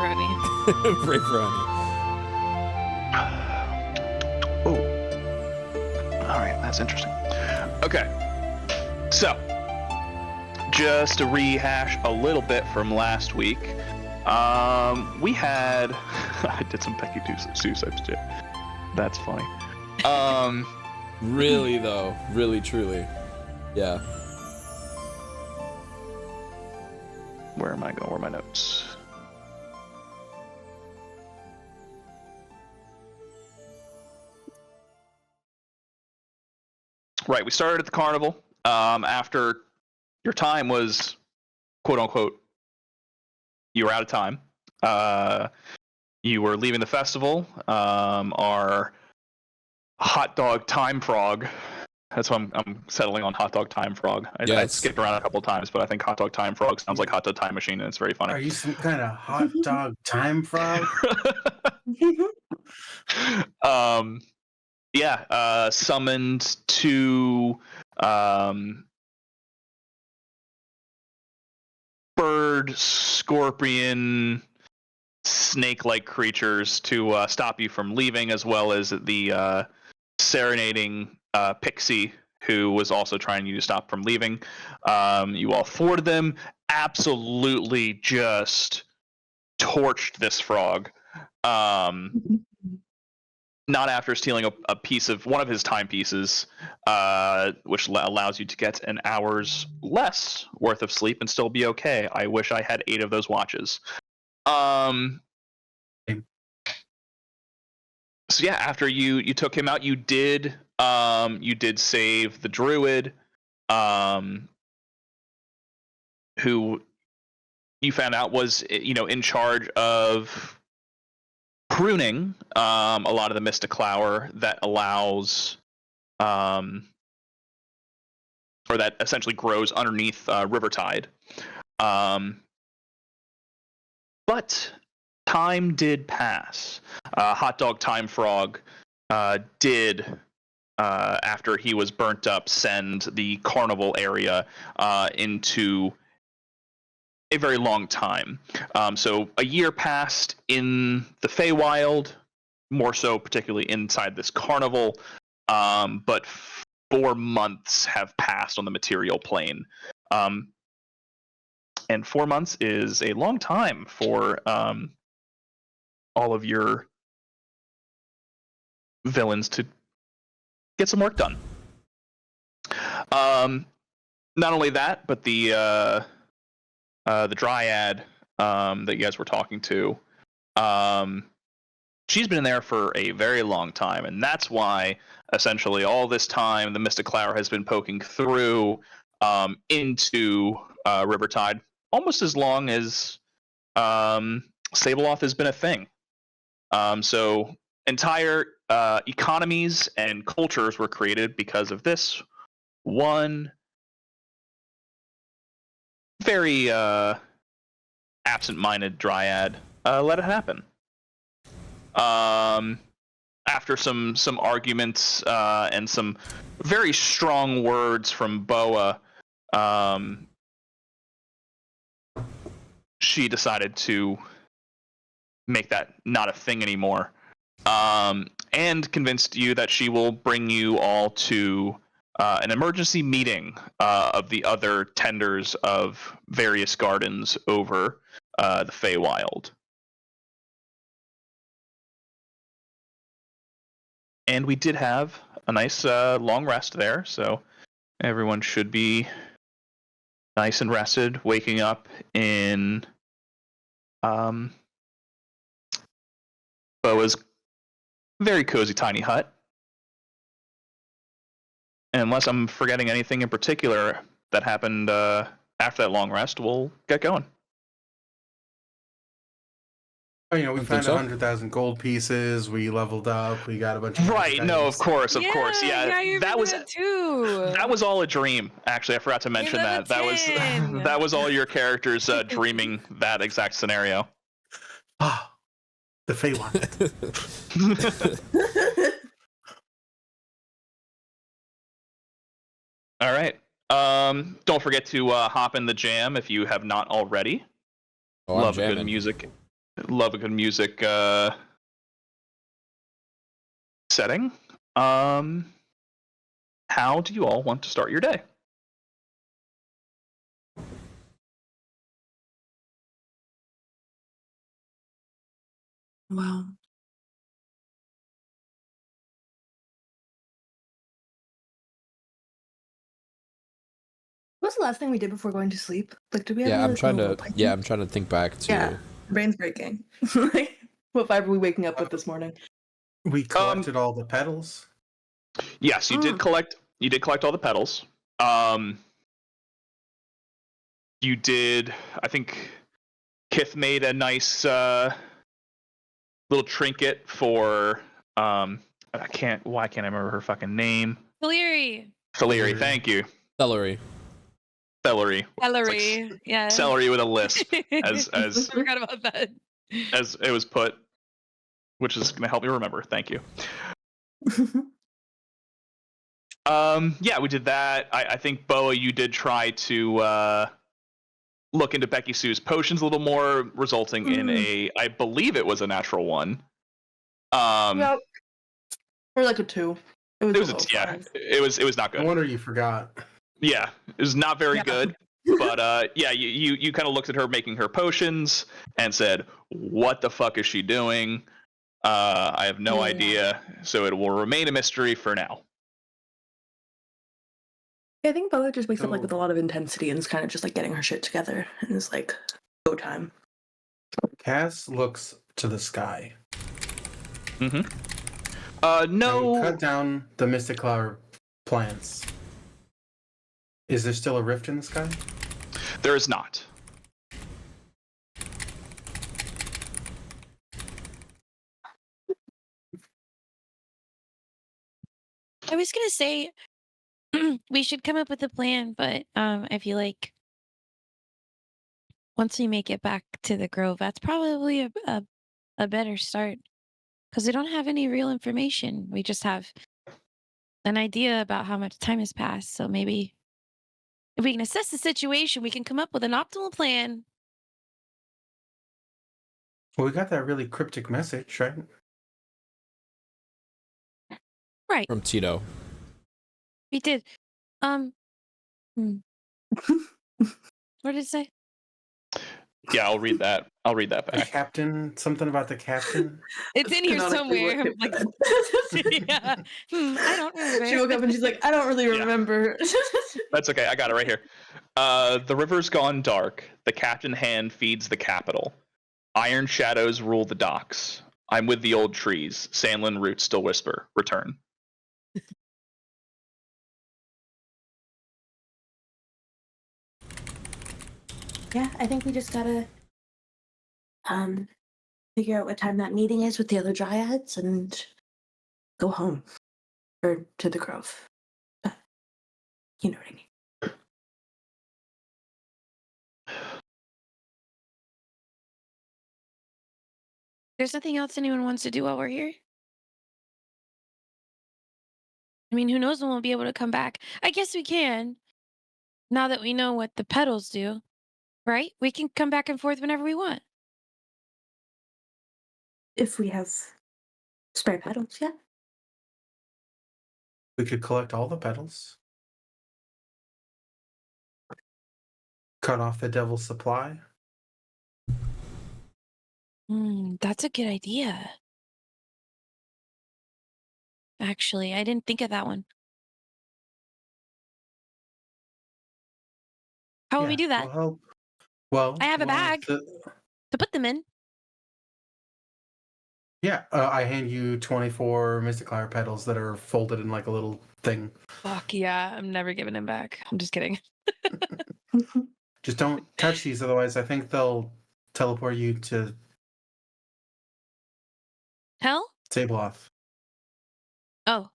for honey. Pray for honey. Oh. All right, that's interesting. Okay. So, just to rehash a little bit from last week, we had I did some Becky suicide shit. That's funny. Really though, really truly, yeah. Where am I going? Where are my notes? Right, we started at the carnival. After your time was, quote unquote, you were out of time. You were leaving the festival. Our hot dog time frog. That's why I'm settling on hot dog time frog. I skipped around a couple of times, but I think hot dog time frog sounds like hot dog time machine, and it's very funny. Are you some kind of hot dog time frog? Summoned two bird, scorpion, snake-like creatures to stop you from leaving, as well as the serenading pixie who was also trying you to stop from leaving. You all thwarted them, absolutely just torched this frog. Not after stealing a piece of one of his timepieces, which allows you to get an hour's less worth of sleep and still be okay. I wish I had 8 of those watches. So yeah, after you took him out, you did save the druid, who you found out was in charge of pruning a lot of the Mystiqlower that allows or that essentially grows underneath Rivertide. But time did pass. Hot Dog Time Frog did, after he was burnt up, send the carnival area into a very long time. So a year passed in the Feywild, more so particularly inside this carnival, but 4 months have passed on the material plane. And 4 months is a long time for all of your villains to get some work done. Not only that, but the dryad that you guys were talking to, she's been in there for a very long time, and that's why essentially all this time the Mystiqlower has been poking through into Rivertide, almost as long as Sabeloth has been a thing. So entire economies and cultures were created because of this one very absent-minded dryad let it happen. After some arguments and some very strong words from Boa, she decided to make that not a thing anymore, and convinced you that she will bring you all to an emergency meeting of the other tenders of various gardens over the Feywild. And we did have a nice long rest there, so everyone should be nice and rested, waking up in Boa's very cozy tiny hut. And unless I'm forgetting anything in particular that happened after that long rest, we'll get going. Oh, we found 100,000 gold pieces. We leveled up. We got a bunch of of course, yeah. You That was that too. That was all a dream. Actually, I forgot to mention that. That was all your characters dreaming that exact scenario. Ah, the Feywild. All right. Don't forget to hop in the jam if you have not already. Oh, Love good music love a good music setting. How do you all want to start your day? Wow. What was the last thing we did before going to sleep? Like, did we have I'm trying to think back to. Yeah, brain's breaking. Like, what vibe are we waking up with this morning? We collected all the petals. Yes, you did collect. You did collect all the petals. You did. I think Kith made a nice little trinket for. Why can't I remember her fucking name? Blurry. Thank you. Celery. Celery. Celery. Like yeah. Celery with a lisp, as I forgot about that. as it was put, which is going to help me remember. Thank you. Yeah, we did that. I think Boa, you did try to look into Becky Sue's potions a little more, resulting in I believe it was a natural one. Yep. Or like a 2. It was not good. No wonder you forgot. Yeah, it was not very good. But yeah, you kind of looked at her making her potions and said, "What the fuck is she doing? I have no idea." So it will remain a mystery for now. Yeah, I think Bella just wakes up like with a lot of intensity and is kind of just like getting her shit together and is like, go time. Cass looks to the sky. No. And we cut down the Mystiqlower plants. Is there still a rift in the sky? There is not. I was gonna say we should come up with a plan, but I feel like once we make it back to the grove, that's probably a better start. Because we don't have any real information. We just have an idea about how much time has passed. So maybe if we can assess the situation, we can come up with an optimal plan. Well, we got that really cryptic message, right? Right. From Tito. We did. What did it say? Yeah, I'll read that. I'll read that The back. captain, something about the captain. It's in here somewhere. I'm like, yeah. I don't remember. She woke up and she's like, I don't really remember. That's okay. I got it right here. The river's gone dark. The captain hand feeds the capital. Iron shadows rule the docks. I'm with the old trees. Sandland roots still whisper. Return. Yeah, I think we just gotta figure out what time that meeting is with the other dryads and go home. Or to the grove. You know what I mean. There's nothing else anyone wants to do while we're here? I mean, who knows when we'll be able to come back? I guess we can. Now that we know what the petals do, right? We can come back and forth whenever we want. If we have spare petals, yeah. We could collect all the petals. Cut off the devil's supply. That's a good idea. Actually, I didn't think of that one. How will we do that? We'll help. Well, I have a bag to put them in. Yeah, I hand you 24 Mystiqlower petals that are folded in like a little thing. Fuck yeah, I'm never giving them back. I'm just kidding. Just don't touch these, otherwise I think they'll teleport you to Hell? Tableoth. Oh.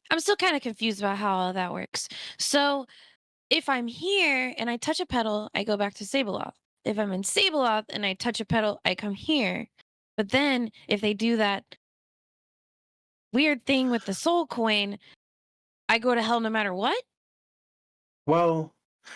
I'm still kind of confused about how all that works. So, if I'm here and I touch a petal, I go back to Sableoth. If I'm in Sableoth and I touch a petal, I come here. But then, if they do that weird thing with the soul coin, I go to hell no matter what? Well,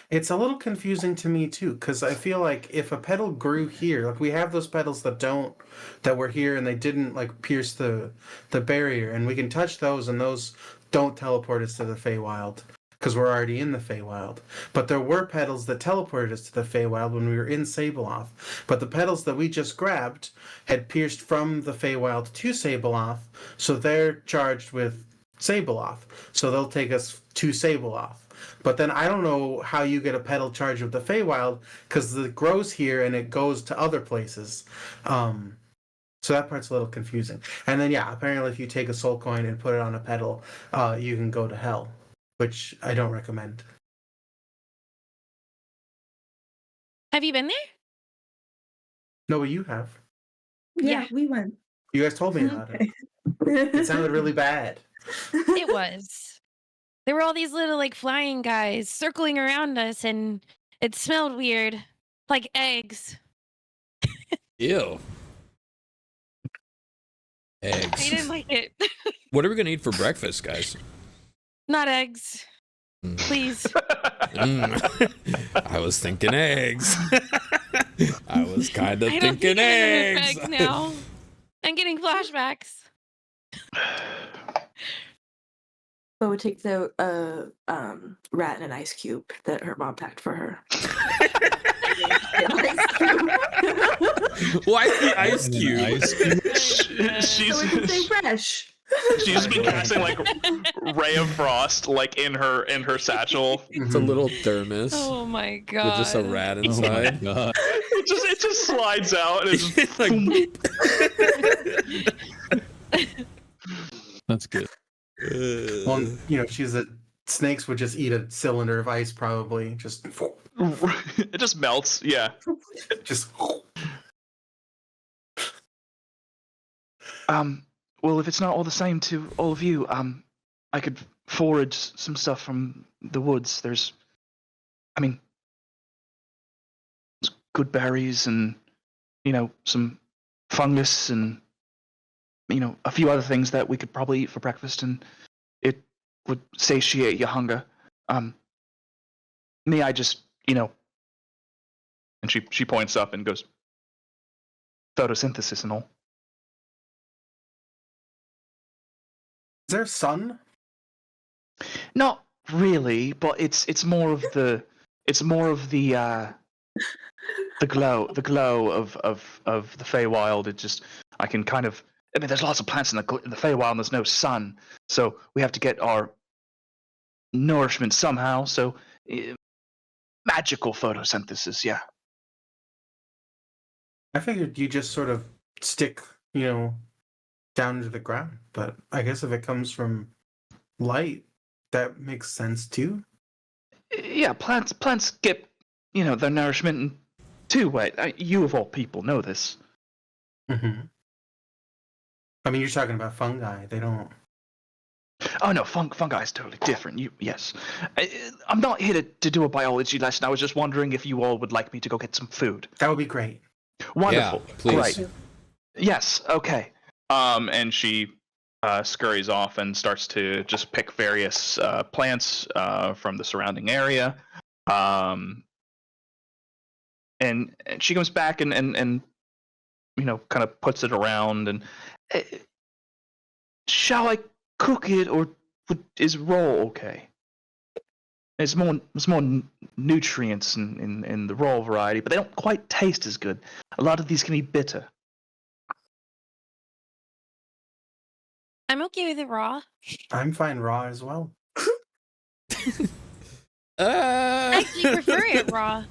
It's a little confusing to me too, because I feel like if a petal grew here, like we have those petals that were here and they didn't like pierce the barrier, and we can touch those, and those don't teleport us to the Feywild because we're already in the Feywild. But there were petals that teleported us to the Feywild when we were in Sabeloth. But the petals that we just grabbed had pierced from the Feywild to Sabeloth, so they're charged with Sabeloth. So they'll take us to Sabeloth. But then I don't know how you get a petal charged with the Feywild, because it grows here and it goes to other places. So that part's a little confusing. And then, yeah, apparently if you take a soul coin and put it on a petal, you can go to hell, which I don't recommend. Have you been there? No, but you have. Yeah, we went. You guys told me about it. It sounded really bad. It was. There were all these little like flying guys circling around us, and it smelled weird, like eggs. Ew. I Eggs. didn't like it. What are we gonna eat for breakfast, guys? Not eggs, please. I was thinking eggs. I was kind of I don't thinking think I'm eggs. eggs now. I'm getting flashbacks. But would take the rat and an ice cube that her mom packed for her. Why the ice cube? She's So it can stay fresh. she's been casting like ray of frost like in her satchel. It's a little thermos Oh my god. with just a rat inside. God. It just slides out and it's It's like, That's good. Well, you know, snakes would just eat a cylinder of ice, probably. Just it just melts. Yeah. just. Well, if it's not all the same to all of you, I could forage some stuff from the woods. There's good berries and, some fungus and, a few other things that we could probably eat for breakfast, and it would satiate your hunger. Me, I just, and she points up and goes, photosynthesis and all. Is there sun? Not really, but it's more of the glow of the Feywild. It just, I can kind of, there's lots of plants in the Feywild and there's no sun, so we have to get our nourishment somehow. So magical photosynthesis, yeah. I figured you just sort of stick, down into the ground. But I guess if it comes from light, that makes sense too. Yeah, plants get, their nourishment in two ways. You of all people know this. Mm-hmm. I mean, you're talking about fungi. They don't. Oh no, fungi is totally different. Yes. I'm not here to do a biology lesson. I was just wondering if you all would like me to go get some food. That would be great. Wonderful. Yeah, please. Great. Yes. Okay. And she scurries off and starts to just pick various plants from the surrounding area. And she comes back and kind of puts it around. And shall I cook it, or is raw okay? There's more nutrients in the raw variety, but they don't quite taste as good. A lot of these can be bitter. I'm okay with it raw. I'm fine raw as well. I actually prefer it raw.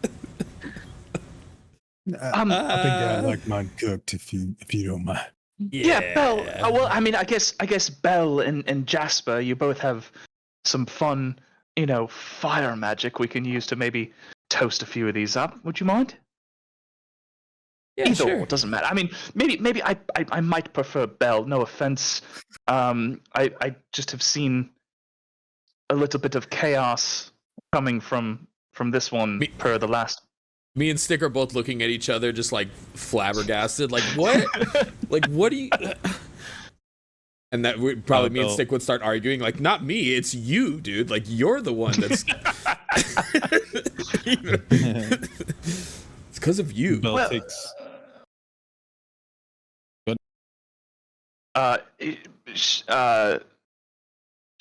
I think I like mine cooked, if you don't mind. Yeah, Belle. Well, I mean, I guess Belle and Jasper, you both have some fun, fire magic we can use to maybe toast a few of these up. Would you mind? Yeah, Either sure. or, it doesn't matter. I mean, maybe I might prefer Belle. No offense. I just have seen a little bit of chaos coming from this one per the last. Me and Stick are both looking at each other, just like flabbergasted. Like, what? Like, what do you? And that would probably me and Stick would start arguing. Like, not me, it's you, dude. Like, you're the one that's. It's because of you. Bell Well, takes.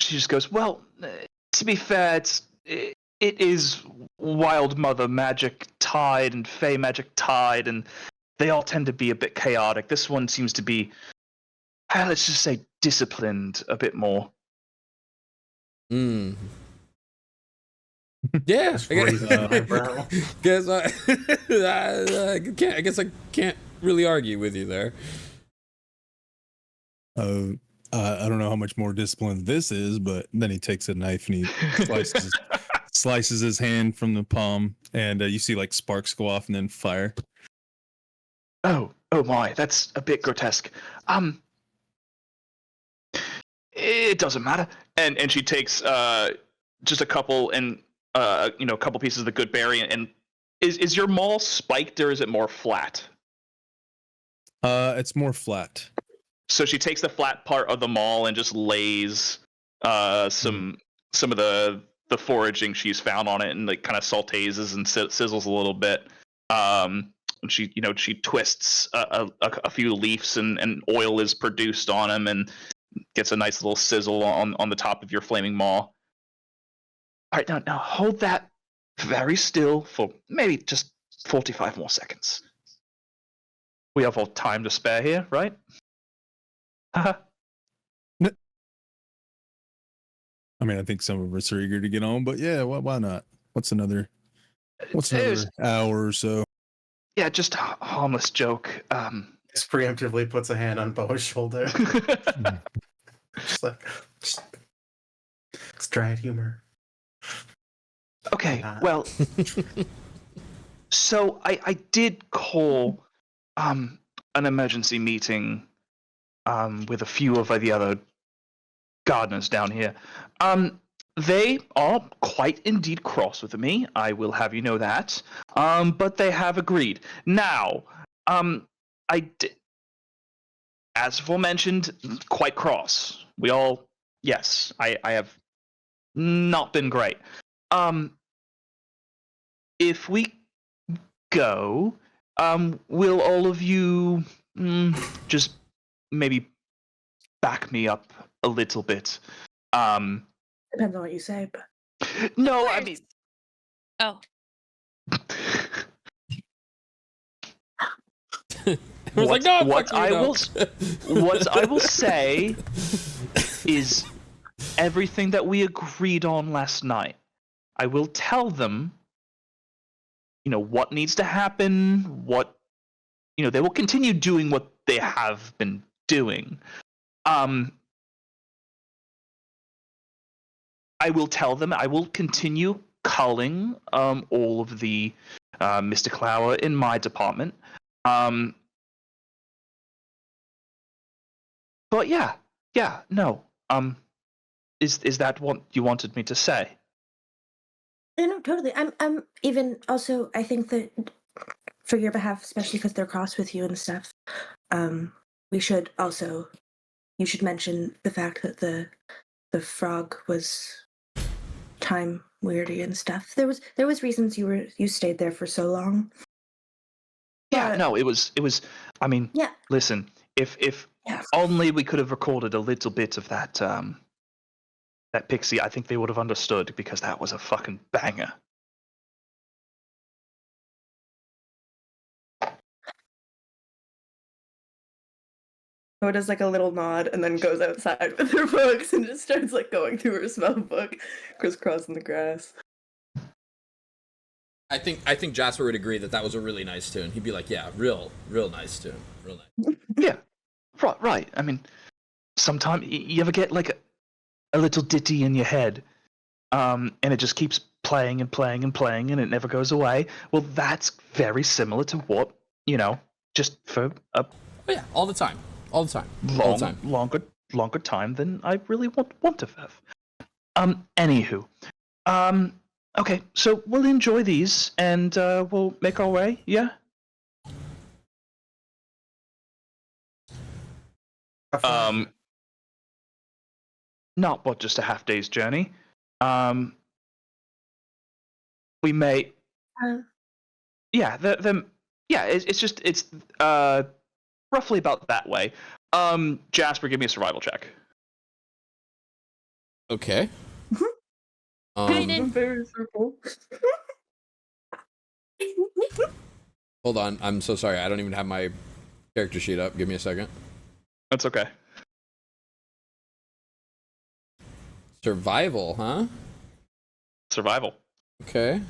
She just goes, well, to be fair, it is Wild Mother magic tied and Fey magic tied, and they all tend to be a bit chaotic. This one seems to be, let's just say, disciplined a bit more. Mm. Yeah, Just raising an eyebrow. guess I guess I can't really argue with you there. I don't know how much more disciplined this is, but then he takes a knife and he slices his hand from the palm, and you see like sparks go off and then fire. Oh my, that's a bit grotesque. It doesn't matter. And she takes just a couple and a couple pieces of the good berry. And is your maul spiked or is it more flat? It's more flat. So she takes the flat part of the maul and just lays some of the foraging she's found on it, and like kind of sautés and sizzles a little bit. And she twists a few leaves and oil is produced on them and gets a nice little sizzle on the top of your flaming maw. All right, now hold that very still for maybe just 45 more seconds. We have all time to spare here, right? I mean, I think some of us are eager to get on, but yeah, why not? What's another hour or so? Yeah, just a harmless joke. Just preemptively puts a hand on Bo's shoulder. Just like, it's dry humor. Okay, well, so I did call an emergency meeting with a few of the other gardeners down here. They are quite indeed cross with me. I will have you know that. But they have agreed. Now, as aforementioned, quite cross. Yes, I have not been great. If we go, will all of you just maybe back me up a little bit? Depends on what you say, but No, I mean. Oh, I was like, no, what fuck you, I no. what I will say is everything that we agreed on last night. I will tell them, what needs to happen. They will continue doing what they have been doing. I will tell them I will continue culling all of the Mystiqlower in my department. But yeah, no. Is that what you wanted me to say? no, totally. I'm even also. I think that for your behalf, especially because they're cross with you and stuff, we should also. You should mention the fact that the frog was time weirdy and stuff. There was reasons you stayed there for so long. Yeah, But- no, it was. I mean, Yeah. listen, if Yeah. only we could have recorded a little bit of that that pixie, I think they would have understood, because that was a fucking banger. Bo does like a little nod and then goes outside with her books and just starts like going through her spell book, crisscrossing the grass. I think Jasper would agree that was a really nice tune. He'd be like, yeah, real nice tune, real nice. Yeah, right. I mean, sometimes you ever get like a little ditty in your head, and it just keeps playing and playing and playing, and it never goes away. Well, that's very similar to what just for a Oh yeah, all the time. longer time than I really want to have. Anywho, okay, so we'll enjoy these and we'll make our way. Yeah. Not just a half day's journey. We may Yeah, it's roughly about that way. Jasper, give me a survival check. Okay. Hidden. Very simple. Hold on. I'm so sorry. I don't even have my character sheet up. Give me a second. That's okay. Survival, huh? Survival. Okay.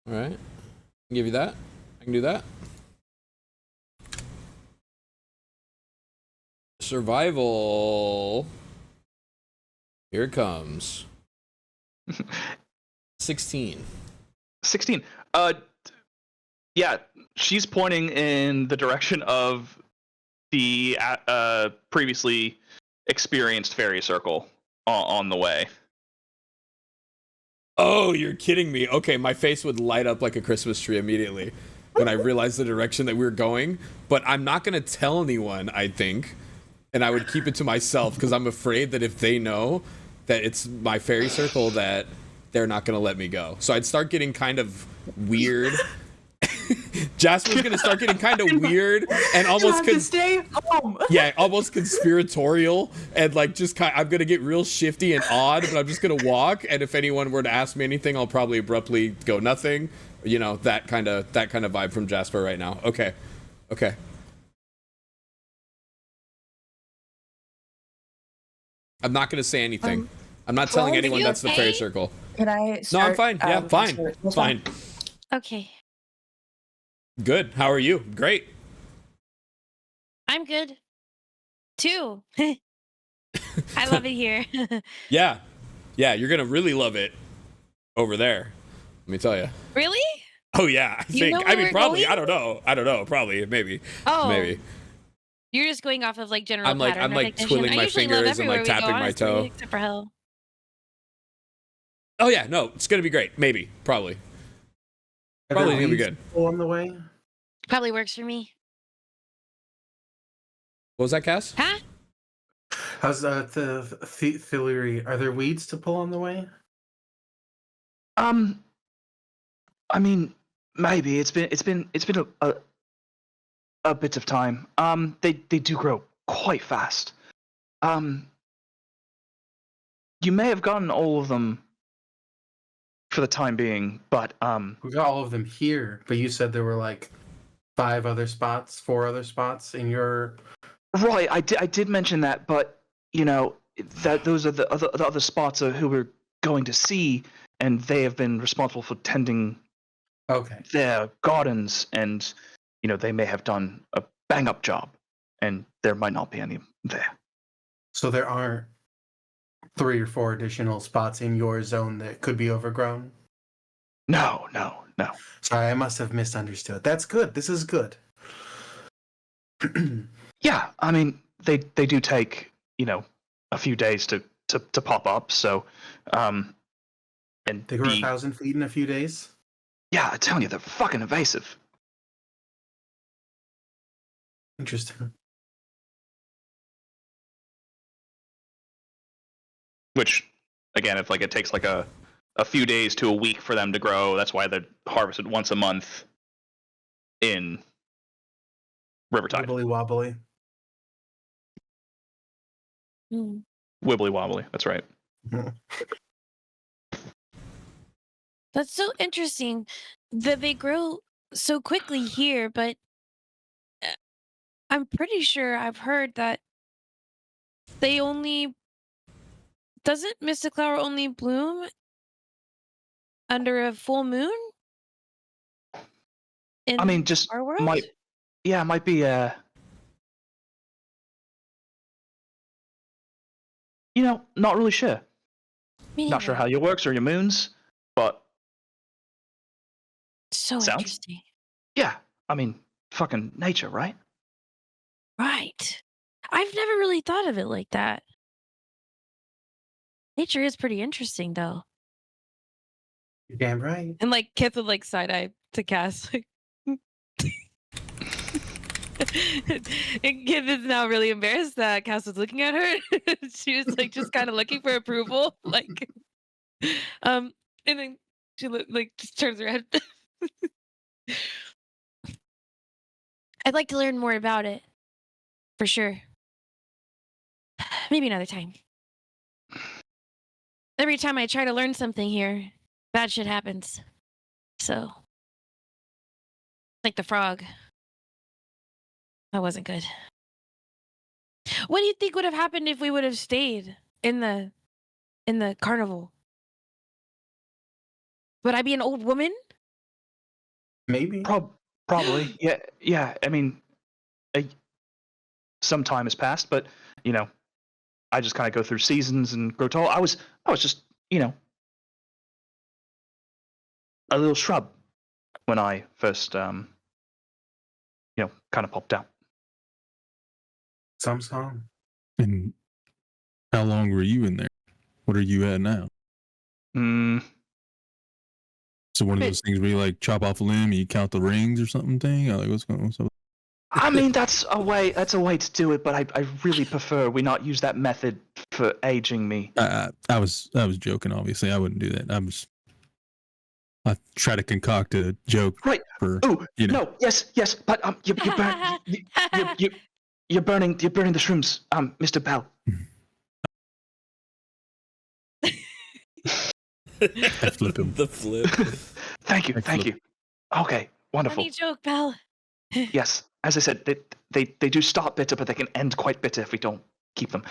All right. I can give you that. I can do that. Survival. Here it comes. 16. 16. Yeah, she's pointing in the direction of the previously experienced fairy circle on the way. Oh, you're kidding me. Okay, my face would light up like a Christmas tree immediately when I realized the direction that we were going, but I'm not going to tell anyone, I think, and I would keep it to myself because I'm afraid that if they know that it's my fairy circle that they're not going to let me go. So I'd start getting kind of weird. Jasper's gonna start getting kind of weird and almost stay home. Yeah, almost conspiratorial, and like just I'm gonna get real shifty and odd, but I'm just gonna walk, and if anyone were to ask me anything, I'll probably abruptly go nothing. You know, that kind of vibe from Jasper right now. Okay. I'm not gonna say anything. I'm not telling anyone you that's the okay? fairy circle. Can I No, I'm start? fine. Yeah, fine. That's Fine. Okay. Good. How are you? Great. I'm good. Too. I love it here. Yeah, you're gonna really love it over there. Let me tell you. Really? Oh yeah, I You think. know I where mean, we're probably. going? I don't know. Probably. Maybe. Oh. Maybe. You're just going off of like general I'm like pattern recognition. twiddling I my usually love fingers and like everywhere we go, tapping my honestly, toe. except for hell. Oh yeah, no, it's gonna be great. Maybe. Probably. Are there Probably gonna be weeds good. on the way? Probably works for me. What was that, Cass? Huh? How's the Thillery? Are there weeds to pull on the way? I mean, maybe it's been a bit of time. They do grow quite fast. You may have gotten all of them for the time being, but We got all of them here, but you said there were like 4 other spots in your. right, I did mention that, but you know that those are the other spots who we're going to see, and they have been responsible for tending Okay. their gardens, and you know they may have done a bang up job, and there might not be any there. So there aren't 3 or 4 additional spots in your zone that could be overgrown? No. Sorry, I must have misunderstood. That's good. This is good. Yeah, I mean they do take, you know, a few days to pop up, so and They grow 1,000 feet in a few days? yeah, I'm telling you, they're fucking invasive. Interesting. Which, again, if like it takes like a few days to a week for them to grow, that's why they're harvested once a month in Riverside. Wibbly wobbly. Hmm. Wibbly wobbly. That's right. That's so interesting that they grow so quickly here, but I'm pretty sure I've heard that they only doesn't Mystiqlower only bloom under a full moon? In I mean, just our world? might be you know, not really sure. Me Not sure neither. how your works or your moons, but So sounds- interesting. yeah, I mean, fucking nature, right? Right. I've never really thought of it like that. Nature is pretty interesting, though. You're damn right. And like Kith would like side eye to Cass. And Kith is now really embarrassed that Cass was looking at her. She was like just kind of looking for approval, like, and then She just turns her head. I'd like to learn more about it, for sure. Maybe another time. Every time I try to learn something here, bad shit happens. So, like the frog. That wasn't good. What do you think would have happened if we would have stayed in the carnival? Would I be an old woman? Maybe. Probably. Yeah. I mean, some time has passed, but I just kind of go through seasons and grow tall. I was just a little shrub when I first kind of popped out. Some song. And how long were you in there? What are you at now? So one of those things where you like chop off a limb, you count the rings or something thing? Or like what's going on? I mean, that's a way to do it, but I really prefer we not use that method for aging me. I was joking. Obviously, I wouldn't do that. I try to concoct a joke. Right. For No. Yes. But you're burning the shrooms, Mr. Bell. I flip him. The flip. Thank you. Okay, wonderful. Funny joke, Belle. Yes, as I said, they do start bitter, but they can end quite bitter if we don't keep them.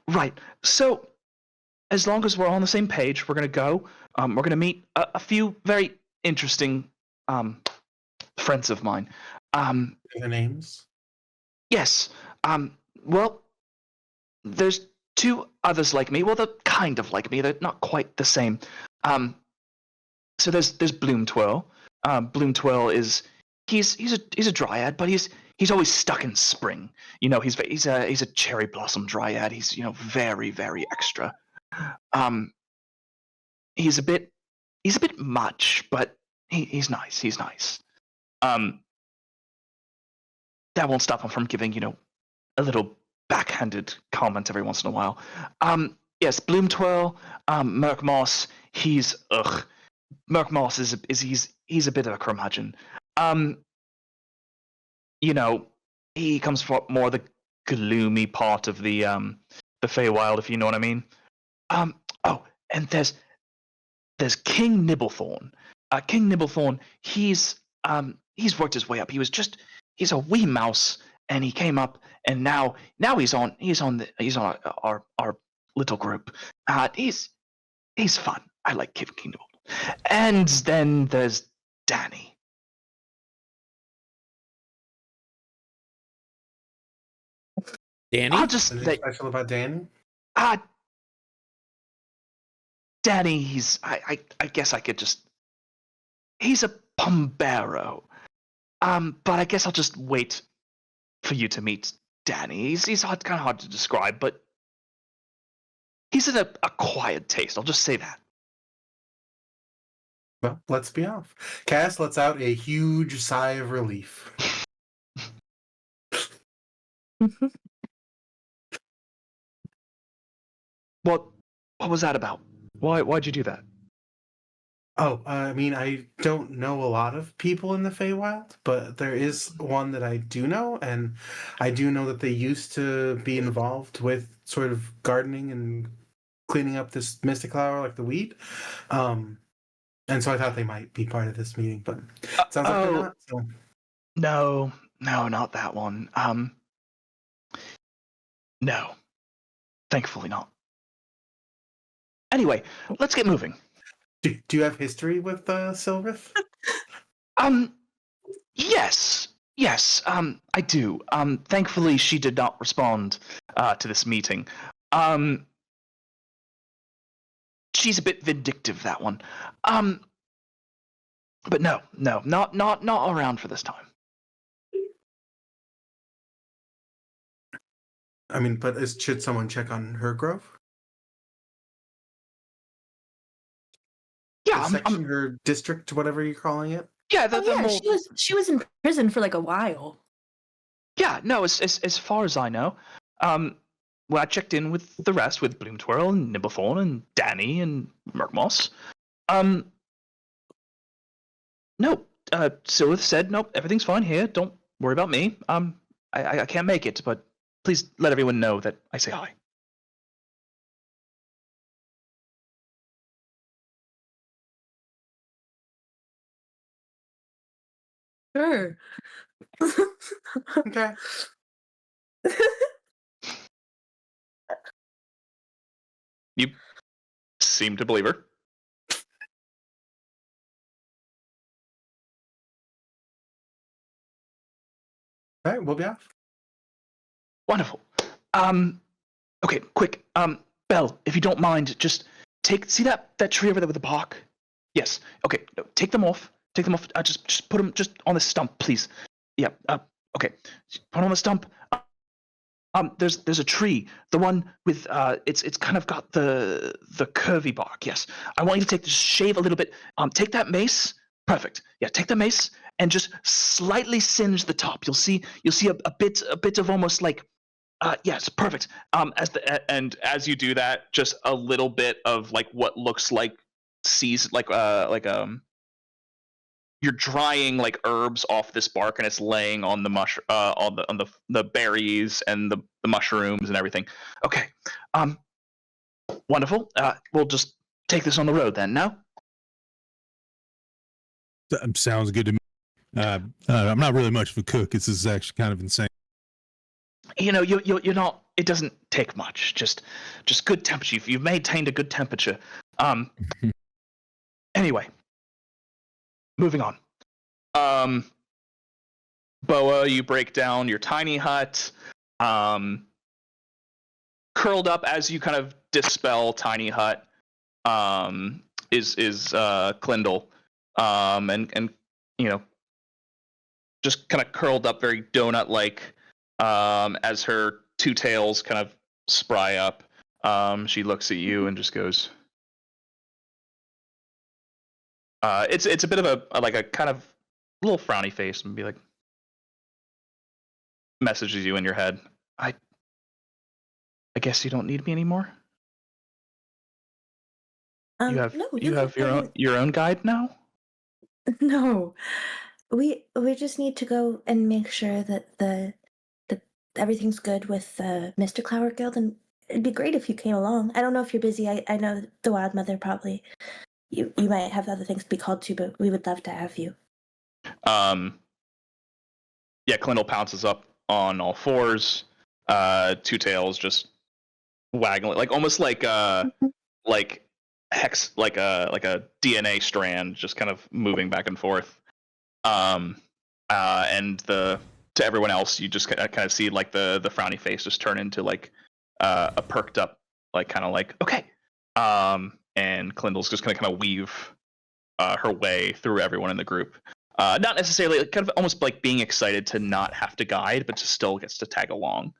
Right. So, as long as we're all on the same page, we're gonna go. We're gonna meet a few very interesting friends of mine. The names? Yes. Well, there's two others like me. Well, they're kind of like me. They're not quite the same. So there's Bloom Twirl. Bloom Twirl is he's a dryad, but he's always stuck in spring. He's a cherry blossom dryad. He's very very extra. He's a bit much, but he's nice. He's nice. That won't stop him from giving a little backhanded comment every once in a while. Yes, Bloom Twirl, Merc Moss. He's Merc Moss is he's a bit of a curmudgeon. He comes from more the gloomy part of the Feywild, if you know what I mean. Oh, and there's King Nibblethorn. King Nibblethorn, he's worked his way up. He's a wee mouse, and he came up, and now he's on our little group. He's fun. I like King Nibblethorn. And then there's Danny. Danny? I'll just Anything say, special about Danny? Danny, I guess I could just. He's a Pombero. But I guess I'll just wait for you to meet Danny. He's kind of hard to describe, but he's an acquired taste. I'll just say that. Well, let's be off. Cass lets out a huge sigh of relief. What was that about? Why'd you do that? Oh, I mean, I don't know a lot of people in the Feywild, but there is one that I do know, and I do know that they used to be involved with sort of gardening and cleaning up this Mystiqlower, like the weed. And so I thought they might be part of this meeting, but it sounds like they're not. So. No, not that one. No, thankfully not. Anyway, let's get moving. Do you have history with Silvith? Yes, I do. Thankfully, she did not respond to this meeting. She's a bit vindictive, that one. But no, not around for this time. I mean, but should someone check on her grove? Yeah, section, her district, whatever you're calling it. Yeah, she was in prison for like a while. Yeah, no, as far as I know, when I checked in with the rest, with Bloom Twirl and Nibblethorn and Danny and Merkmoss, No, Silith said, nope, everything's fine here. Don't worry about me. I can't make it, but please let everyone know that I say hi. Sure. Okay. You seem to believe her. All right, we'll be off. Wonderful. Okay, quick. Belle, if you don't mind, just see that tree over there with the bark? Yes. Okay, no, take them off. Take them off. Just put them just on the stump, please. Yeah. Okay. Put them on the stump. There's a tree, the one with it's kind of got the curvy bark. Yes, I want you to shave a little bit. Take that mace. Perfect. Yeah, take the mace and just slightly singe the top. You'll see a bit of almost like yes, perfect. As you do that, just a little bit of like what looks like you're drying like herbs off this bark and it's laying on the on the berries and the mushrooms and everything. Okay. Wonderful. We'll just take this on the road then now. Sounds good to me. I'm not really much of a cook. This is actually kind of insane. You know, you're not. It doesn't take much. Just good temperature. You've maintained a good temperature. Anyway, moving on. Boa, you break down your tiny hut. Curled up as you kind of dispel tiny hut. Is Clindle. And you know, just kind of curled up, very donut-like. As her two tails kind of spry up, she looks at you and just goes. It's a bit of a kind of little frowny face and be like, messages you in your head. I guess you don't need me anymore. You have your own guide now. No, we just need to go and make sure that the everything's good with the Mystiqlower Guild, and it'd be great if you came along. I don't know if you're busy. I know the Wild Mother probably you might have other things to be called to, but we would love to have you. Yeah, Clindle pounces up on all fours. Two tails just waggling, like almost like like hex, like a DNA strand, just kind of moving back and forth. And to everyone else, you just kind of see like the frowny face just turn into like a perked up, like kind of like okay. And Clindle's just gonna kind of weave her way through everyone in the group. Not necessarily, kind of almost like being excited to not have to guide, but just still gets to tag along.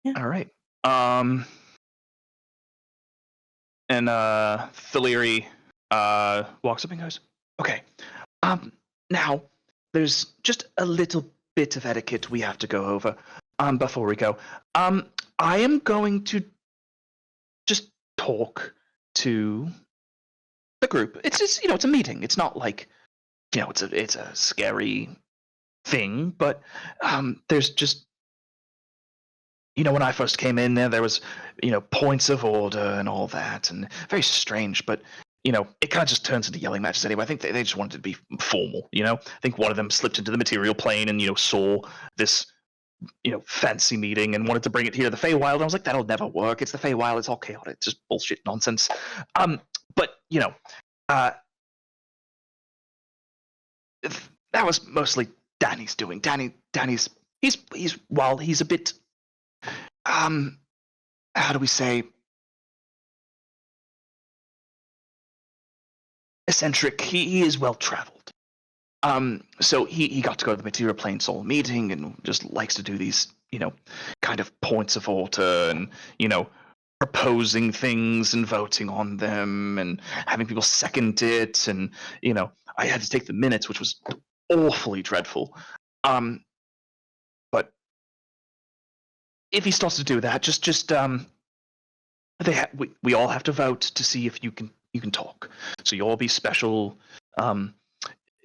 Yeah. All right. And Thalery walks up and goes, okay. Now, there's just a little bit of etiquette we have to go over before we go. I am going to just talk to the group. It's just, it's a meeting. It's not like, it's a scary thing, but there's just, when I first came in there was, points of order and all that, and very strange, but it kind of just turns into yelling matches anyway. I think they just wanted to be formal, I think one of them slipped into the material plane and, saw this, fancy meeting and wanted to bring it here to the Feywild. I was like, that'll never work. It's the Feywild. It's all chaotic. It's just bullshit nonsense. But, that was mostly Danny's doing. Danny's, he's a bit, how do we say, eccentric. He is well traveled. So he got to go to the material plane soul meeting and just likes to do these, kind of points of order and, proposing things and voting on them and having people second it. And, I had to take the minutes, which was awfully dreadful. But if he starts to do that, we all have to vote to see if you can you can talk. So you'll all be special.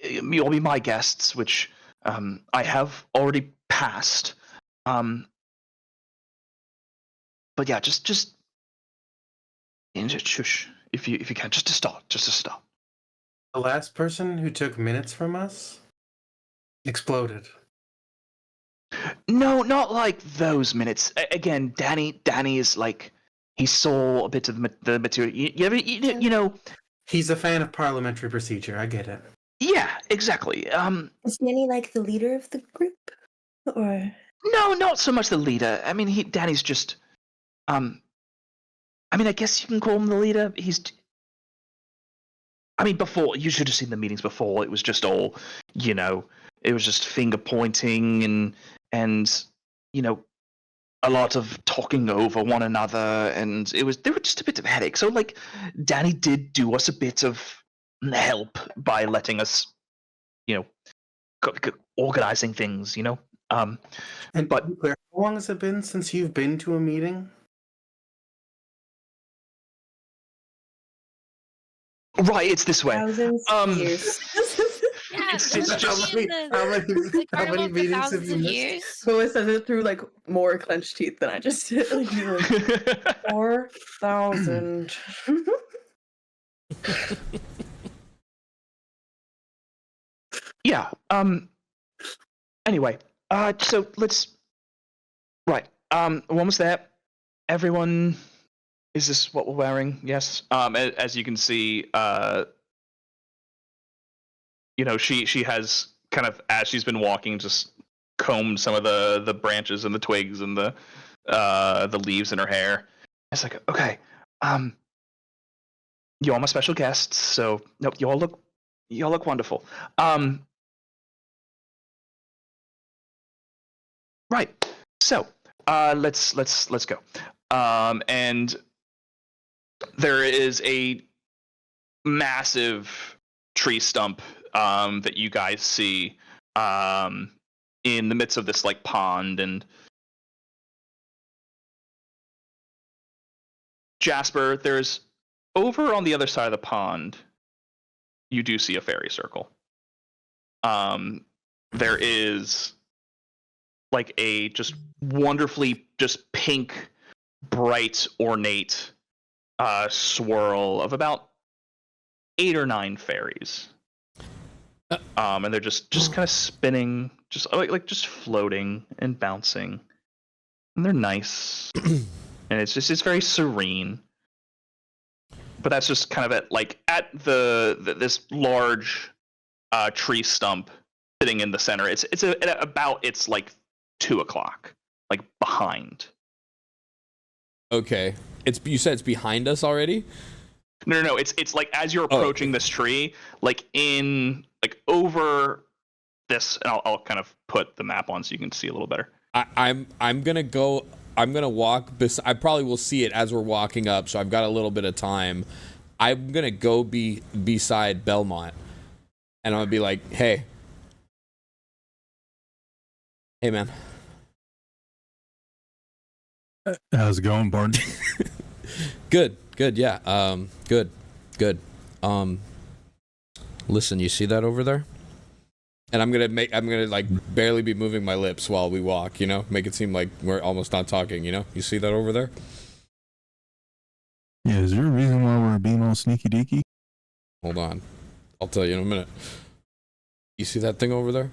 You'll be my guests, which I have already passed. But yeah, just shush, if you can, just to start. The last person who took minutes from us exploded. No, not like those minutes. Again, Danny is like, he saw a bit of the material. You know. He's a fan of parliamentary procedure. I get it. Yeah, exactly. Is Danny like the leader of the group, or No, not so much the leader. I mean, Danny's just. I mean, I guess you can call him the leader. I mean, before, you should have seen the meetings before. It was just all, it was just finger pointing and a lot of talking over one another, and they were just a bit of a headache. So, like, Danny did do us a bit of help by letting us, organizing things, And but to be clear, how long has it been since you've been to a meeting? right, it's this way. thousands of years? Yeah, It's wouldn't just- it be in the how Carnival many for meetings have thousands you of missed? years? Who says it through like more clenched teeth than I just did? Like, you're like 4,000. Yeah. Anyway, so let's. Right. Almost there. Everyone, is this what we're wearing? Yes. As you can see, she has kind of, as she's been walking, just combed some of the branches and the twigs and the leaves in her hair. It's like, okay, you all my special guests. So no, you all look wonderful. Right. So, let's go. And there is a massive tree stump that you guys see in the midst of this like pond, and Jasper, there's over on the other side of the pond, you do see a fairy circle. There is like a just wonderfully just pink, bright, ornate swirl of about 8 or 9 fairies. And they're just kind of spinning, just like just floating and bouncing. And they're nice. And it's very serene. But that's just kind of at this large tree stump sitting in the center. It's like 2:00, like behind. Okay. You said it's behind us already? No. It's like as you're approaching this tree, like over this, and I'll kind of put the map on so you can see a little better. I'm gonna walk. I probably will see it as we're walking up, so I've got a little bit of time. I'm gonna go beside Belmont, and I'm gonna be like, hey man. How's it going, Barn? Good, yeah. Good. Listen, you see that over there? And I'm gonna like barely be moving my lips while we walk, make it seem like we're almost not talking, You see that over there? Yeah, is there a reason why we're being all sneaky deaky? Hold on. I'll tell you in a minute. You see that thing over there?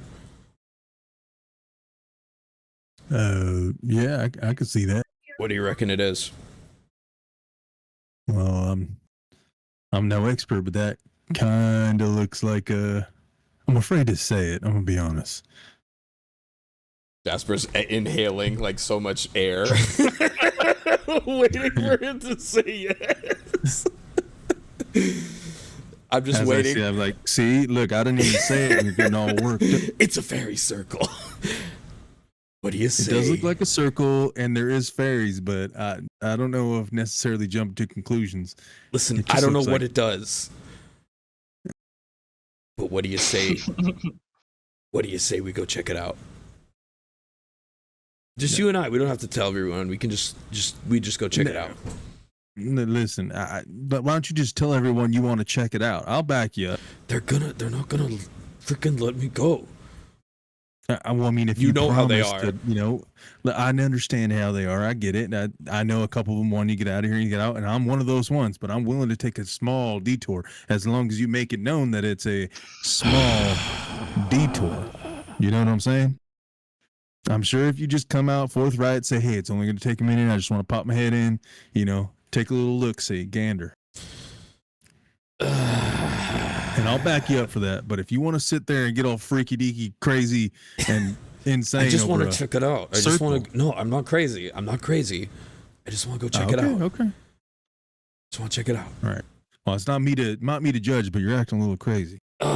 Yeah, I could see that. What do you reckon it is? Well, I'm no expert, but that kind of looks like I'm afraid to say it. I'm gonna be honest. Jasper's inhaling like so much air, waiting for him to say yes. I'm just waiting. I'm like, see, look, I didn't even say it, and you're getting all worked up. It's a fairy circle. What do you say? It does look like a circle, and there is fairies, but I don't know if necessarily jump to conclusions. Listen, I don't know what it does. But what do you say? What do you say we go check it out? Just you and I. We don't have to tell everyone. We can just go check it out. Listen, but why don't you just tell everyone you want to check it out? I'll back you up. They're not gonna freaking let me go. Well, I mean, if You know how they promise are. to, I understand how they are. I get it. I know a couple of them want you to get out of here and you get out, and I'm one of those ones. But I'm willing to take a small detour as long as you make it known that it's a small detour. You know what I'm saying? I'm sure if you just come out forthright, say, "Hey, it's only going to take a minute. I just want to pop my head in," take a little look, see, gander. And I'll back you up for that. But if you want to sit there and get all freaky deaky, crazy, and insane, I just want to check it out. I just want to. No, I'm not crazy. I just want to go check it out. Okay. Just want to check it out. All right. Well, it's not me to judge, but you're acting a little crazy. All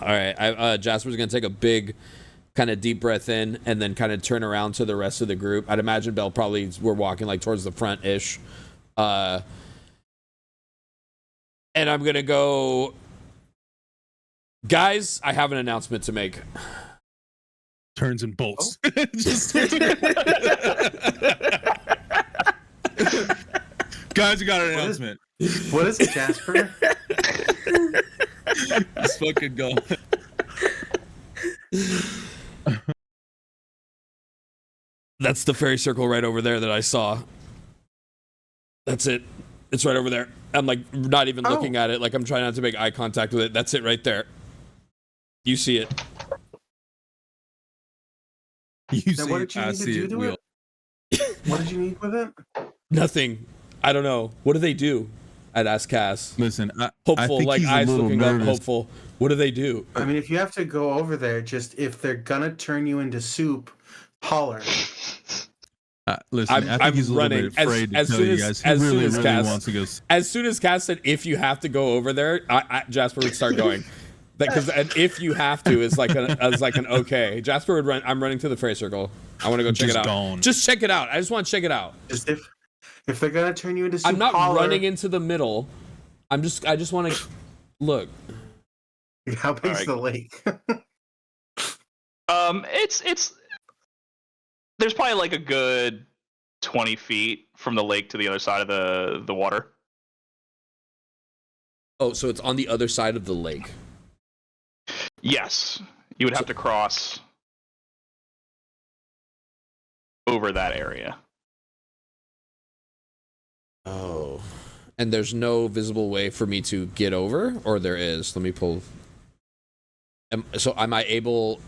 right. Jasper's gonna take a big, kind of deep breath in, and then kind of turn around to the rest of the group. I'd imagine Belle probably were walking like towards the front ish. And I'm gonna go. Guys, I have an announcement to make. Turns and bolts. Guys, you got an announcement. What is it, Jasper? Let's fucking go. That's the fairy circle right over there that I saw. That's it. It's right over there. I'm like not even looking at it. Like I'm trying not to make eye contact with it. That's it right there. You see it. What did you need to do to it? What did you need with it? Nothing. I don't know. What do they do? I'd ask Cass. Listen, hopeful, I think like he's eyes a little looking nervous. up, hopeful. What do they do? I mean, if you have to go over there, just if they're gonna turn you into soup, holler. Listen, I think he's a little bit afraid to tell you guys. He really wants to go. As soon as Cass said, "If you have to go over there," Jasper would start going. Because an "if you have to" is like an okay. Jasper would run. I'm running to the fairy circle. I want to go check it out. Gone. Just check it out. I just want to check it out. Just if they're gonna turn you into soup, I'm not holler. running into the middle. I just want to look. How big's the lake? It's there's probably like a good 20 feet from the lake to the other side of the water. Oh, so it's on the other side of the lake. Yes, you would have to cross over that area. Oh. And there's no visible way for me to get over? Or there is? Let me pull. So am I able...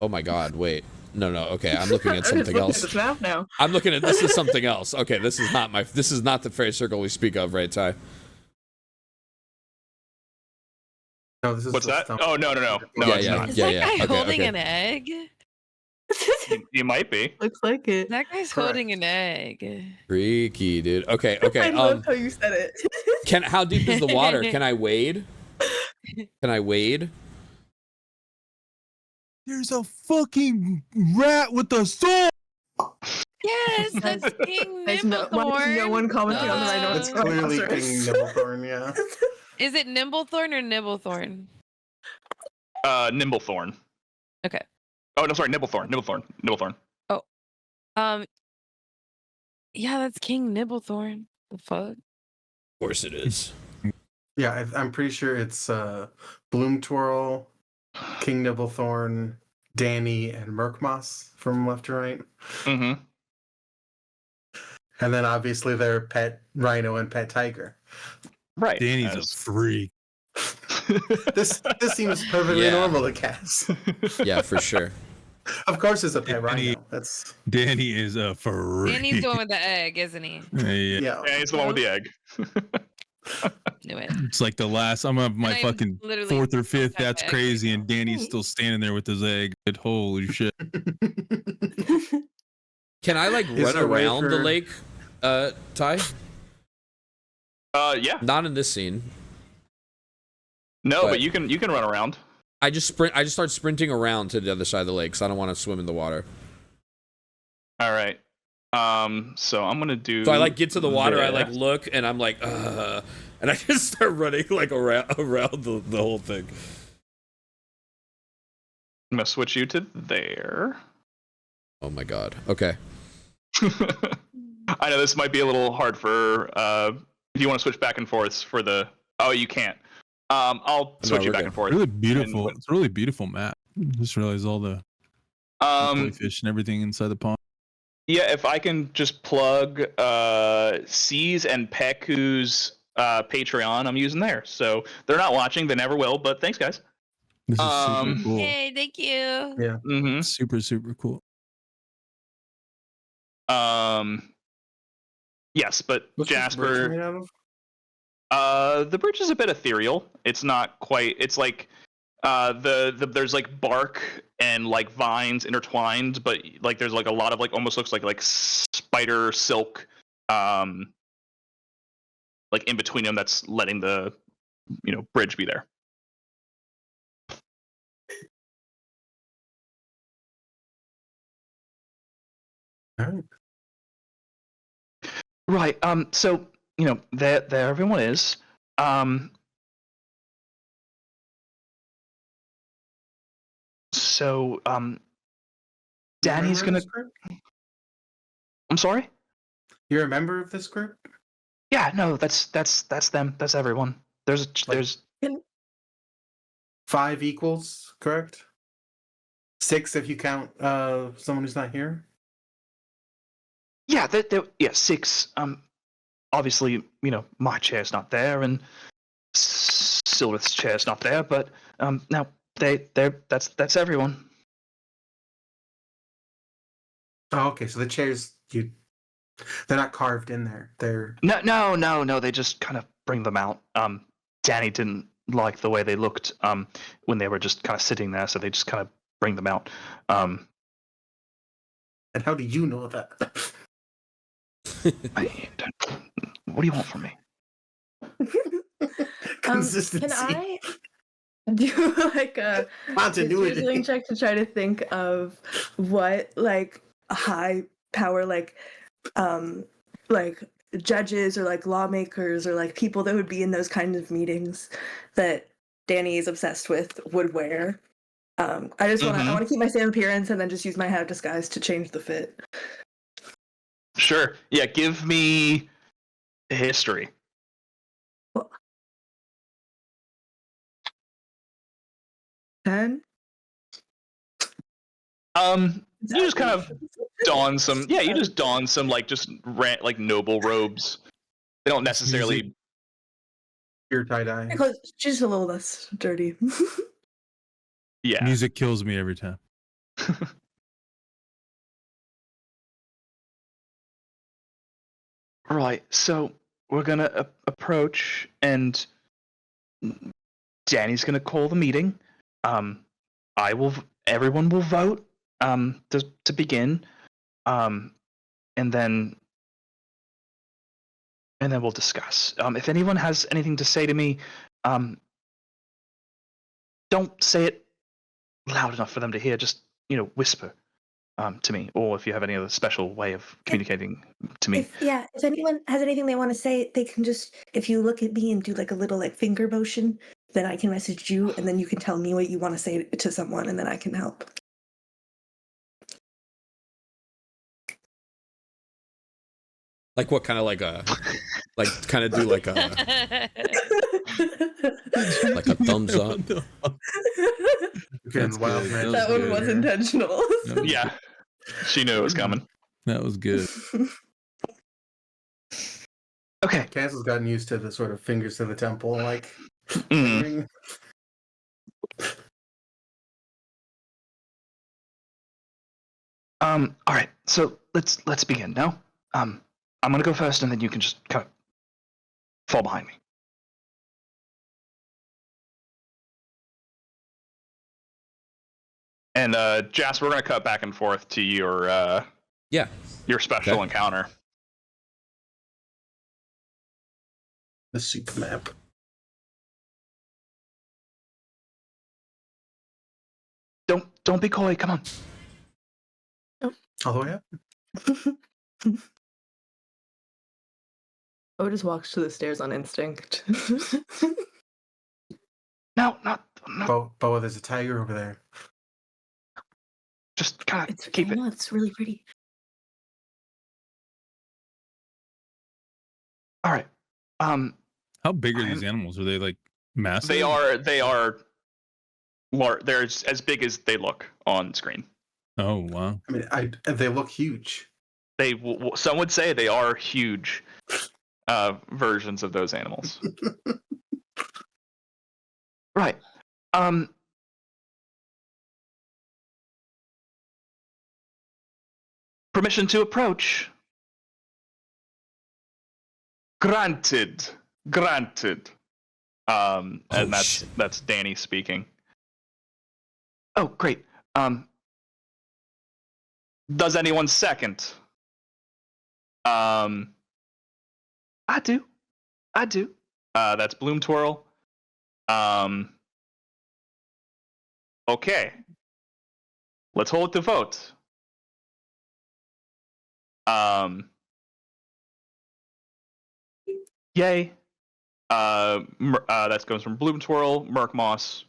Oh my god, wait. No, okay, I'm looking at something else. At the map now. I'm looking at... This is something else. Okay, this is not the fairy circle we speak of, right, Ty? No, this is What's that? stump. Oh, no. It's not. Is that guy Okay, holding okay. an egg? You might be. Looks like it. That guy's Correct. holding an egg. Freaky, dude. Okay. I love how you said it. How deep is the water? Can I wade? There's a fucking rat with a sword. Yes, that's King Why does no Nimblethorn. one commenting on the Rhino? It's clearly King Nimblethorn, yeah. Is it Nimblethorn or Nibblethorn? Nimblethorn. Okay. Oh no, sorry, Nimblethorn. Yeah, that's King Nibblethorn. The fuck? Of course it is. Yeah, I'm pretty sure it's Bloom Twirl, King Nimblethorn, Danny, and Murkmoss from left to right. Mm-hmm. And then obviously their pet rhino and pet tiger. Right. Danny's a freak. This seems perfectly Yeah. normal to Cass. Yeah, for sure. Of course, it's a pet Danny- rhino. That's Danny is a freak. And he's the one with the egg, isn't he? Yeah. yeah. Yeah, he's the one with the egg. Knew it. It's like the last. I'm on my And I fucking literally fourth or fifth. have That's egg crazy, right and Danny's still standing there with his egg. Holy shit! Can I like Is run there a way around the for- lake, Ty? Yeah. Not in this scene. No, But- but you can run around. I just start sprinting around to the other side of the lake because I don't want to swim in the water. All right. So I'm gonna do. So I like get to the water, I this. like look, and I'm like, and I just start running like around the whole thing. I'm gonna switch you to there. Oh my god. Okay. I know this might be a little hard for if you want to switch back and forth for the. Oh, you can't. I'll switch you back and forth. Really beautiful. It's a really beautiful map. Just realized all the koi fish and everything inside the pond. Yeah, if I can just plug C's and Peku's Patreon, I'm using there. So they're not watching, they never will, but thanks, guys. This is super cool. Yay, thank you. Yeah. Mm-hmm. Super, super cool. Yes, but What's this bridge Jasper, made out of? the bridge is a bit ethereal. It's not quite. It's like there's like bark and like vines intertwined, but like there's like a lot of like almost looks like spider silk, like in between them that's letting the bridge be there. All right. Right. So there everyone is. So Danny's You a member gonna. of this group? I'm sorry. You're a member of this group? Yeah. No. That's them. That's everyone. There's 5 equals, correct? 6 if you count someone who's not here. Yeah. Yeah. 6. Obviously, my chair's not there, and Silver's chair's not there, but now that's everyone. Oh, okay. So the chairs they're not carved in there. They're No. They just kind of bring them out. Danny didn't like the way they looked when they were just kind of sitting there, so they just kind of bring them out. And how do you know that? What do you want from me? Consistency. Can I do like a Continuity. reasoning check to try to think of what like high power like judges or like lawmakers or like people that would be in those kinds of meetings that Danny is obsessed with would wear? I just want to I want to keep my same appearance and then just use my hat of disguise to change the fit. Sure. Yeah. Give me history. Well, 10? You just kind of don some. Yeah, you just don some like noble robes. They don't necessarily. Your tie-dye. Because she's a little less dirty. Yeah. Music kills me every time. Right. So we're gonna approach, and Danny's gonna call the meeting. Everyone will vote. To begin. And then we'll discuss. If anyone has anything to say to me, don't say it loud enough for them to hear. Just whisper to me, or if you have any other special way of communicating to me. If anyone has anything they want to say, they can just, if you look at me and do like a little like finger motion, then I can message you, and then you can tell me what you want to say to someone, and then I can help. Like what kind of like kind of do like a like a thumbs up. Again, wild man. That one was intentional. Yeah, she knew it was coming. That was good. Okay. Cass has gotten used to the sort of fingers to the temple, like. Mm. All right. So let's begin now. I'm gonna go first, and then you can just kind of fall behind me. And Jasper, we're gonna cut back and forth to your special encounter. The super map. Don't be coy. Come on. All the way up. Otis walks to the stairs on instinct. No, not. Boa, there's a tiger over there. Just kind of It's keep it. No, it's really pretty. All right. How big are these animals? Are they like massive? They are they're as big as they look on screen. Oh wow. I mean, they look huge. Some would say they are huge versions of those animals. Right. Permission to approach. Granted. And that's Danny speaking. Oh, great. Does anyone second? I do. That's Bloom Twirl. Okay. Let's hold it to vote. Yay. That goes from Bloom Twirl, Merc Moss.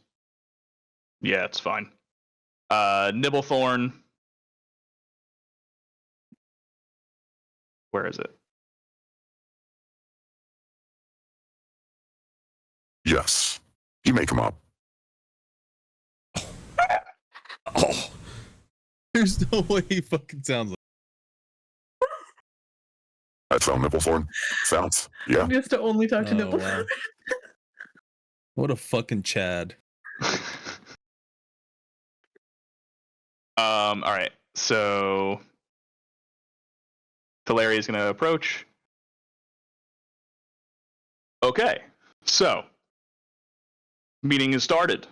Yeah, it's fine. Nibblethorn. Where is it? Yes. You make them up. Oh, There's no way he fucking sounds like. That's how Nibblethorn sounds. Yeah. He has to only talk to Oh, Nibble. wow. What a fucking Chad. All right. So Thaleri is going to approach. Okay. So meeting is started.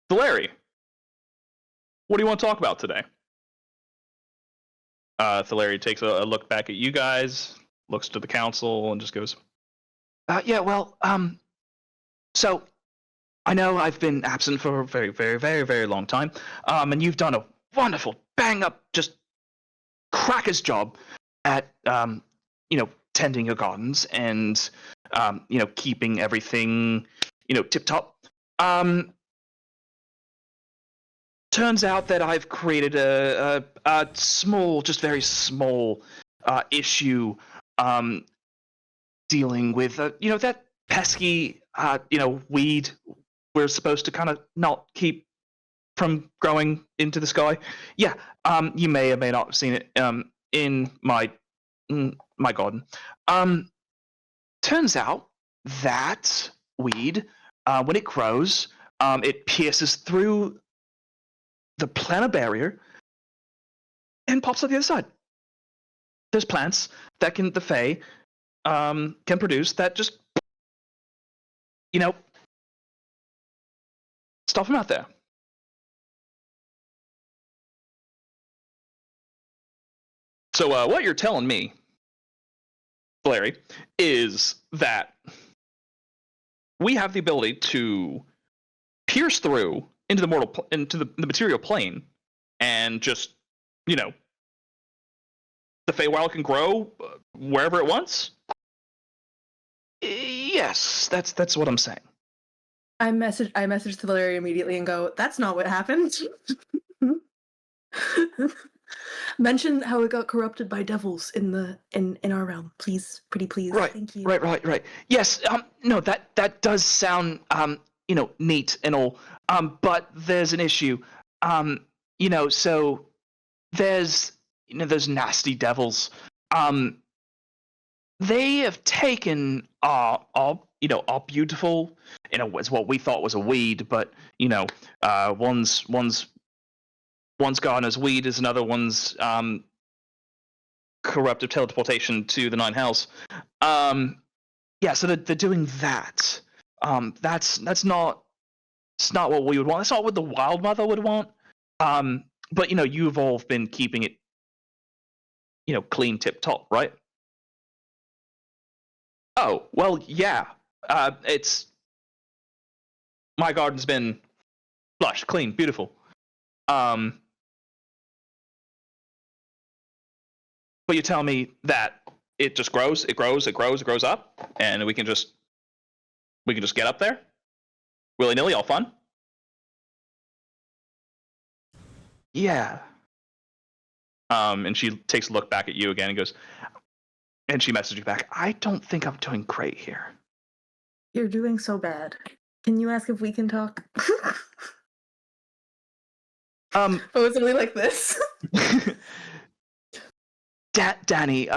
Thaleri, what do you want to talk about today? Thaleri takes a look back at you guys, looks to the council, and just goes, yeah, well, so I know I've been absent for a very, very, very, very long time, and you've done a wonderful, bang-up, just crackers job at, tending your gardens and, keeping everything, tip-top. Turns out that I've created a small, just very small issue dealing with, that pesky, weed we're supposed to kind of not keep from growing into the sky. Yeah, you may or may not have seen it in my garden. Turns out that weed, when it grows, it pierces through the planar barrier and pops up the other side. There's plants that the Fae can produce that just, stuff them out there. So what you're telling me, Larry, is that we have the ability to pierce through into the material plane, and just, the Feywild can grow wherever it wants. Yes, that's what I'm saying. I messaged Valeria immediately and go, "That's not what happened." Mention how it got corrupted by devils in our realm, please, pretty please. Right. Thank you. Right. Yes. No, that does sound neat and all. But there's an issue. So there's those nasty devils. They have taken our beautiful, it's what we thought was a weed, but one's gardener's weed is another one's corruptive teleportation to the Nine Hells. So they're doing that. That's not. It's not what we would want. That's not what the Wild Mother would want. But you've all been keeping it, clean, tip top, right? Oh well, yeah. It's my garden's been lush, clean, beautiful. But you tell me that it just grows, it grows up, and we can just get up there, willy-nilly, all fun. Yeah. And she takes a look back at you again and goes, And she messaged you back, I don't think I'm doing great here. You're doing so bad. Can you ask if we can talk? Oh, it's really like this. Danny,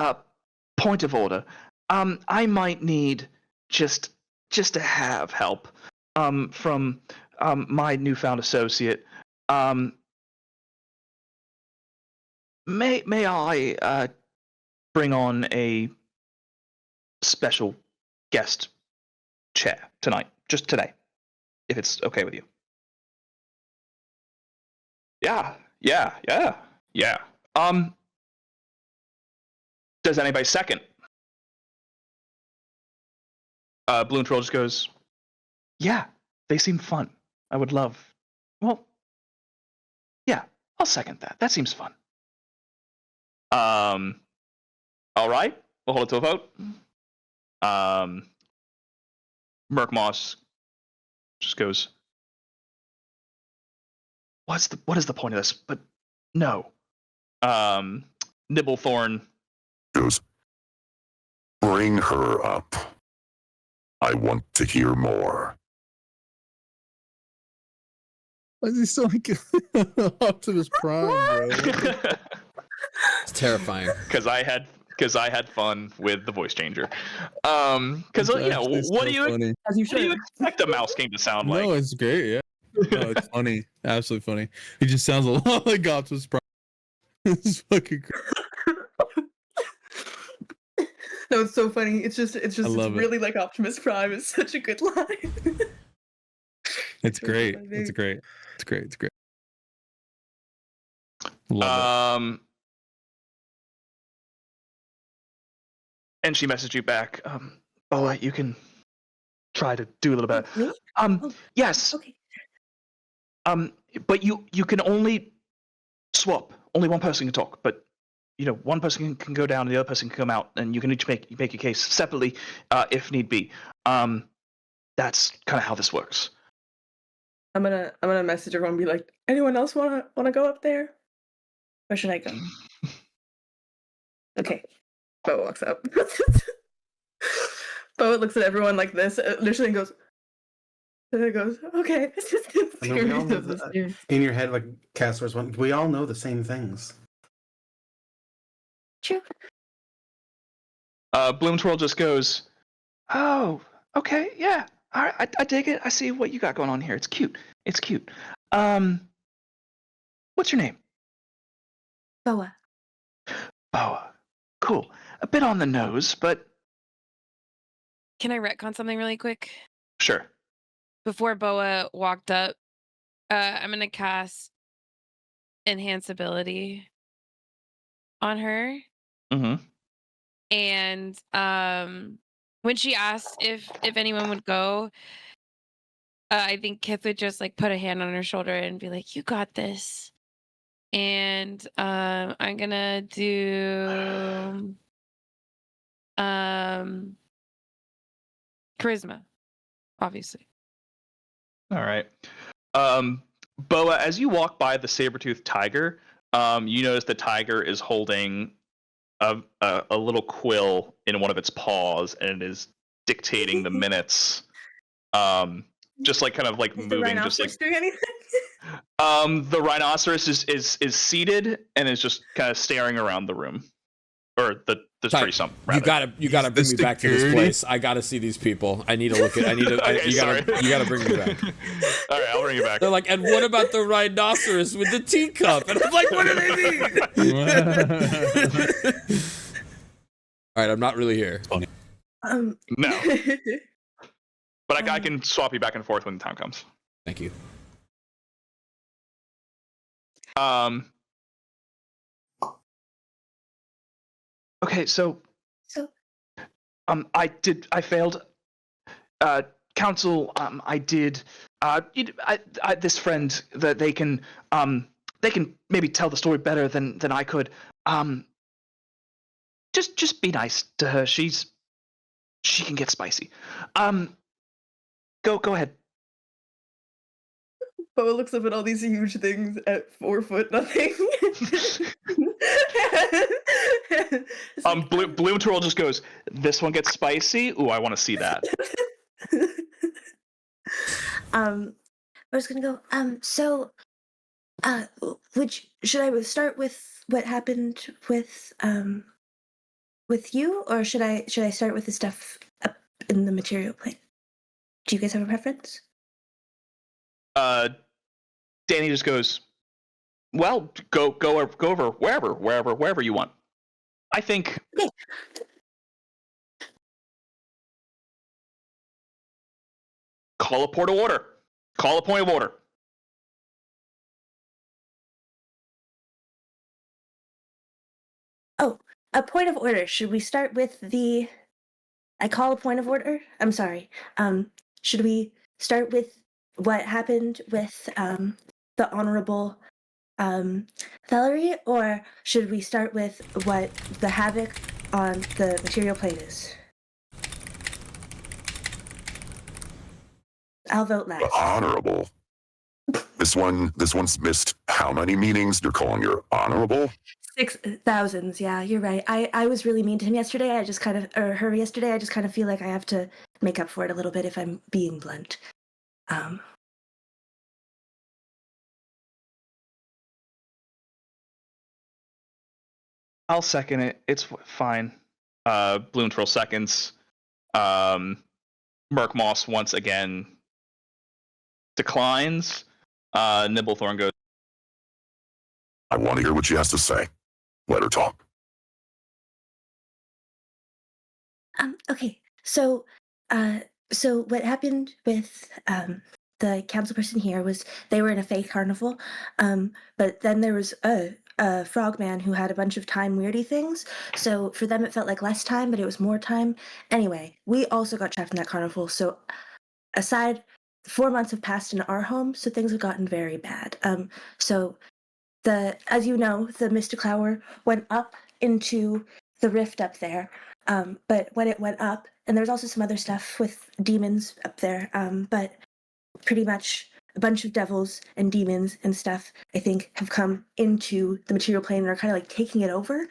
point of order. I might need just to have help from my newfound associate. May I bring on a special guest chair tonight, just today, if it's okay with you? Yeah. Does anybody second? Bloom Troll just goes, yeah, they seem fun. I would love. Well, yeah, I'll second that. That seems fun. All right, we'll hold it to a vote. Merc Moss just goes, what is the point of this? But no. Nibblethorn Goes, bring her up. I want to hear more. Why is he so like Optimus Prime, bro? It's terrifying. because I had fun with the voice changer. Because what do you funny. As you what do you should. expect a mouse game to sound like? No, it's great. Yeah, no, it's funny. Absolutely funny. He just sounds a lot like Optimus Prime. It's fucking great. No, it's so funny. It's love it. really like Optimus Prime. It's such a good line. It's great. It's great. It's great. It's great. Love it. And she messaged you back. Oh, you can try to do a little better. Me? Yes. Okay. But you can only swap. Only one person can talk. But one person can go down and the other person can come out, and you can each make your case separately if need be. That's kind of how this works. I'm gonna message everyone and be like, anyone else wanna go up there? Where should I go? Okay. Bo walks up. Bo looks at everyone like this, literally goes, and then goes, okay. And then we all know in your head, like Casper's one, we all know the same things. True. Bloom Twirl just goes, oh, okay, yeah. All right, I dig it. I see what you got going on here. It's cute. What's your name? Boa. Boa. Cool. A bit on the nose, but Can I retcon something really quick? sure. Before Boa walked up, I'm gonna cast Enhance Ability on her. Mm-hmm. And when she asked if anyone would go, I think Kith would just like put a hand on her shoulder and be like, "You got this." And I'm gonna do charisma, obviously. All right. Boa, as you walk by the saber-toothed tiger, you notice the tiger is holding a little quill in one of its paws, and it is dictating the minutes. Just like kind of like Is moving, the just like doing anything? the rhinoceros is seated and is just kind of staring around the room, or the tree stump. You gotta bring me back to this place. I gotta see these people. I need to look at. Okay, you gotta bring me back. All right, I'll bring you back. They're like, and what about the rhinoceros with the teacup? And I'm like, what do they mean? All right, I'm not really here. No, but I can swap you back and forth when the time comes. Thank you. Okay, so I failed. Council, I did. This friend that they can maybe tell the story better than I could. Just be nice to her. She can get spicy. Go ahead. Poe looks up at all these huge things at 4 foot nothing. It's like, Bloom Twirl just goes, this one gets spicy? Ooh, I want to see that. I was gonna go. So, should I start with what happened with you, or should I start with the stuff up in the material plane? Do you guys have a preference? Danny just goes, well, go over wherever you want. I think. Okay. Call a point of order. Call a point of order. Oh, a point of order. Should we start with the? I call a point of order. I'm sorry. Should we start with what happened with the honorable Valerie, or should we start with what the havoc on the material plane is? I'll vote last. Honorable. This one's missed how many meanings? You're calling her honorable? 6,000s. Yeah, you're right. I was really mean to him yesterday. I just kind of, or her yesterday. I just kind of feel like I have to make up for it a little bit if I'm being blunt. I'll second it. It's fine. Bloom Twirl seconds. Merc Moss once again declines. Nibblethorn goes, I want to hear what she has to say. Let her talk. Okay. So what happened with the council person here was they were in a fake carnival, but then there was a frogman who had a bunch of time weirdy things. So for them it felt like less time, but it was more time. Anyway, we also got trapped in that carnival. So aside, 4 months have passed in our home, so things have gotten very bad. So as you know, the Mystiqlower went up into the rift up there. But when it went up, and there was also some other stuff with demons up there, but pretty much a bunch of devils and demons and stuff, I think, have come into the material plane and are kind of like taking it over.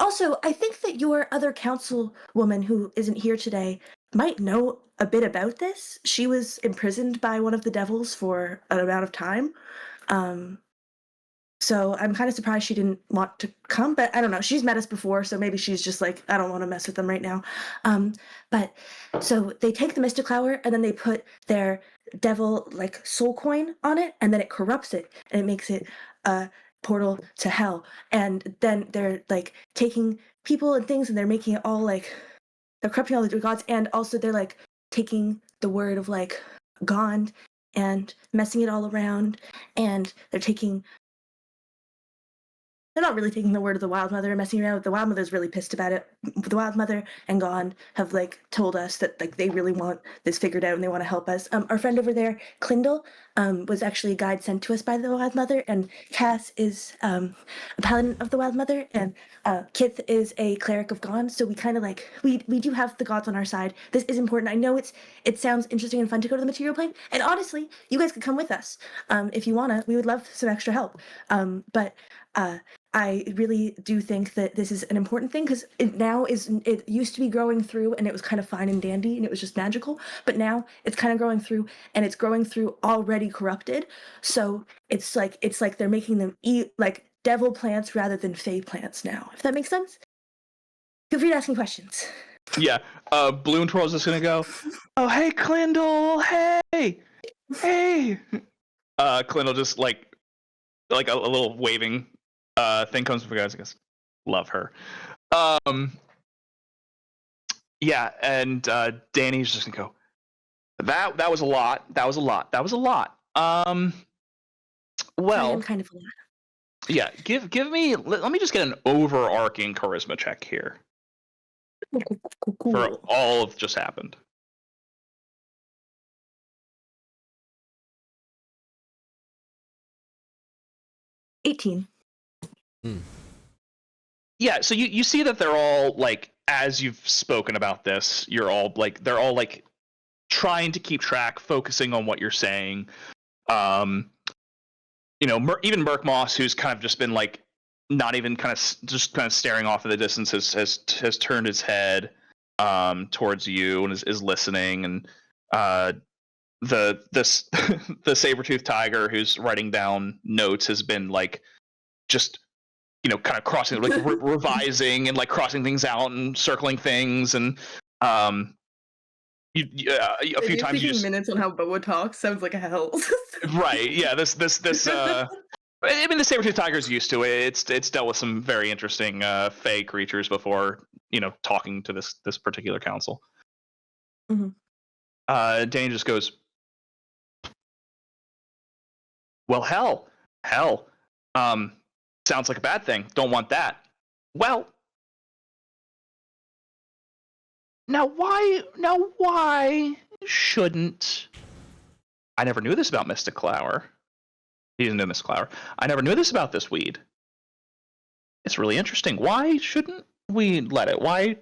Also, I think that your other councilwoman who isn't here today might know a bit about this. She was imprisoned by one of the devils for an amount of time. So I'm kind of surprised she didn't want to come, but I don't know. She's met us before, so maybe she's just like, I don't want to mess with them right now. But so they take the Mystiqlower and then they put their devil like soul coin on it, and then it corrupts it and it makes it a portal to hell. And then they're like taking people and things and they're making it all like they're corrupting all the gods, and also they're like taking the word of like Gond and messing it all around, and they're not really taking the word of the Wild Mother and messing around. The Wild Mother's really pissed about it. The Wild Mother and Gond have like told us that like they really want this figured out and they want to help us. Our friend over there, Clindle, was actually a guide sent to us by the Wild Mother, and Cass is a paladin of the Wild Mother, and Kith is a cleric of Gond. So we kind of like we do have the gods on our side. This is important. I know it sounds interesting and fun to go to the material plane, and honestly, you guys could come with us if you wanna. We would love some extra help. But I really do think that this is an important thing because it used to be growing through and it was kind of fine and dandy and it was just magical, but now it's kind of growing through and it's growing through already corrupted. So it's like they're making them eat like devil plants rather than fae plants now, if that makes sense. Feel free to ask me questions. yeah. Bloom Twirl's just gonna go, oh hey Clindle, hey. Clindle just like a little waving thing comes from you guys. I guess love her. Yeah, and Danny's just gonna go. That was a lot. Well, I am kind of a lot. yeah. Give me. Let me just get an overarching charisma check here Cool. for all of just happened. $18. Yeah, so you see that they're all like, as you've spoken about this, you're all like, they're all like trying to keep track, focusing on what you're saying. Even Merc Moss, who's kind of just been like not even kind of staring off in the distance, has turned his head towards you and is listening, and the the saber-toothed tiger who's writing down notes has been like just kind of crossing, like revising and like crossing things out and circling things, and a few times you just minutes on how Boa talks sounds like hell. right, yeah. This I mean, the saber-toothed tiger's used to it. It's dealt with some very interesting fey creatures before, talking to this particular council. Mhm. Danny just goes, well, hell. Sounds like a bad thing. Don't want that. Well, now why shouldn't I never knew this about Mystiqlower. He didn't know Mystiqlower. I never knew this about this weed. It's really interesting. Why shouldn't we let it? Why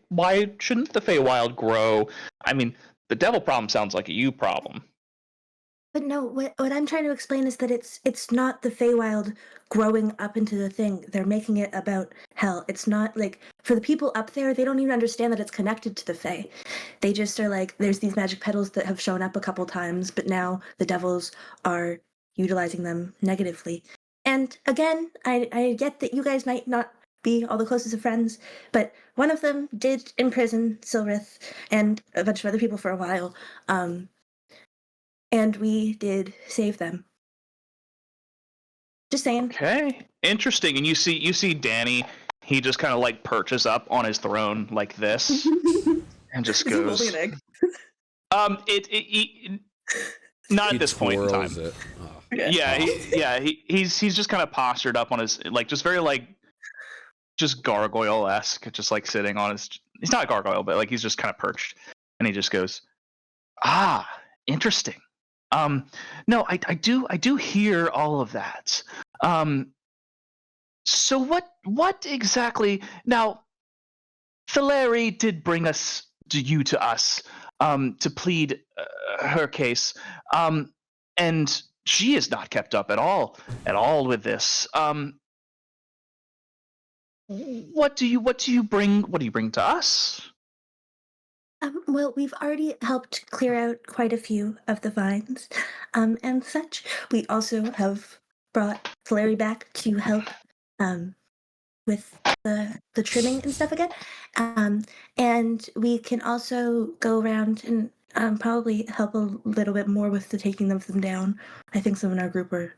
shouldn't the Feywild grow? I mean, the devil problem sounds like a you problem. But no, what I'm trying to explain is that it's not the Feywild growing up into the thing. They're making it about hell. It's not like for the people up there, they don't even understand that it's connected to the Fey. They just are like, there's these magic petals that have shown up a couple times, but now the devils are utilizing them negatively. And again, I get that you guys might not be all the closest of friends, but one of them did imprison Silrith and a bunch of other people for a while. And we did save them. Just saying. Okay, interesting. And you see Danny. He just kind of like perches up on his throne like this, and just goes. Is he holding an egg? Not He at this point in time. twirls it. Oh. Yeah, he's just kind of postured up on his, like, just very like, just gargoyle-esque, just like sitting on his. He's not a gargoyle, but like he's just kind of perched, and he just goes, interesting. No, I do hear all of that. So what exactly? Now, Thileri did bring you to us, to plead her case, and she is not kept up at all with this. What do you bring to us? Well, we've already helped clear out quite a few of the vines, and such. We also have brought Larry back to help with the trimming and stuff again. And we can also go around and probably help a little bit more with the taking of them down. I think some in our group are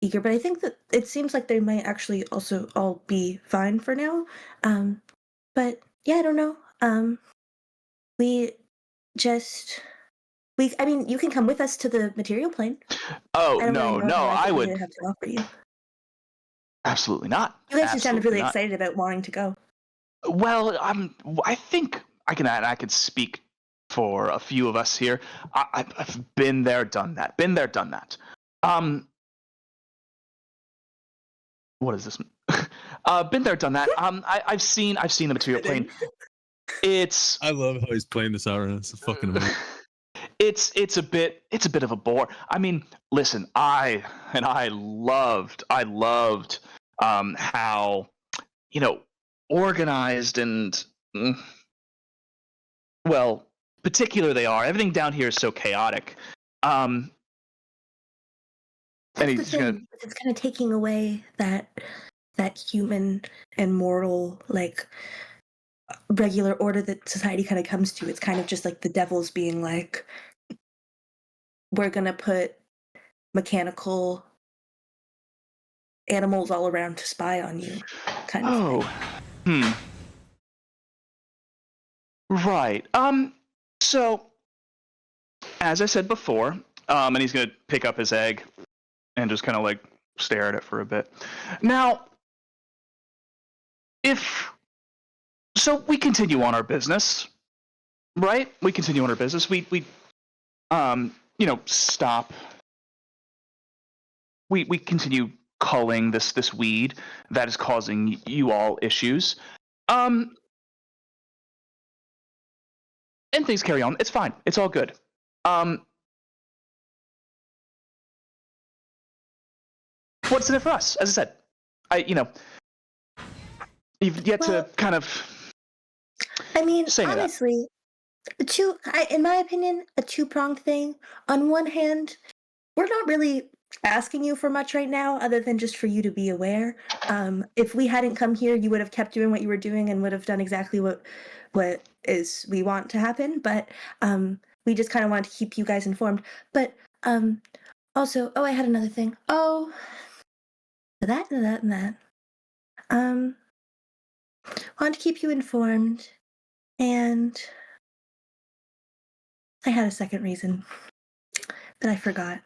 eager, but I think that it seems like they might actually also all be fine for now. But yeah, I don't know. I mean, you can come with us to the material plane. Oh, I don't really know how I would. have to offer you. Absolutely not. You guys just sounded really Absolutely not. excited about wanting to go. Well, I think I can speak for a few of us here. I've been there, done that. What is this? Been there, done that. I've seen the material plane. It's. I love how he's playing this out. It's fucking amazing. It's a bit of a bore. I mean, listen, I loved how organized and well particular they are. Everything down here is so chaotic. And That's the thing. It's kind of taking away that human and mortal, like, regular order that society kind of comes to. It's kind of just like the devils being like, we're gonna put mechanical animals all around to spy on you, kind of thing. Right. So, as I said before, and he's gonna pick up his egg and just kind of like stare at it for a bit. Now, we continue on our business, right? We continue on our business. We stop. We continue culling this weed that is causing you all issues. And things carry on. It's fine. It's all good. what's in it for us? As I said, you've yet to kind of. I mean, Say that. honestly, in my opinion, a two-pronged thing. On one hand, we're not really asking you for much right now, other than just for you to be aware. If we hadn't come here, you would have kept doing what you were doing and would have done exactly what is we want to happen. But we just kind of wanted to keep you guys informed. But also, I had another thing. Oh, that and that and that. Wanted to keep you informed, and I had a second reason that I forgot.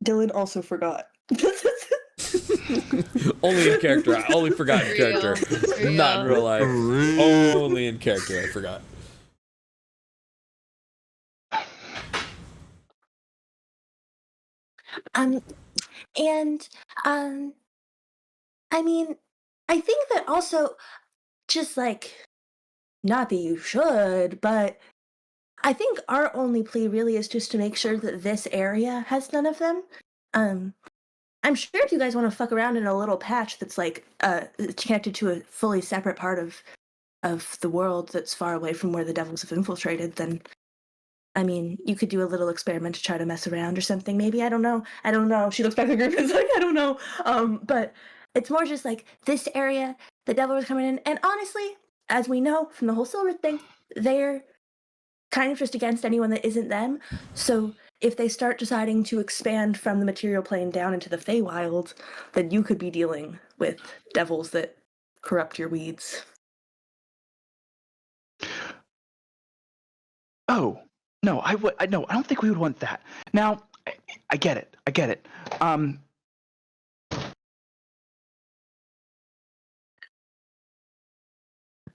Dylan also forgot. Only in character. I only forgot in character. Real. Not in real life. Only in character. I forgot. I mean, I think that also, just like, not that you should, but I think our only plea really is just to make sure that this area has none of them. I'm sure if you guys want to fuck around in a little patch that's like connected to a fully separate part of the world that's far away from where the devils have infiltrated, then I mean, you could do a little experiment to try to mess around or something. Maybe, I don't know. She looks back at the group and is like, I don't know. But it's more just like this area, the devil is coming in, and honestly, as we know from the whole silver thing, they're kind of just against anyone that isn't them. So if they start deciding to expand from the material plane down into the Feywild, then you could be dealing with devils that corrupt your weeds. Oh no, I don't think we would want that. Now, I get it.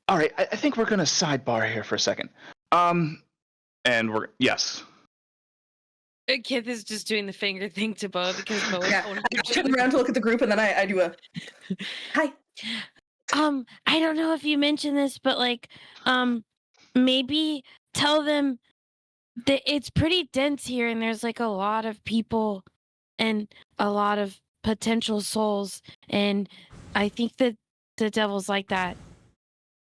All right, I think we're gonna sidebar here for a second. And yes. Kith is just doing the finger thing to Bo because Bo is Yeah, I turn around to look at the group and then I do a Hi. I don't know if you mentioned this, but like, maybe tell them that it's pretty dense here and there's like a lot of people and a lot of potential souls. And I think that the devil's like that.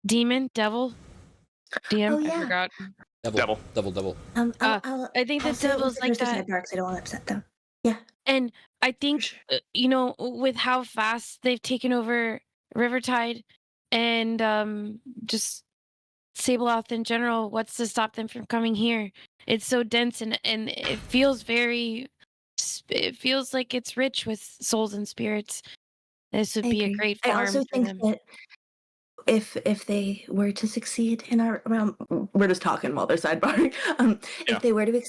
Devil? DM? Oh, yeah. I forgot. Devil. I think the also, devil's like that. I don't want to upset them. And I think, with how fast they've taken over Rivertide and just Sableoth in general, what's to stop them from coming here? It's so dense and it feels like it's rich with souls and spirits. This would I be a agree. great I farm also for think them. that if they were to succeed in our realm, we're just talking while they're sidebarring. If they were to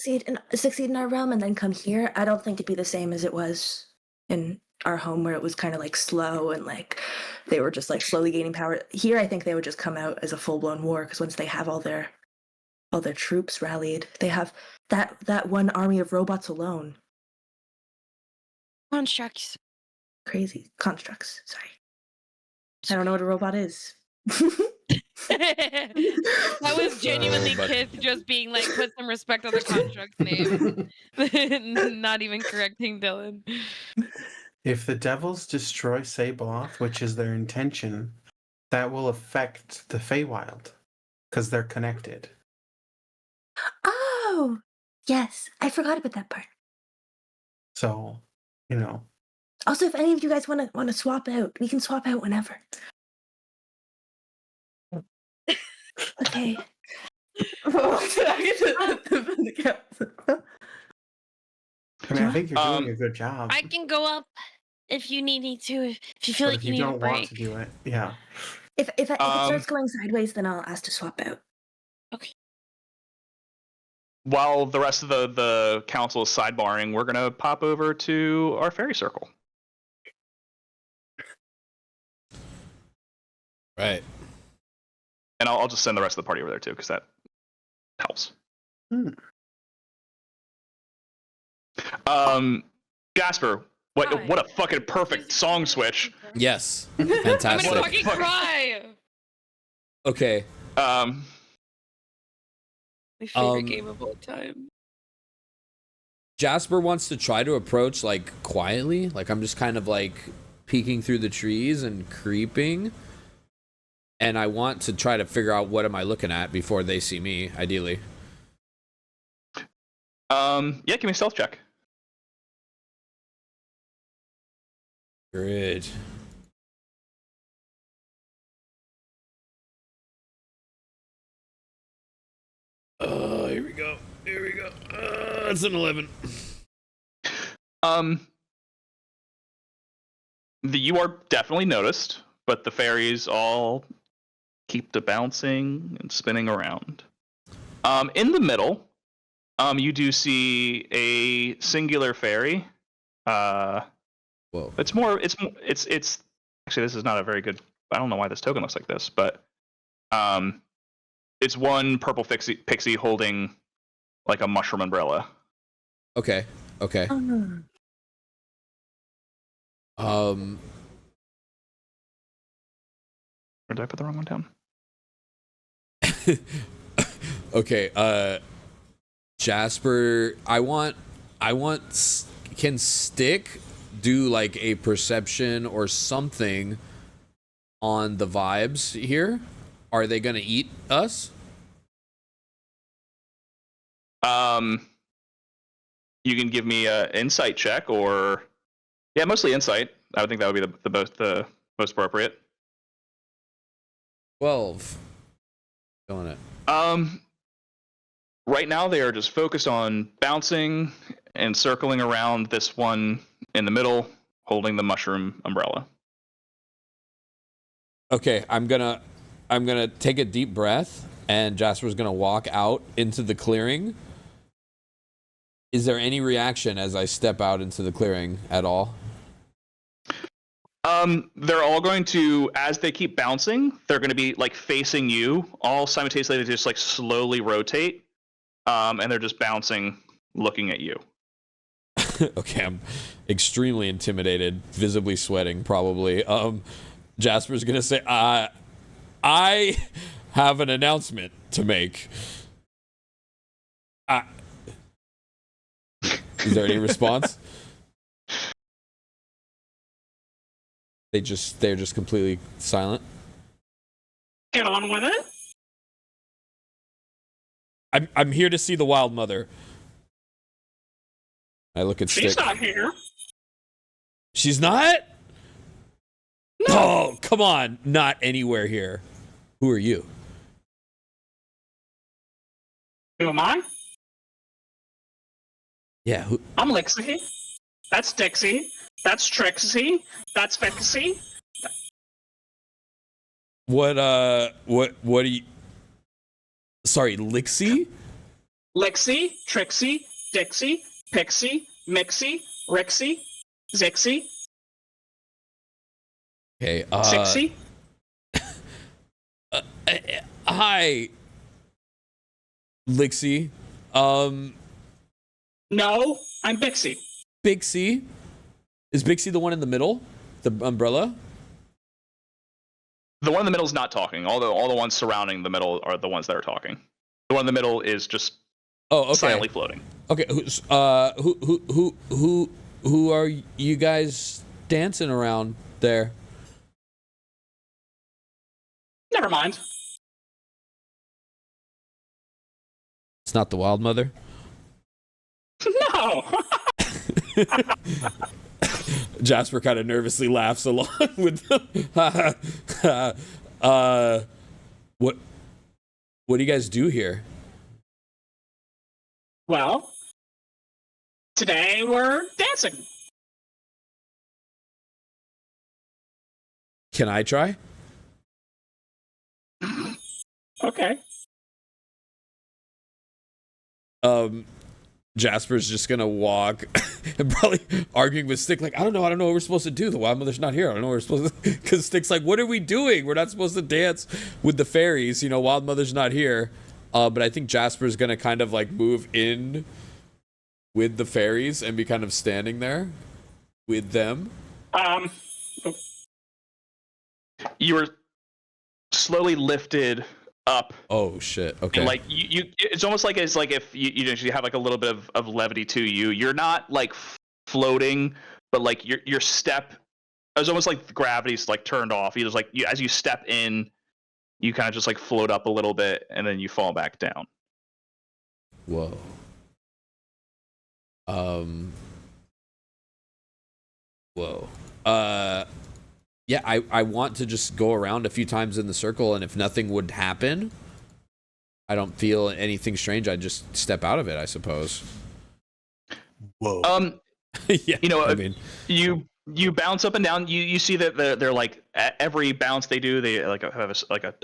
succeed in our realm and then come here, I don't think it'd be the same as it was in our home, where it was kind of like slow and like they were just like slowly gaining power. Here, I think they would just come out as a full-blown war, because once they have all their troops rallied, they have that one army of robots alone. Constructs. Crazy constructs. Sorry, I don't know what a robot is. That was genuinely Kith just being like, put some respect on the construct's name. Not even correcting Dylan. If the devils destroy Sableoth, which is their intention, that will affect the Feywild, because they're connected. Oh, yes. I forgot about that part. So, Also, if any of you guys want to swap out, we can swap out whenever. Okay. I mean, I think you're doing a good job. I can go up if you need me to. If you feel but like if you you need a don't want break. to do it, yeah. If it starts going sideways, then I'll ask to swap out. Okay. While the rest of the council is sidebarring, we're gonna pop over to our fairy circle. Right. And I'll just send the rest of the party over there too, because that helps. Jasper, what a fucking perfect song switch. Yes. I'm Fantastic. gonna fucking cry. Okay. My favorite game of all time. Jasper wants to try to approach like quietly, like I'm just kind of like peeking through the trees and creeping. And I want to try to figure out what am I looking at before they see me, ideally. Yeah, give me a stealth check. Great. Here we go. Here we go. It's an 11. You are definitely noticed, but the fairies all keep the bouncing and spinning around. In the middle, you do see a singular fairy. Whoa. It's actually, this is not a very good. I don't know why this token looks like this, but it's one purple pixie holding like a mushroom umbrella. Okay. Okay. Or did I put the wrong one down? Okay. Jasper, can Stick do like a perception or something on the vibes here? Are they gonna eat us? You can give me an insight check, or mostly insight. I would think that would be the most appropriate. 12. Doing it. Right now they are just focused on bouncing and circling around this one in the middle, holding the mushroom umbrella. Okay, I'm gonna take a deep breath, and Jasper's gonna walk out into the clearing. Is there any reaction as I step out into the clearing at all? They're all going to, as they keep bouncing, they're going to be like facing you, all simultaneously. They just like slowly rotate, and they're just bouncing, looking at you. Okay, I'm extremely intimidated, visibly sweating, probably. Jasper's gonna say, I have an announcement to make. Is there any response? They're just completely silent. Get on with it. I'm here to see the Wild Mother. I look at She's Stick. not here. She's not? No. Oh, come on. Not anywhere here. Who are you? Who am I? Yeah, who? I'm Lixie. That's Dixie. That's Trixie. That's Fixie. What are you? Sorry, Lixie? Lixie, Trixie, Dixie, Pixie, Mixie, Rixie, Zixie, Okay, Sixie. Hi, Lixie. No, I'm Bixie. Bixie. Is Bixie the one in the middle? The umbrella? The one in the middle is not talking. All the ones surrounding the middle are the ones that are talking. The one in the middle is just silently floating. Okay, who are you guys dancing around there? Never mind. It's not the Wild Mother? No. Jasper kind of nervously laughs along with them. What do you guys do here? Well, today we're dancing. Can I try? Okay. Jasper's just gonna walk and probably arguing with Stick, like, I don't know what we're supposed to do. The Wild Mother's not here. I don't know what we're supposed to, because Stick's like, what are we doing? We're not supposed to dance with the fairies. You know, Wild Mother's not here. But I think Jasper's gonna kind of like move in with the fairies and be kind of standing there with them. You were slowly lifted up. Oh shit. Okay. And like it's almost like it's like if you have like a little bit of levity to you. You're not like floating, but like your step. It's almost like gravity's like turned off. You just like as you step in, you kind of just like float up a little bit, and then you fall back down. Whoa. Whoa. Yeah, I want to just go around a few times in the circle, and if nothing would happen, I don't feel anything strange, I'd just step out of it, I suppose. Whoa. Yeah, You know, I mean, you bounce up and down. You see that they're like at every bounce they do, they like have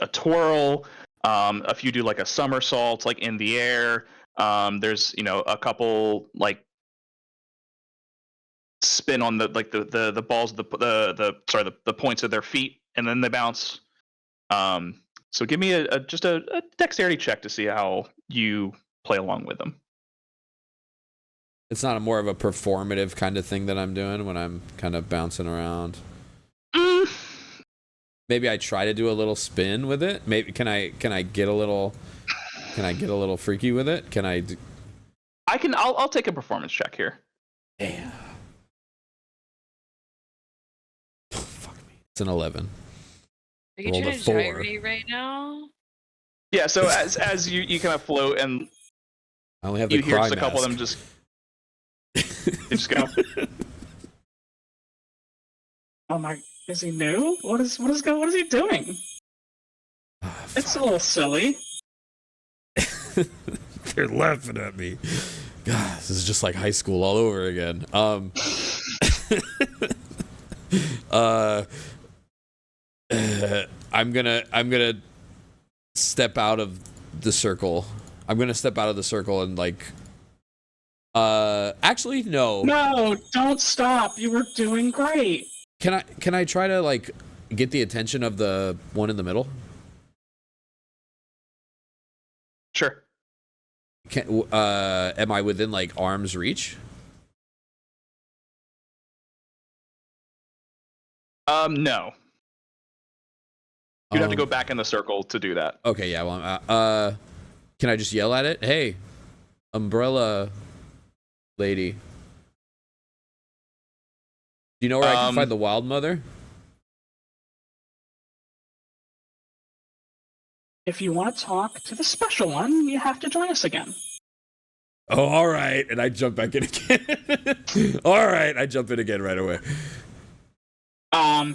a twirl. A few do like a somersault, like in the air. There's a couple like spin on the like the balls of the points of their feet, and then they bounce. So give me just a dexterity check to see how you play along with them. it's not a more of a performative kind of thing that I'm doing when I'm kind of bouncing around. Maybe I try to do a little spin with it. Maybe can I get a little freaky with it? I'll take a performance check here. Yeah. Oh, fuck me. It's an 11. Are you Rolled a trying to 4. gyrate right now? Yeah, so as you kind of float and I only have the you hear cry just a couple of them mask. they just go. Oh my! Is he new? What is he doing? It's a little silly. They're laughing at me. God, this is just like high school all over again. I'm gonna step out of the circle. I'm gonna step out of the circle and like. Actually, no. No, don't stop. You were doing great. Can I try to like get the attention of the one in the middle? Sure. Am I within like arm's reach? No. You'd have to go back in the circle to do that. Okay, yeah. Well, can I just yell at it? Hey, umbrella lady. Do you know where I can find the wild mother? If you want to talk to the special one, you have to join us again. Oh, all right. And I jump back in again. All right, I jump in again right away. So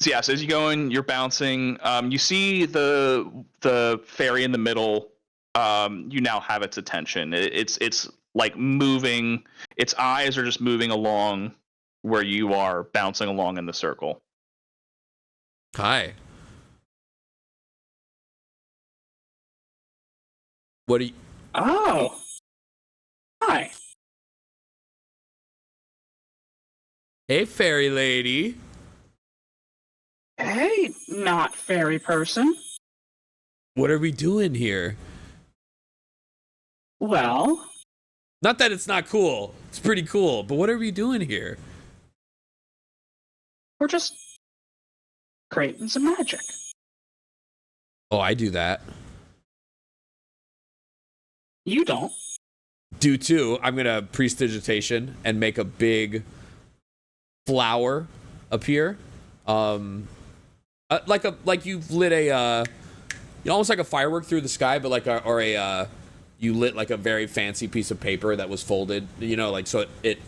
yeah, so as you go in, you're bouncing. You see the fairy in the middle. You now have its attention. It's like moving. Its eyes are just moving along where you are, bouncing along in the circle. Hi. What do you? Oh. Hi. Hey, fairy lady. Hey, not fairy person. What are we doing here? Well, Not that it's not cool. It's pretty cool. But what are we doing here? we're just creating some magic. Oh, I do that. You don't. Do too. I'm gonna prestidigitation and make a big flower appear. Like you've lit a almost like a firework through the sky, but like you lit like a very fancy piece of paper that was folded, like so it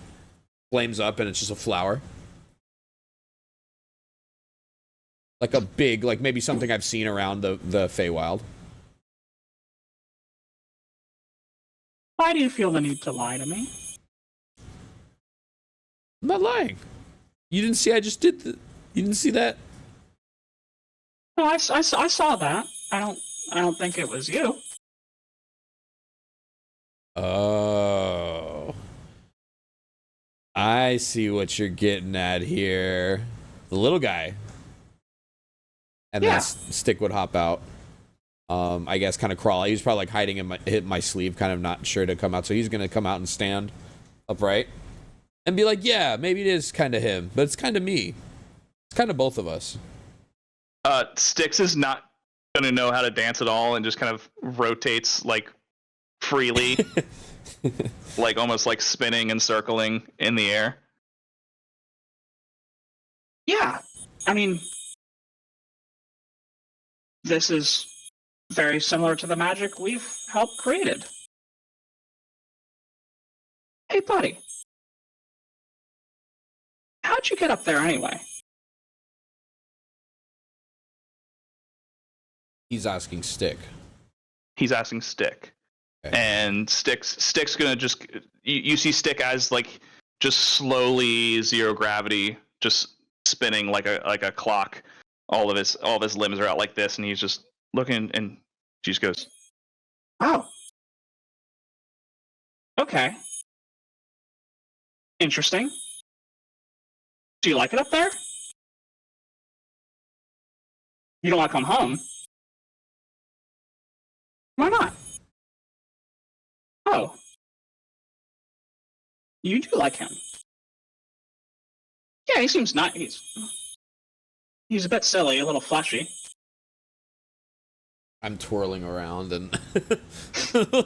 flames up and it's just a flower. Like a big, like maybe something I've seen around the Feywild. Why do you feel the need to lie to me? I'm not lying. You didn't see I just did you didn't see that? No, I saw that. I don't think it was you. Oh. I see what you're getting at here. The little guy. And Yeah. then Stick would hop out. I guess kind of crawl. He was probably like hiding in my sleeve, kind of not sure to come out. So he's gonna come out and stand upright and be like, yeah, maybe it is kind of him, but it's kind of me. It's kind of both of us. Stix is not Doesn't know how to dance at all and just kind of rotates like freely, like almost like spinning and circling in the air. Yeah, I mean, this is very similar to the magic we've helped created. Hey, buddy. How'd you get up there anyway? He's asking Stick. He's asking Stick. Okay. And Stick's gonna just you see Stick as like just slowly zero gravity, just spinning like a clock. All of his limbs are out like this, and he's just looking, and she just goes, Oh. Okay. Interesting. Do you like it up there? You don't want to come home? Why not? Oh. You do like him. Yeah, he seems nice. He's a bit silly, a little fleshy. I'm twirling around and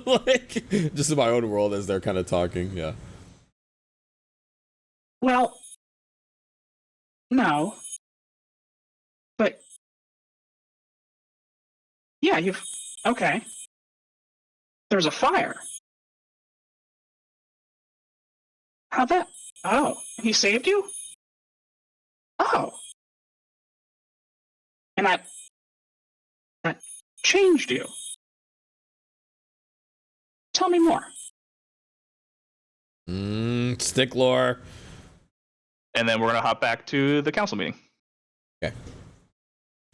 like just in my own world as they're kind of talking. Yeah. Well, no. But yeah, you've okay. There's a fire. How'd that? Oh, he saved you? Oh. And that changed you. Tell me more. Stick lore. and then we're gonna hop back to the council meeting. Okay.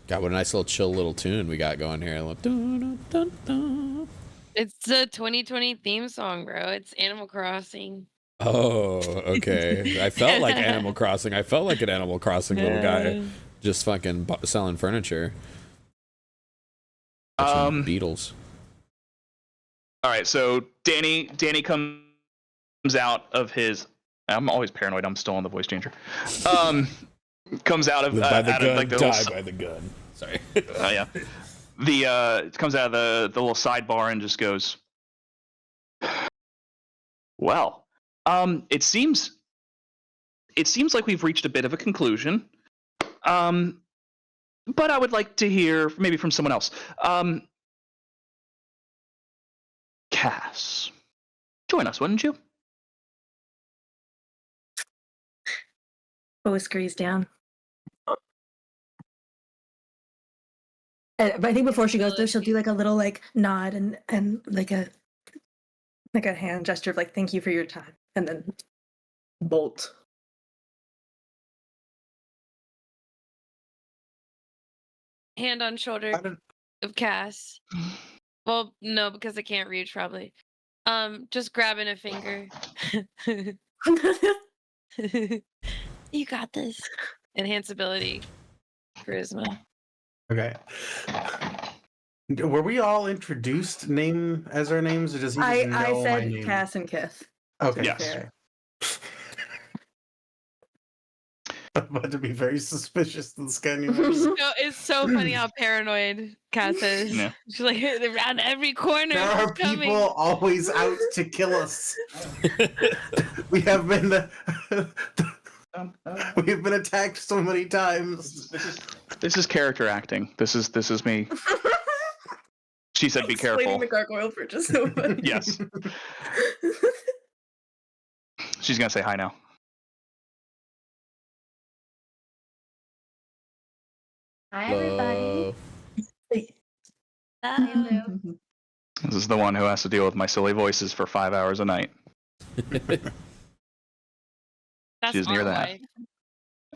God, what a nice little chill little tune we got going here. Dun, dun, dun. It's the 2020 theme song, bro. It's Animal Crossing. Oh, okay. I felt like Animal Crossing. I felt like an Animal Crossing little guy just fucking selling furniture. Beatles. All right, so Danny comes out of his. I'm always paranoid. I'm still on the voice changer. Comes out of Live by the out gun, of like the die little, by the gun. Sorry. yeah. The comes out of the little sidebar and just goes. Well, it seems like we've reached a bit of a conclusion. But I would like to hear maybe from someone else. Cass, join us, wouldn't you? Whiskers down. But I think before she goes, though, she'll do like a little like nod and like a hand gesture of like thank you for your time, and then bolt. Hand on shoulder of Cass. Well, no, because I can't reach probably. Just grabbing a finger. You got this. Enhance ability. Charisma. Okay. Were we all introduced name as our names, or does he just know I my said name? Cass and Kith. Okay. Yes. Fair. I'm about to be very suspicious in scanning. It's so funny how paranoid Cass is. Yeah. She's like around every corner. There are it's coming. people always out to kill us. We have been we've been attacked so many times. This is character acting. This is me. She said, "Be careful." Explaining the gargoyle for just so funny. Yes. She's gonna say hi now. Hi, everybody. Hello. This is the one who has to deal with my silly voices for 5 hours a night. That's She's near our that.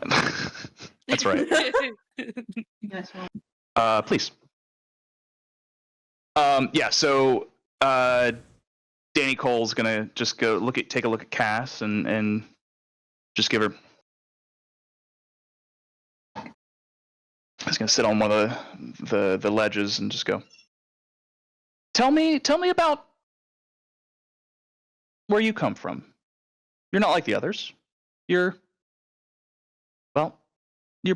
wife. That's right. Yes, well, Please. Yeah. So Danny Cole's gonna just take a look at Cass and just give her. He's gonna sit on one of the ledges and just go. Tell me about where you come from. You're not like the others. You're a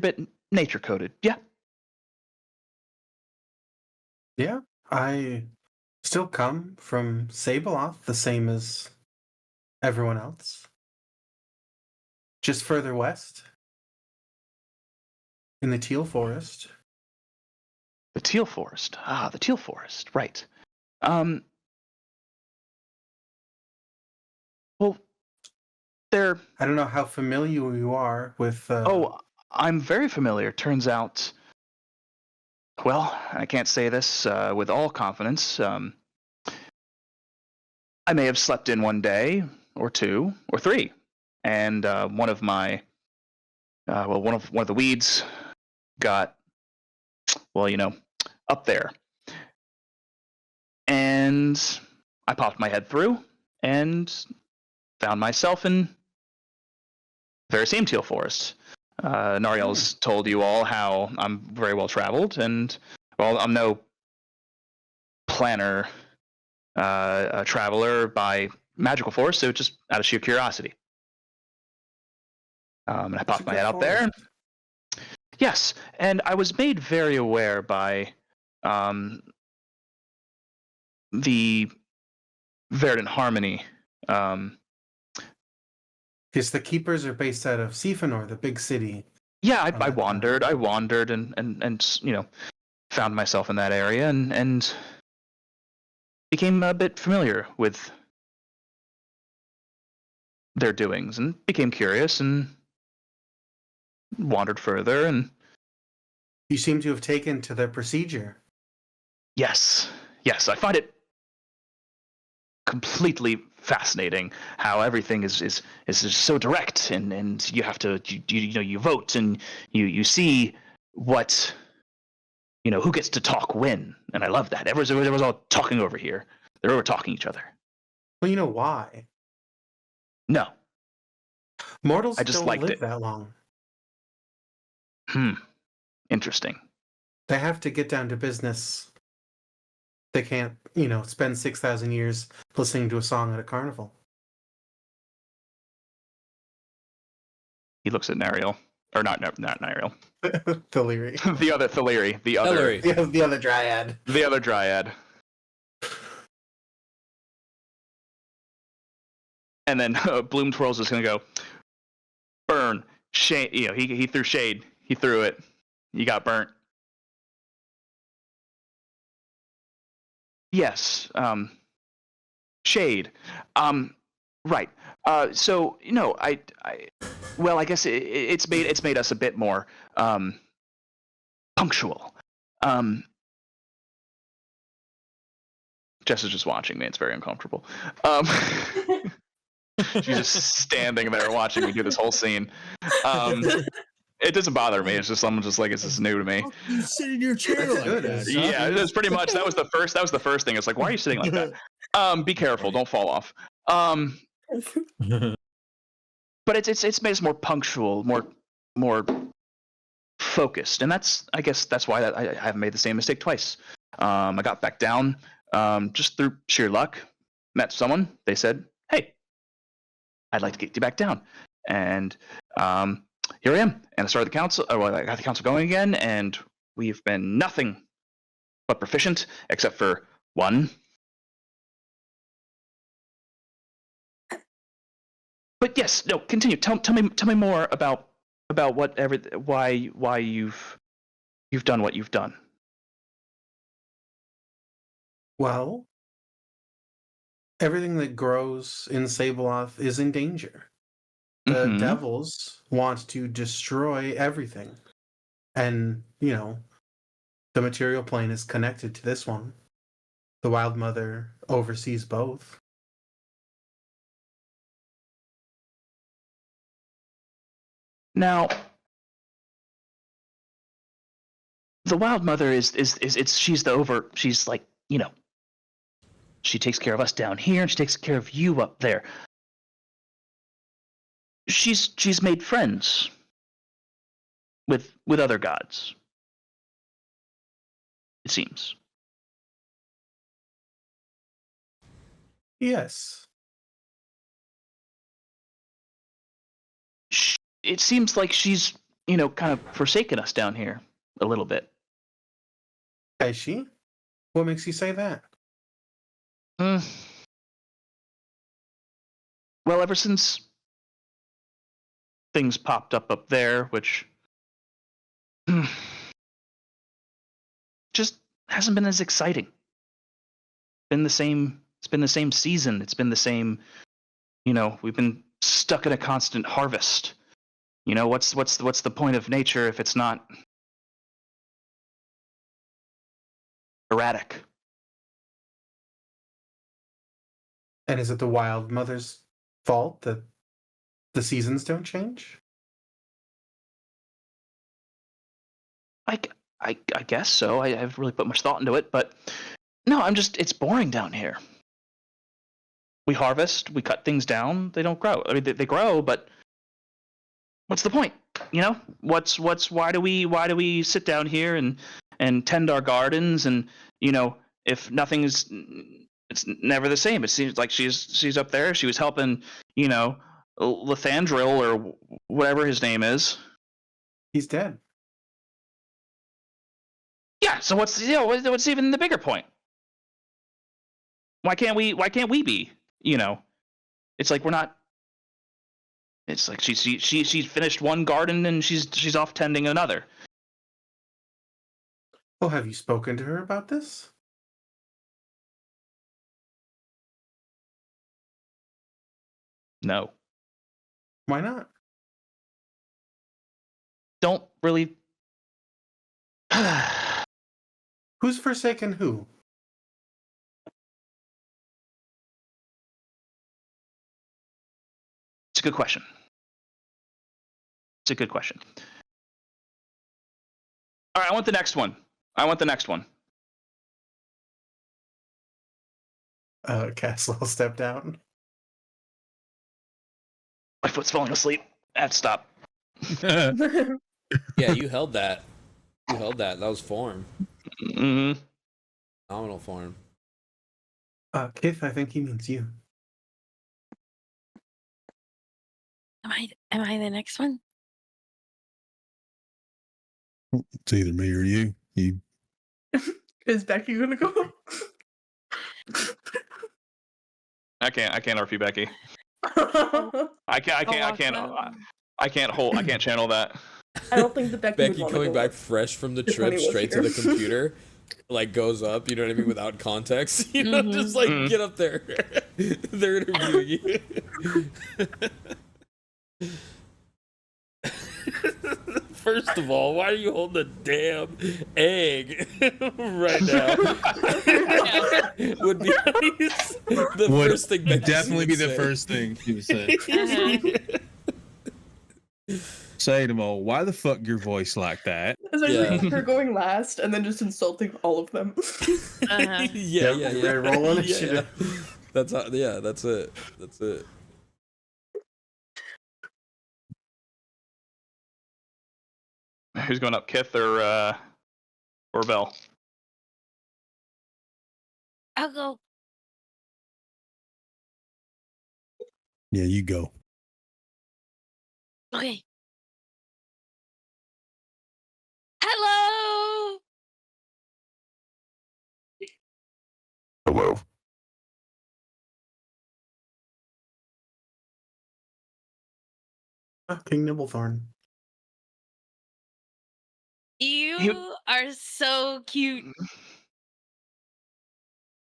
bit nature coded. Yeah. Yeah, I still come from Sabeloth, the same as everyone else. Just further west, in the Teal Forest. The Teal Forest. Ah, the Teal Forest. Right. Well, there. I don't know how familiar you are with. Oh, I'm very familiar. Turns out. Well, I can't say this with all confidence. I may have slept in one day, or two, or three, and one of my, one of the weeds got, up there, and I popped my head through and found myself in the very same Teal Forest. Nariel's told you all how I'm very well traveled, and well, I'm no planner traveler by magical force, so just out of sheer curiosity. And I popped my head out there. Yes, and I was made very aware by the Verdant Harmony. Because the keepers are based out of Siphanor, the big city. Yeah, I wandered and found myself in that area and became a bit familiar with their doings and became curious and wandered further. And you seem to have taken to their procedure. Yes, I find it completely fascinating how everything is so direct, and you have to you vote and you see what who gets to talk when, and I love that. There was all talking over here. They were talking each other. Well, you know why? No, mortals I just don't liked live it. that long. Interesting. They have to get down to business. They can't, spend 6,000 years listening to a song at a carnival. He looks at Nariel. Or not Nariel. Thiliri. The other Thiliri. The other. The other dryad. The other dryad. And then Bloom Twirls is going to go, burn, shade. He threw shade. He threw it. You got burnt. Yes. Shade. Right. So I guess it's made us a bit more punctual. Jess is just watching me. It's very uncomfortable. She's just standing there watching me do this whole scene. It doesn't bother me. It's just someone just like, it's just new to me. You sit in your chair like that. Yeah, that's pretty much. That was the first thing. It's like, why are you sitting like that? Be careful. Don't fall off. But it's made us more punctual, more focused, and I guess that's why I haven't made the same mistake twice. I got back down just through sheer luck. Met someone. They said, "Hey, I'd like to get you back down," and here I am. And I started the council. I got the council going again, and we've been nothing but proficient, except for one. But yes, no. Continue. Tell me more about why you've done what you've done. Well, everything that grows in Sabeloth is in danger. The devils want to destroy everything. And, the material plane is connected to this one. The Wild Mother oversees both. Now, the Wild Mother she's like, she takes care of us down here and she takes care of you up there. She's made friends with other gods, it seems. Yes. It seems like she's, kind of forsaken us down here a little bit. Has she? What makes you say that? Well, ever since things popped up there, which just hasn't been as exciting. Been the same. It's been the same season. It's been the same. We've been stuck in a constant harvest. What's the point of nature if it's not erratic? And is it the Wild Mother's fault that the seasons don't change? I guess so. I haven't really put much thought into it, but no, it's boring down here. We harvest, we cut things down, they don't grow. I mean, they grow, but what's the point? Why do we sit down here and tend our gardens, and if nothing's, it's never the same. It seems like she's up there, she was helping, Lathandril or whatever his name is. He's dead. Yeah, so what's even the bigger point? Why can't we be? It's like we're not. It's like she's finished one garden and she's off tending another. Well, have you spoken to her about this? No. Why not? Don't really. Who's forsaken who? It's a good question. All right, I want the next one. Castle will step down. My foot's falling asleep. I have to stop. Yeah, you held that. That was form. Mm-hmm. Phenomenal form. Kith, I think he means you. Am I the next one? It's either me or you. You. Is Becky gonna go? I can't RP Becky. I can't channel that. I don't think the Becky coming back fresh from the trip straight to the computer, like goes up, you know what I mean, without context. Just like get up there. They're interviewing you. First of all, why are you holding a damn egg right now? Would be the first thing Becky definitely be the say. first thing she would say. Say to them all, why the fuck your voice like that? It's like her going last and then just insulting all of them. Yeah. Roll initiative. That's it. Who's going up, Kith or Bell? I'll go. Yeah, you go. Okay. Hello. Hello. King Nibblethorn. You are so cute.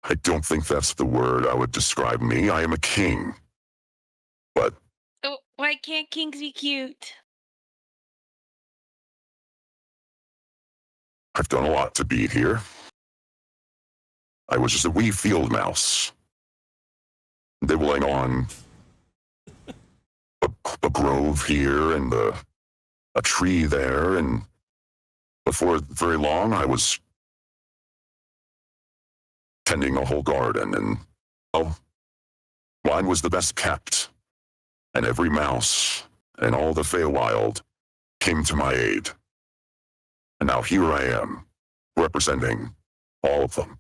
I don't think that's the word I would describe me. I am a king. But Oh, why can't kings be cute? I've done a lot to be here. I was just a wee field mouse, nibbling on a grove here and a tree there, and before very long I was tending a whole garden, and mine was the best kept, and every mouse and all the Feywild came to my aid. And now here I am, representing all of them.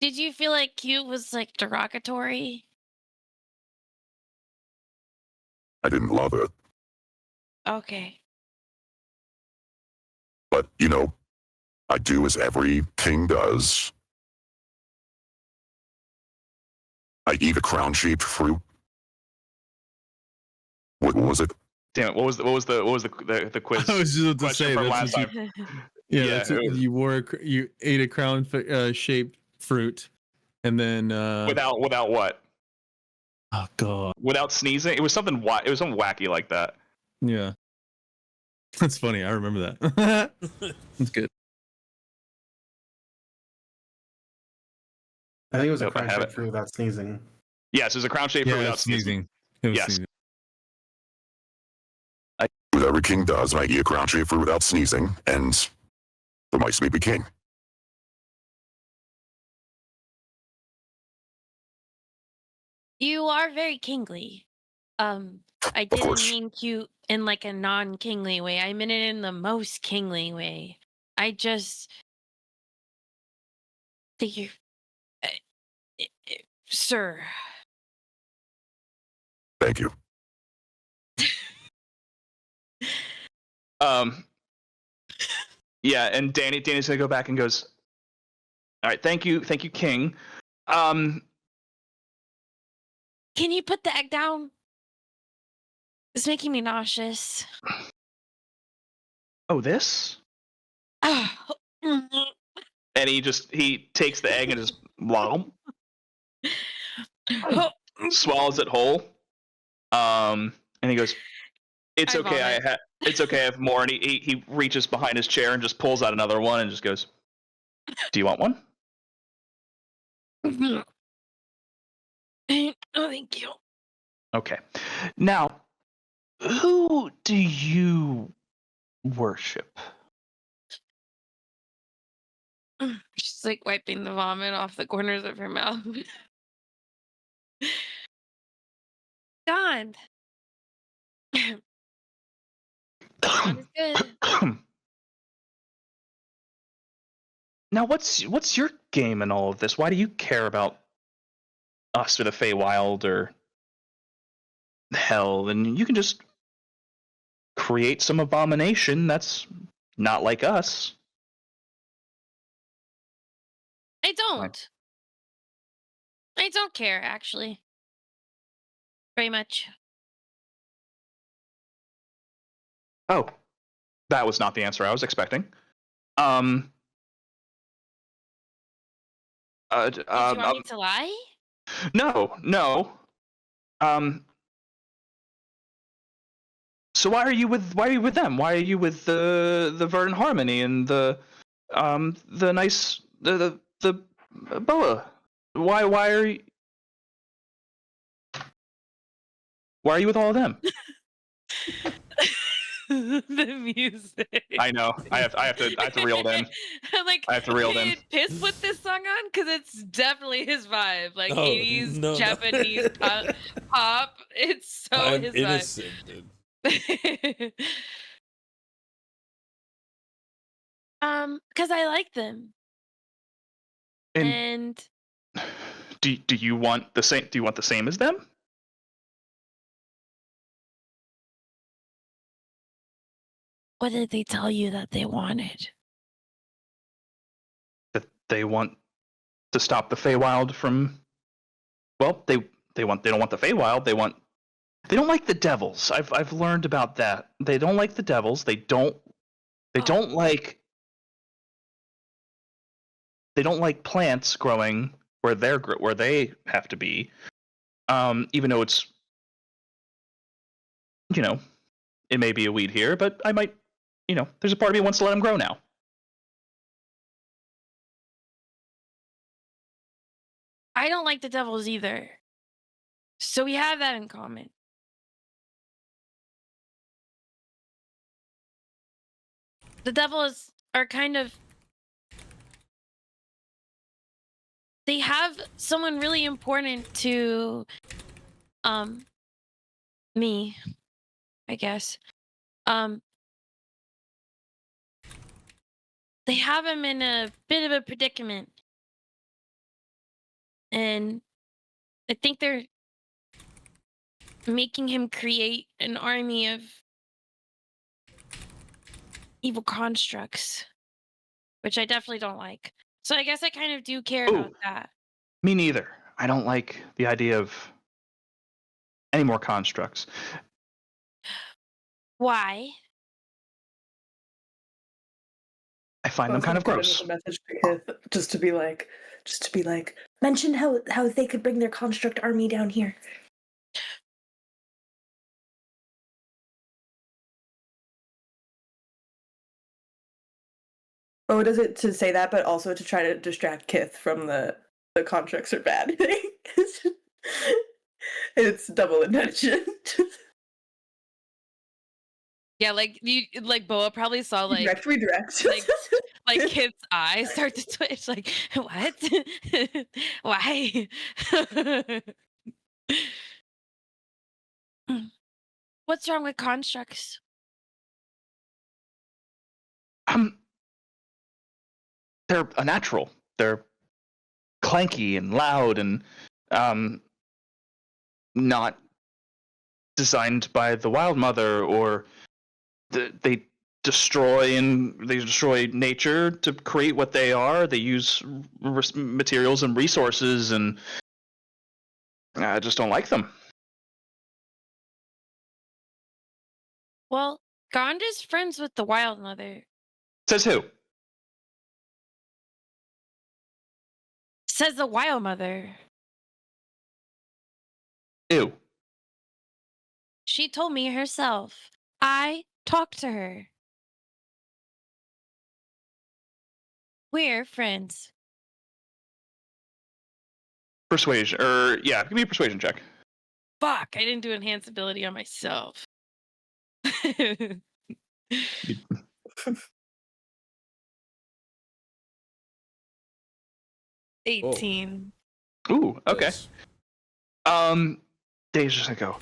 Did you feel like cute was like derogatory? I didn't love it, Okay. but I do as every king does. I eat a crown-shaped fruit. What was it? Damn it! What was the quiz? I was just about to question say from that's last what time. Yeah, Yeah, that's it it. was- You ate a crown shaped fruit, and then Without what? oh god, Without sneezing? It was something. It was something wacky like that. yeah, that's funny. I remember that. That's good. I think it was a Nope, I have crown-shaped it. fruit without sneezing. Yes, it was a crown shaped fruit Yeah, without it's sneezing. sneezing. It was Yes. sneezing. What every king does, I eat a crown-shaped fruit without sneezing, and the mice may be king. You are very kingly. I Of didn't course. mean cute in like a non-kingly way. I meant it in the most kingly way. I just think you're, sir. Thank you. Yeah, and Danny's gonna go back and goes, all right, thank you, King. Can you put the egg down? It's making me nauseous. Oh, this? Oh. And he takes the egg and just blom, swallows it whole. And he goes, "It's I okay. vomit. It's okay. I have more." And he reaches behind his chair and just pulls out another one and just goes, "Do you want one?" Oh, thank you. Okay. Now, who do you worship? She's like wiping the vomit off the corners of her mouth. God. God is good. Now, what's your game in all of this? Why do you care about us or the Feywild or hell? And you can just create some abomination that's not like us. I don't. I don't care, actually. Very much. Oh, that was not the answer I was expecting. Did you want me to lie? No. So why are you with them? Why are you with the Verdant Harmony and the nice the Boa? Why are you with all of them? The music. I know. I have to reel it in. I'm like, I have to reel it in. did Piss put this song on? Because it's definitely his vibe. Like Oh, 80s no, Japanese pop. It's so I'm his innocent, dude. vibe. Because I like them. And do you want the same? Do you want the same as them? what did they tell you that they wanted? That they want to stop the Feywild from. Well, they don't want the Feywild. They don't like the devils. I've learned about that. They don't like the devils. They don't like plants growing where they have to be. Even though it's it may be a weed here, but I might there's a part of me wants to let them grow now. I don't like the devils either. So we have that in common. The devils are kind of. They have someone really important to me, I guess. They have him in a bit of a predicament. And I think they're making him create an army of evil constructs. which I definitely don't like. So I guess I kind of do care Ooh. about that. Me neither. I don't like the idea of any more constructs. Why? I find I them was kind gonna of put gross. another message to Kith just to be like, Mention how they could bring their construct army down here. oh, does it to say that, but also to try to distract Kith from the contracts are bad thing. It's double intention. Yeah, like Boa probably saw like redirect. like Kid's eyes start to twitch. Like, what? Why? What's wrong with constructs? They're unnatural. They're clanky and loud and not designed by the Wild Mother, or they destroy nature to create what they are. They use materials and resources, and I just don't like them. Well, Gonda's friends with the Wild Mother. Says who? Says the Wild Mother. Ew. She told me herself. I talked to her. We're friends. Persuasion, yeah, give me a persuasion check. Fuck, I didn't do enhance ability on myself. 18. Ooh, okay. Yes. Dave's just gonna go.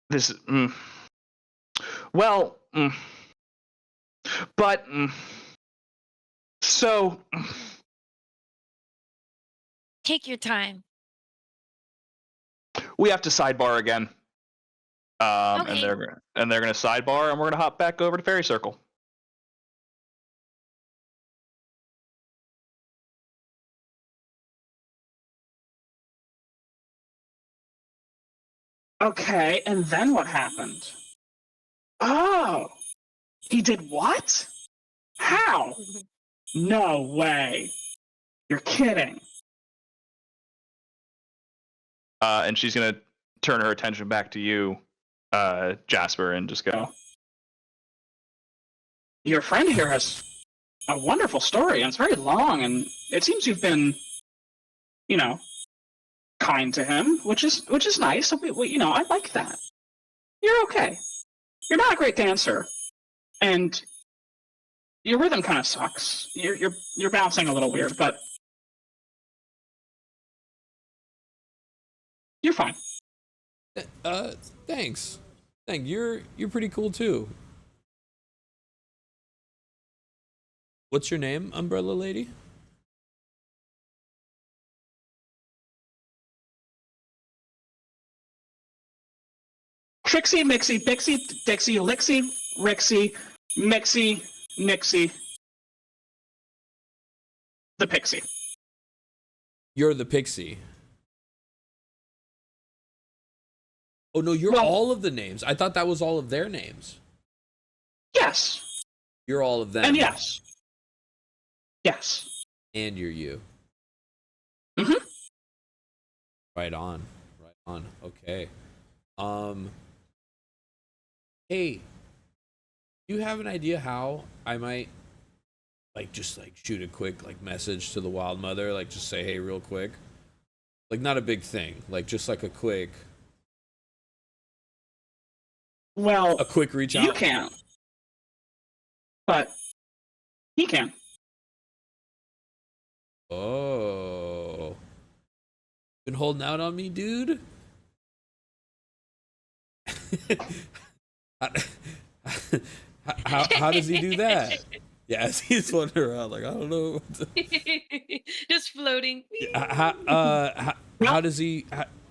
This. Well. But. So. Take your time. We have to sidebar again. Okay. And they're gonna sidebar, and we're gonna hop back over to Fairy Circle. Okay, and then what happened? Oh, he did what? How? No way. You're kidding. And she's gonna turn her attention back to you, Jasper, and just go. Your friend here has a wonderful story, and it's very long, and it seems you've been, kind to him, which is nice. So I like that. You're okay. You're not a great dancer, and your rhythm kind of sucks. You're bouncing a little weird, but you're fine. Thanks. You're pretty cool too. What's your name, Umbrella Lady? Trixie, Mixie, Bixie, Dixie, Lixie, Rixie, Mixie, Nixie, the Pixie. You're the Pixie. Oh no, you're all of the names. I thought that was all of their names. Yes. You're all of them. And yes. Yes. And you're you. Mm-hmm. Right on. Okay. Hey, do you have an idea how I might just shoot a quick message to the Wild Mother, just say hey real quick? Not a big thing, just a quick Well, a quick reach out. You can't. But he can. Oh. Been holding out on me, dude? How does he do that? Yeah, as he's wandering around, I don't know. Just floating. How does he?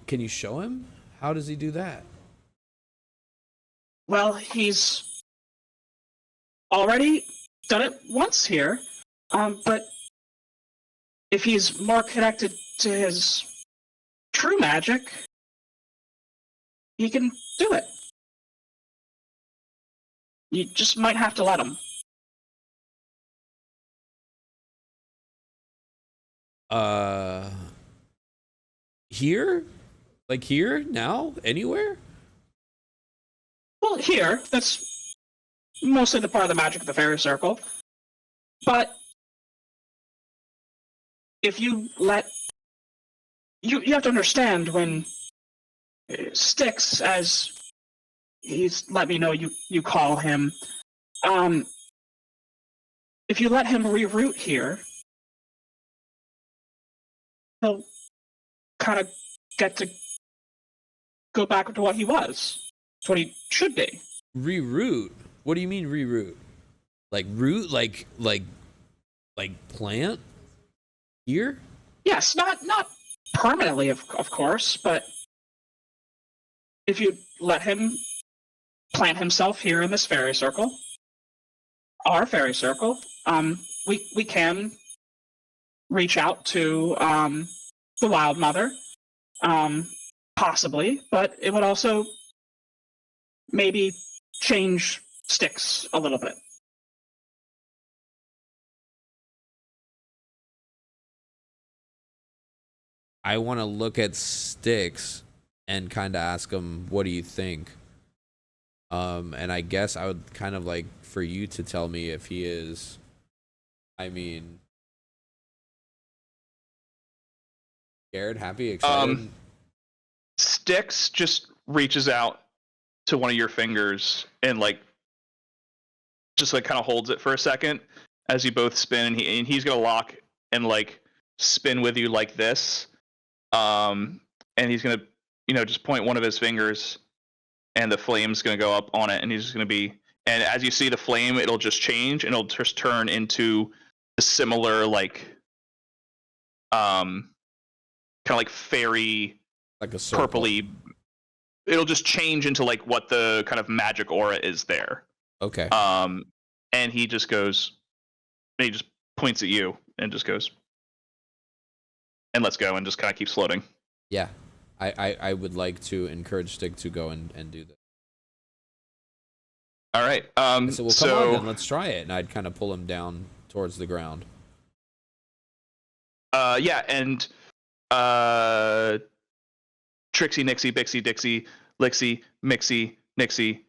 Can you show him? How does he do that? Well, he's already done it once here, but if he's more connected to his true magic, he can do it. You just might have to let him. Here? Like here? Now? Anywhere? Well, here, that's mostly the part of the magic of the fairy circle. But if you let... You have to understand when Stix, as he's let me know you call him, if you let him reroute here, he'll kind of get to go back to what he was. It's what he should be. Reroute? What do you mean reroute? Like root? Like plant? Here? Yes, not permanently, of course, but if you let him plant himself here in this fairy circle, our fairy circle, we can reach out to the Wild Mother, possibly, but it would also maybe change Stix a little bit. I want to look at Stix and kind of ask him, what do you think? And I guess I would kind of like for you to tell me if he is, I mean, scared, happy, excited. Stix just reaches out to one of your fingers and like just like kind of holds it for a second as you both spin, and he's gonna lock and like spin with you like this. And he's gonna, just point one of his fingers, and the flame's gonna go up on it, and he's just gonna be. And as you see the flame, it'll just change, and it'll just turn into a similar like, kind of like fairy, like a circle. Purpley. It'll just change into like what the kind of magic aura is there. Okay. And he just goes. He just points at you and just goes. And let's go, and just kind of keeps floating. Yeah, I would like to encourage Stick to go and do that. All right. So well, come on then, let's try it. And I'd kind of pull him down towards the ground. Yeah, and Trixie, Nixie, Bixie, Dixie, Lixie, Mixie, Nixie,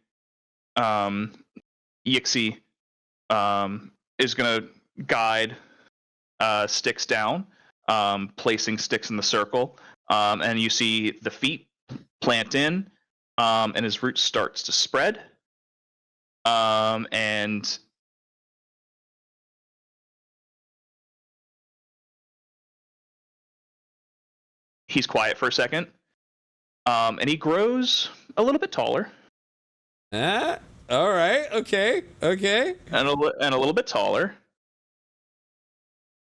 Yixie, is gonna guide Stix down. Placing Stix in the circle, and you see the feet plant in, and his root starts to spread, and he's quiet for a second, and he grows a little bit taller. All right, okay, and a little bit taller,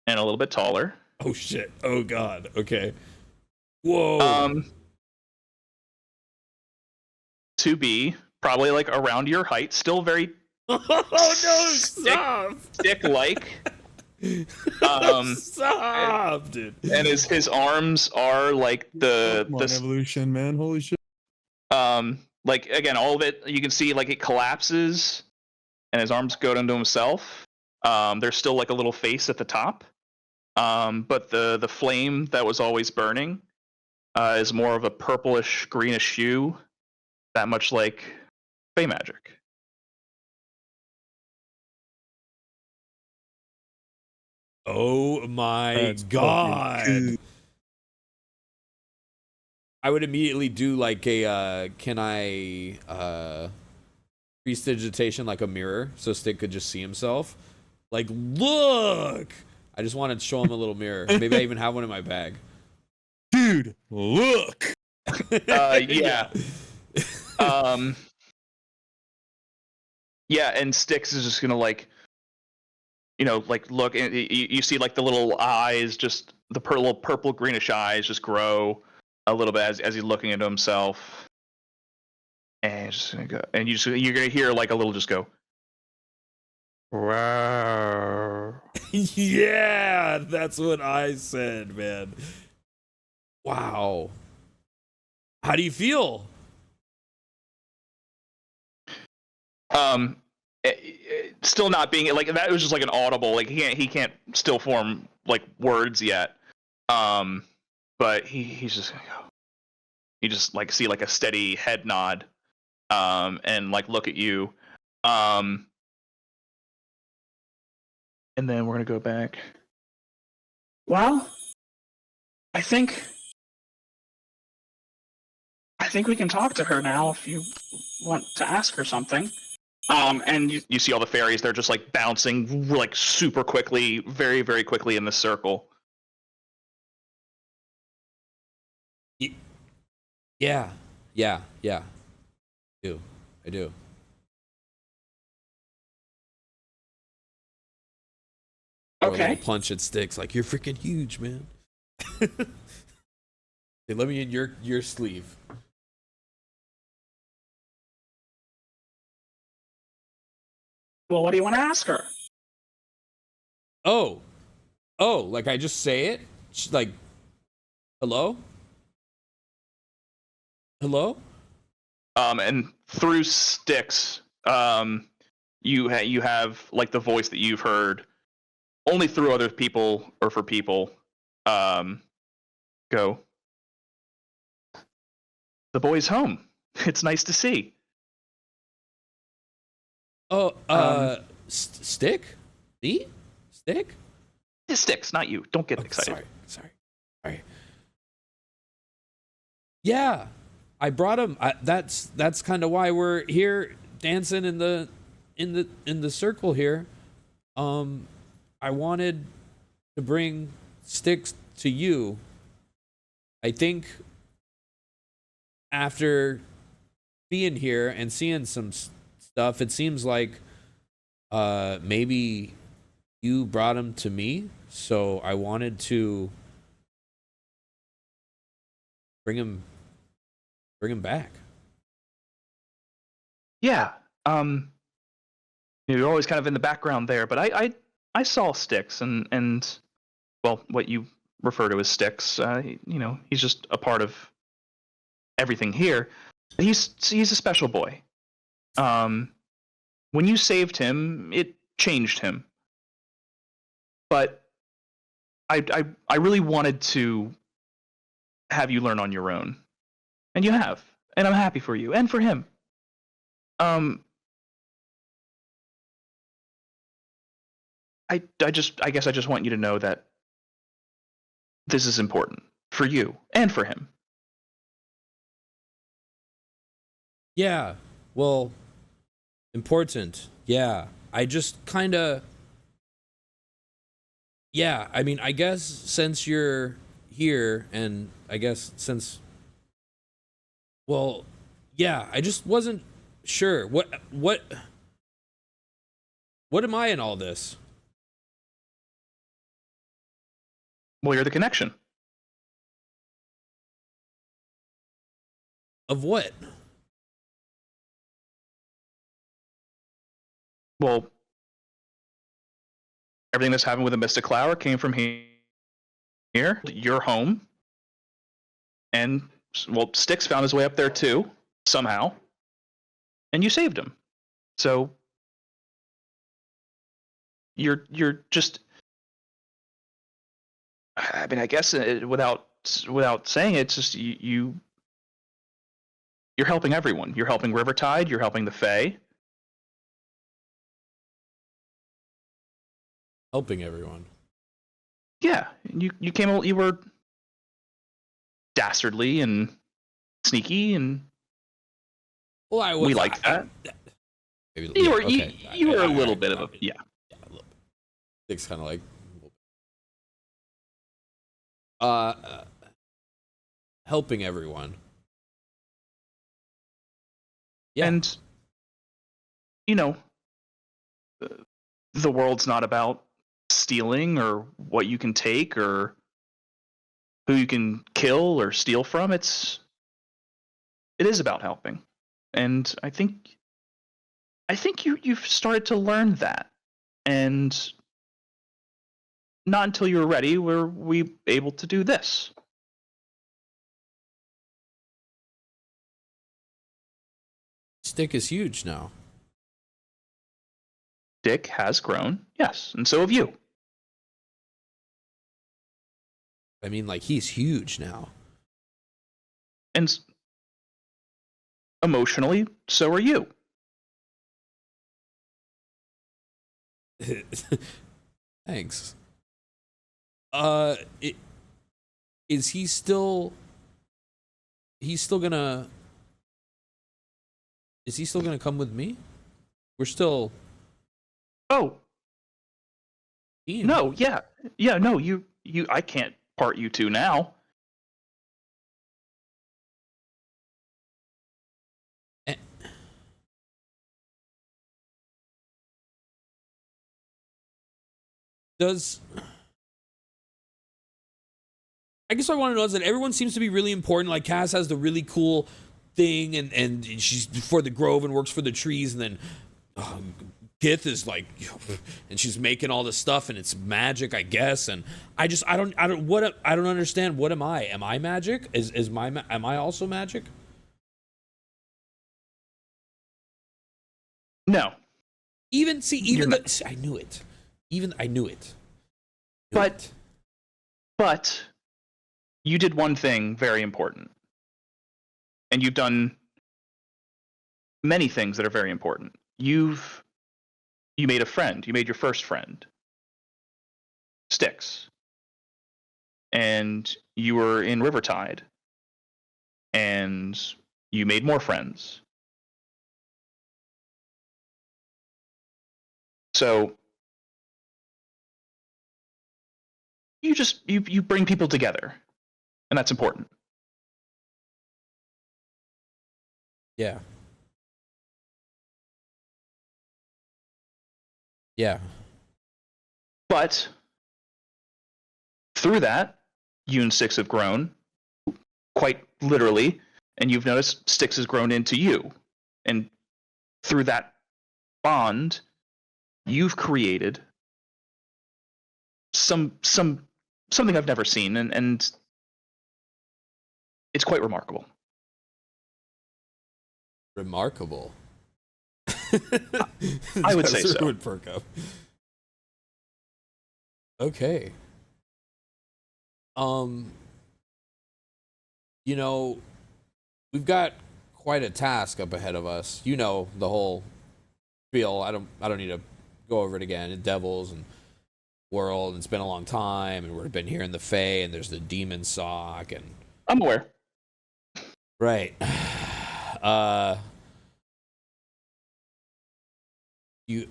and a little bit taller. Oh shit! Oh god! Okay. Whoa. To be probably like around your height, still very. Oh no! Stop! Stick-like. Stop, dude. And his arms are like the evolution, man. Holy shit. Like again, all of it you can see like it collapses, and his arms go down to himself. There's still like a little face at the top. But the flame that was always burning is more of a purplish greenish hue, that much like Fey magic. Oh my god! I would immediately do like a can I prestidigitation like a mirror so Stick could just see himself. Like, look! I just wanted to show him a little mirror. Maybe I even have one in my bag. Dude, look! Yeah. Yeah, and Stix is just gonna like, like look, and you see like the little eyes, just the purple greenish eyes just grow a little bit as he's looking into himself. And just gonna go, and you're gonna hear like a little just go. Wow. Yeah, that's what I said, man. Wow. How do you feel? Still not being like that was just like an audible, like he can't still form like words yet. But he's just gonna go. You just like see like a steady head nod, and like look at you, and then we're gonna go back. Well, I think we can talk to her now if you want to ask her something. And You see all the fairies, they're just like bouncing like super quickly, very, very quickly in the circle. Yeah. I do. Throw a okay. little punch at Stix, like, you're freaking huge, man. Hey, let me in your sleeve. Well, what do you want to ask her? Oh, like I just say it? Like, hello? And through Stix, you have like the voice that you've heard only through other people or for people. Go. The boy's home. It's nice to see. Oh, Stick? Me? Stick? It's Stix, not you. Don't get excited. Sorry. Yeah, I brought him. That's kind of why we're here dancing in the circle here. I wanted to bring Stix to you. I think after being here and seeing some stuff, it seems like maybe you brought him to me, so I wanted to bring him back. Yeah. You're always kind of in the background there, but I saw Stix and well, what you refer to as Stix. He's just a part of everything here. He's a special boy. When you saved him, it changed him. But I really wanted to have you learn on your own, and you have, and I'm happy for you and for him. I guess I just want you to know that this is important for you and for him. Yeah, well, important. Yeah, I just kind of. Yeah, I mean, I guess since you're here, and I guess since. Well, yeah, I just wasn't sure. What am I in all this? Well, you're the connection. Of what? Well, everything that's happened with the Mystiqlower came from here, your home. And, well, Stix found his way up there too, somehow. And you saved him. So, you're just... I mean, I guess without saying it, it's just you're helping everyone. You're helping Rivertide, you're helping the Fae. Helping everyone. Yeah, you were dastardly and sneaky, and well, we liked that. Maybe, you okay. were a little bit of a yeah. A little bit. It's kind of like helping everyone. Yeah. And the world's not about stealing or what you can take or who you can kill or steal from. It is about helping. And I think you've started to learn that. and not until you were ready were we able to do this. Stick is huge now. Dick has grown, yes, and so have you. I mean, like, he's huge now. And emotionally, so are you. Thanks. Is he still? He's still gonna. Is he still gonna come with me? We're still. Oh. Team. No, yeah. No, you. I can't part you two now. I guess what I want to know is that everyone seems to be really important. Like, Cass has the really cool thing, and she's for the grove and works for the trees, and then Gith is like, and she's making all this stuff, and it's magic, I guess. And I don't understand. What am I? Am I magic? Am I also magic? No. I knew it. But you did one thing very important. And you've done many things that are very important. You made a friend. You made your first friend. Stix. And you were in Rivertide. And you made more friends. So you bring people together, and that's important. Yeah. Yeah. But through that, you and Stix have grown, quite literally, and you've noticed Stix has grown into you. And through that bond, you've created something I've never seen, and it's quite remarkable. Remarkable. I would say so. Would perk up. Okay. We've got quite a task up ahead of us. You know the whole spiel. I don't need to go over it again. Devils and world, and it's been a long time, and we've been here in the Fae, and there's the demon sock, and I'm aware. Right. You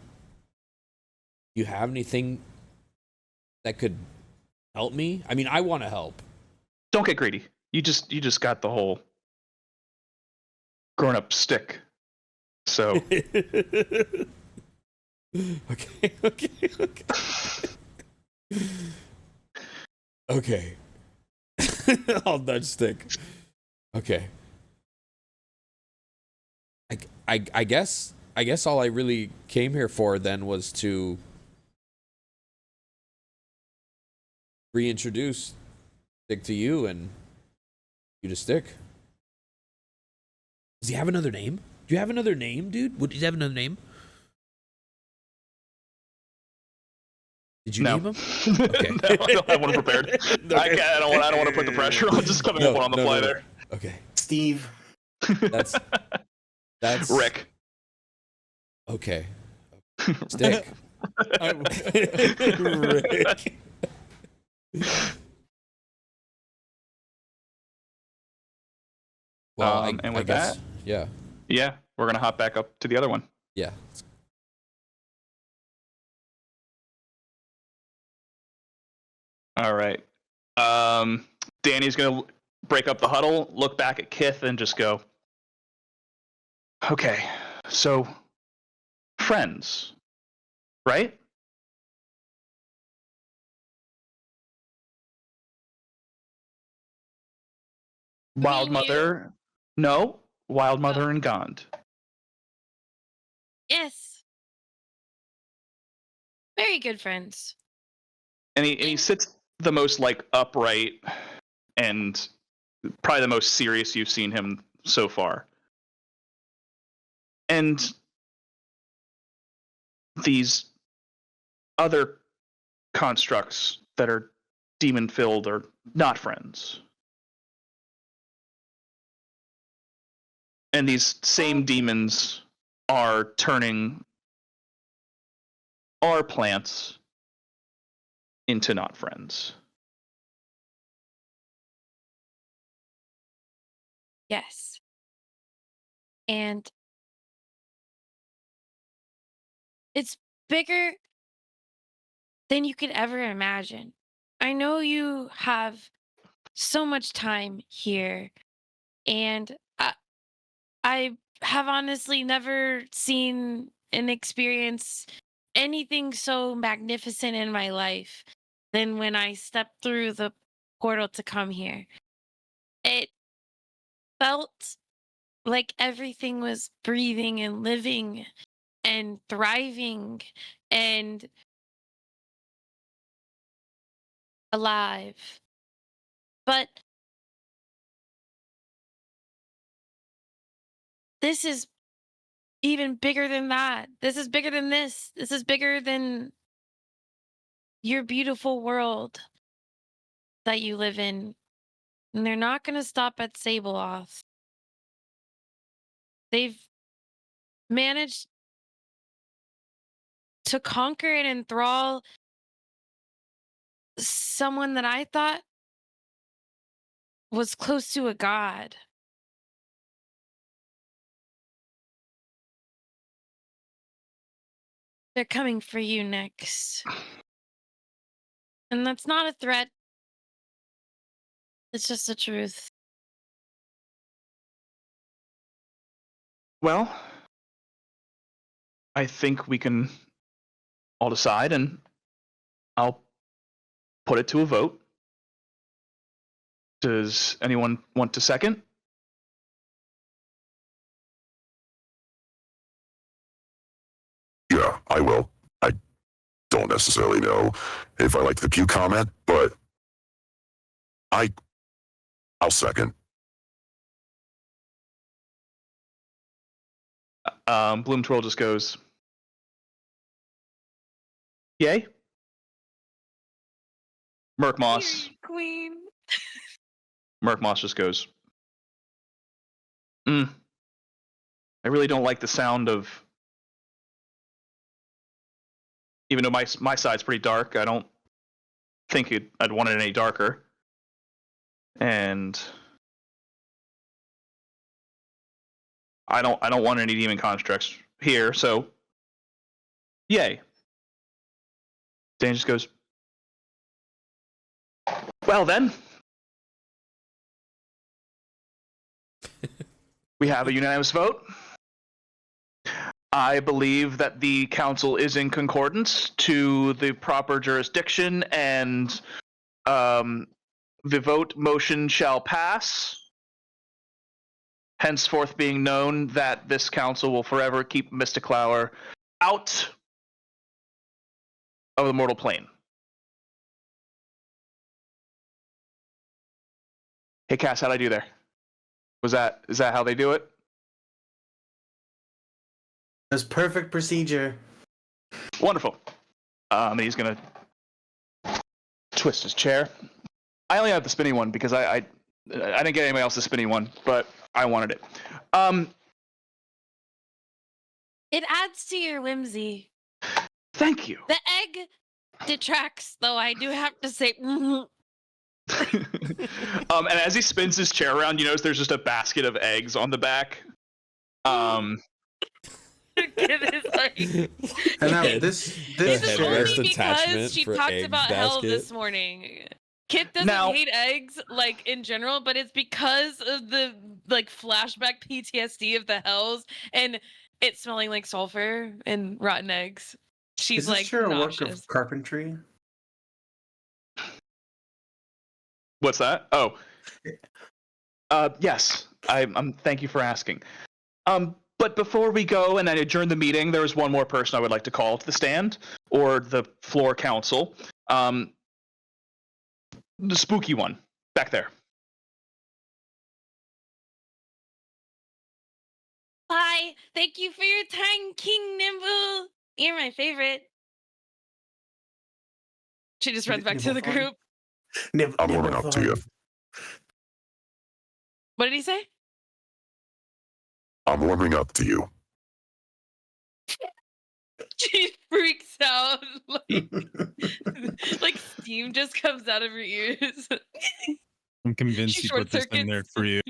have anything that could help me? I mean, I want to help. Don't get greedy. You just got the whole grown-up stick. So Okay. I'll nudge Stick. Okay. I guess all I really came here for then was to reintroduce Stick to you and you to Stick. Does he have another name? Do you have another name, dude? Would he have another name? Did you name him? Okay. No, I don't have one prepared. Okay. I don't want to put the pressure on just coming up on the fly there. Okay. Steve. That's Rick. Okay. Stick. Rick. Well, and with I guess, that, yeah, we're gonna hop back up to the other one. Yeah. All right. Danny's gonna break up the huddle, look back at Kith, and just go, "Okay, so friends, right?" Wild Mother, no, Wild Mother and Gond. Yes. Very good friends. And he sits the most like upright and probably the most serious you've seen him so far. And these other constructs that are demon filled are not friends. And these same demons are turning our plants into not friends. Yes. And it's bigger than you could ever imagine. I know you have so much time here, and I have honestly never seen and experienced anything so magnificent in my life than when I stepped through the portal to come here. It felt like everything was breathing and living and thriving and alive. But this is even bigger than that. This is bigger than this. This is bigger than your beautiful world that you live in. And they're not going to stop at Sableoth. They've managed to conquer and enthrall someone that I thought was close to a god. They're coming for you next. And that's not a threat. It's just the truth. Well, I think we can all decide, and I'll put it to a vote. Does anyone want to second? Yeah, I will. I don't necessarily know if I like the Q comment, but I'll second. Bloom Twirl just goes, yay. Merc Moss. Queen. Merc Moss just goes, I really don't like the sound of, even though my side's pretty dark, I don't think I'd want it any darker. And I don't want any demon constructs here, so yay. Dan just goes, well then, we have a unanimous vote. I believe that the council is in concordance to the proper jurisdiction, and the vote motion shall pass. Henceforth being known that this council will forever keep Mystiqlower out of the mortal plane. Hey Cass, how'd I do there? Is that how they do it? That's perfect procedure. Wonderful. And he's gonna twist his chair. I only have the spinny one because I didn't get anybody else the spinny one, but I wanted it. It adds to your whimsy. Thank you. The egg detracts, though, I do have to say. And as he spins his chair around, you notice there's just a basket of eggs on the back. And now this It's headrest only attachment because she for talked egg about hell basket. this morning. Kit doesn't Now- hate eggs, like, in general, but it's because of the, like, flashback PTSD of the hells and it smelling like sulfur and rotten eggs. She's, is this like, sure a work nauseous. of carpentry? What's that? Oh. Yes. I'm thank you for asking. But But before we go and I adjourn the meeting, there is one more person I would like to call to the stand or the floor council. The spooky one back there. Hi, thank you for your time, King Nimble. You're my favorite. She just runs back to the group. I'm warming up to you. What did he say? I'm warming up to you. She freaks out like steam just comes out of her ears. I'm convinced She he put this in there short-circuits. for you.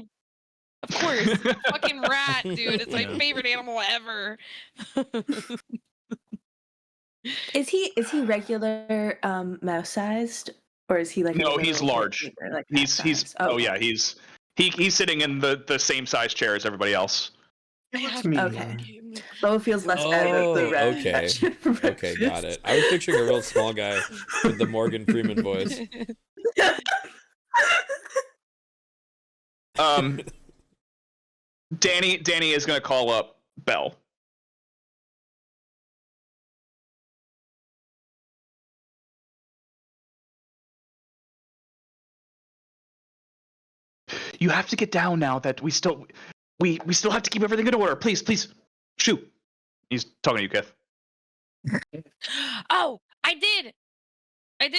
Of course, fucking rat, dude. It's my Yeah. favorite animal ever. Is he regular mouse sized, or is he like No, a he's little large. bigger, like He's size? oh yeah, he's sitting in the same size chair as everybody else. Okay. Bo feels less bad about the rat. okay. Okay, got it. I was picturing a real small guy with the Morgan Freeman voice. Danny is gonna call up Belle. You have to get down now that we still have to keep everything in order. Please. Shoot. He's talking to you, Kith. Oh, I did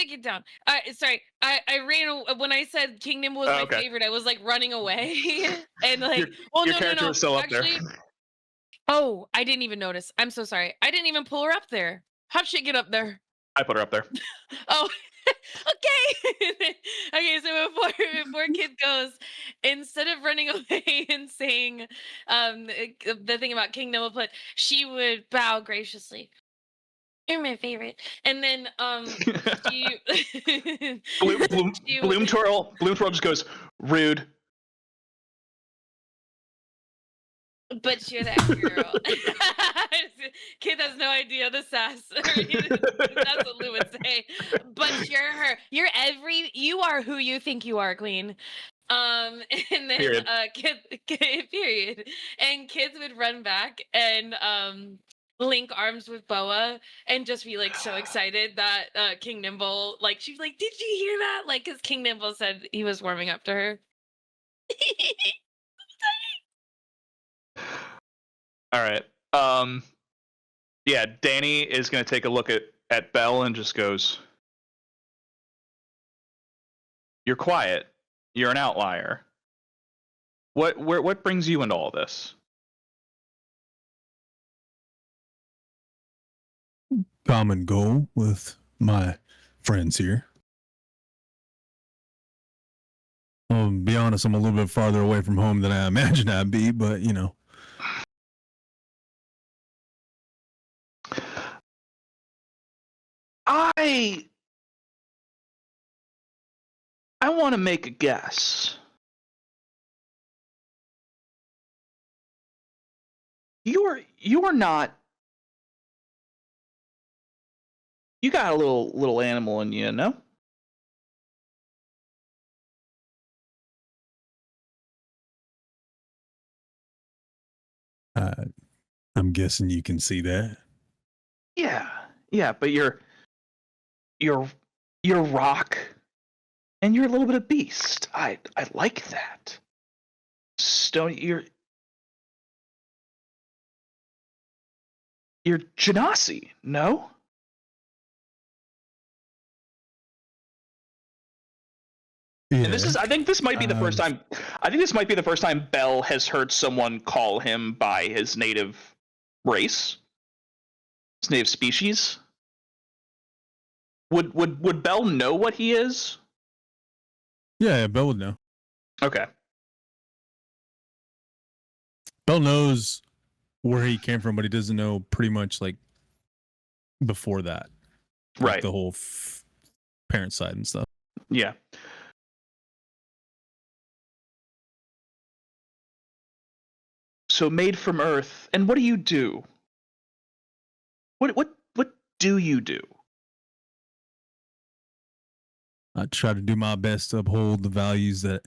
get down. Sorry, I ran when I said King Nimble was my okay. favorite. I was like running away, and like, Your no, character is still up there. Oh, I didn't even notice. I'm so sorry. I didn't even pull her up there. How'd she get up there? I put her up there. Oh, okay. Okay, so before Kid goes, instead of running away and saying the thing about King Nimble, but she would bow graciously. You're my favorite. And then she Bloom Twirl just goes, rude. But you're that girl. Kid has no idea the sass. That's what Lou would say. But you're her. You are who you think you are, Queen. And then Period. Period. And kids would run back and link arms with Boa and just be like so excited that King Nimble, like, she's like, did you hear that? Like, because King Nimble said he was warming up to her. All right. Yeah, Danny is gonna take a look at Belle and just goes, "You're quiet. You're an outlier. What brings you into all this?" Common goal with my friends here. I'll be honest, I'm a little bit farther away from home than I imagined I'd be, but you know. I want to make a guess. You are not. You got a little animal in you, no? I'm guessing you can see that. Yeah, but you're rock, and you're a little bit of beast. I like that. Stone, you're Genasi, no? Yeah. And I think this might be the first time. I think this might be the first time Belle has heard someone call him by his native race, his native species. Would Belle know what he is? Yeah, Belle would know. Okay. Belle knows where he came from, but he doesn't know pretty much like before that. Like Right. the whole parent side and stuff. Yeah. So made from Earth, and what do you do? What do you do? I try to do my best to uphold the values that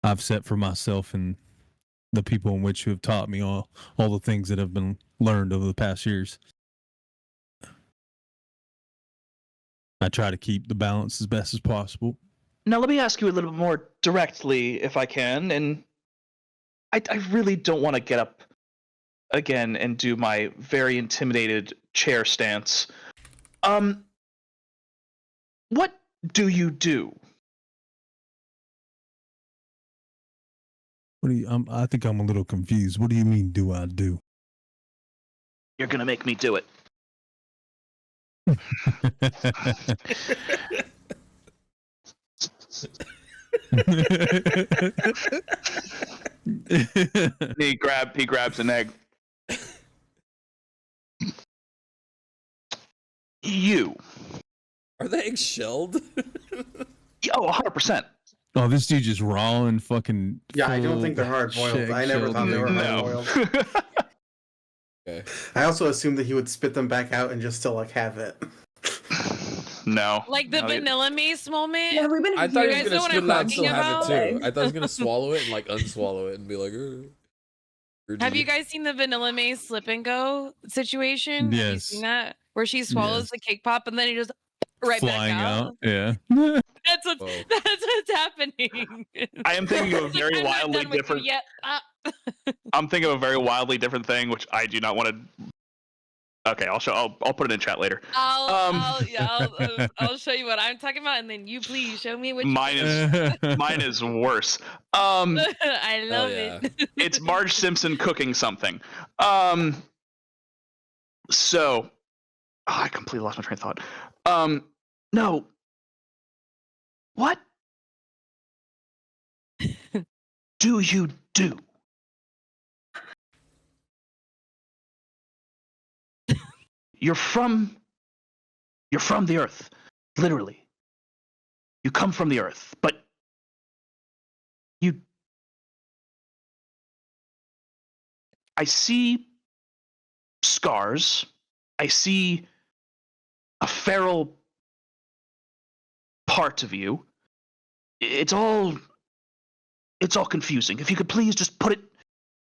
I've set for myself and the people in which who have taught me all the things that have been learned over the past years. I try to keep the balance as best as possible. Now, let me ask you a little bit more directly, if I can, and I really don't want to get up again and do my very intimidated chair stance. What do you do? What do you? I think I'm a little confused. What do you mean? Do I do? You're gonna make me do it. He grabs an egg. You. Are the eggs shelled? Oh, 100%. Oh, this dude just raw and fucking. Yeah, I don't think they're hard boiled. I never thought they were hard boiled. Okay. I also assumed that he would spit them back out and just still like have it. No. Like the No, vanilla mace moment. Yeah, we've been. I thought he You was guys gonna know what spit it I'm out and still talking have it about? too. I thought he was gonna swallow it and like unswallow it and be like, Have you guys seen the vanilla mace slip and go situation? Have you Yes. seen that? Where she swallows Yes. the cake pop and then he just right flying back out. Yeah. That's what's happening. I am thinking of a very I'm not wildly done with you different. yet. I'm thinking of a very wildly different thing, which I do not want to. Okay, I'll show. I'll put it in chat later. I'll show you what I'm talking about, and then you please show me what you Mine is worse. I love it. It's Marge Simpson cooking something. So, I completely lost my train of thought. No. What do you do? You're from the earth, literally. You come from the earth, but I see scars. I see a feral part of you. It's all confusing. If you could please just put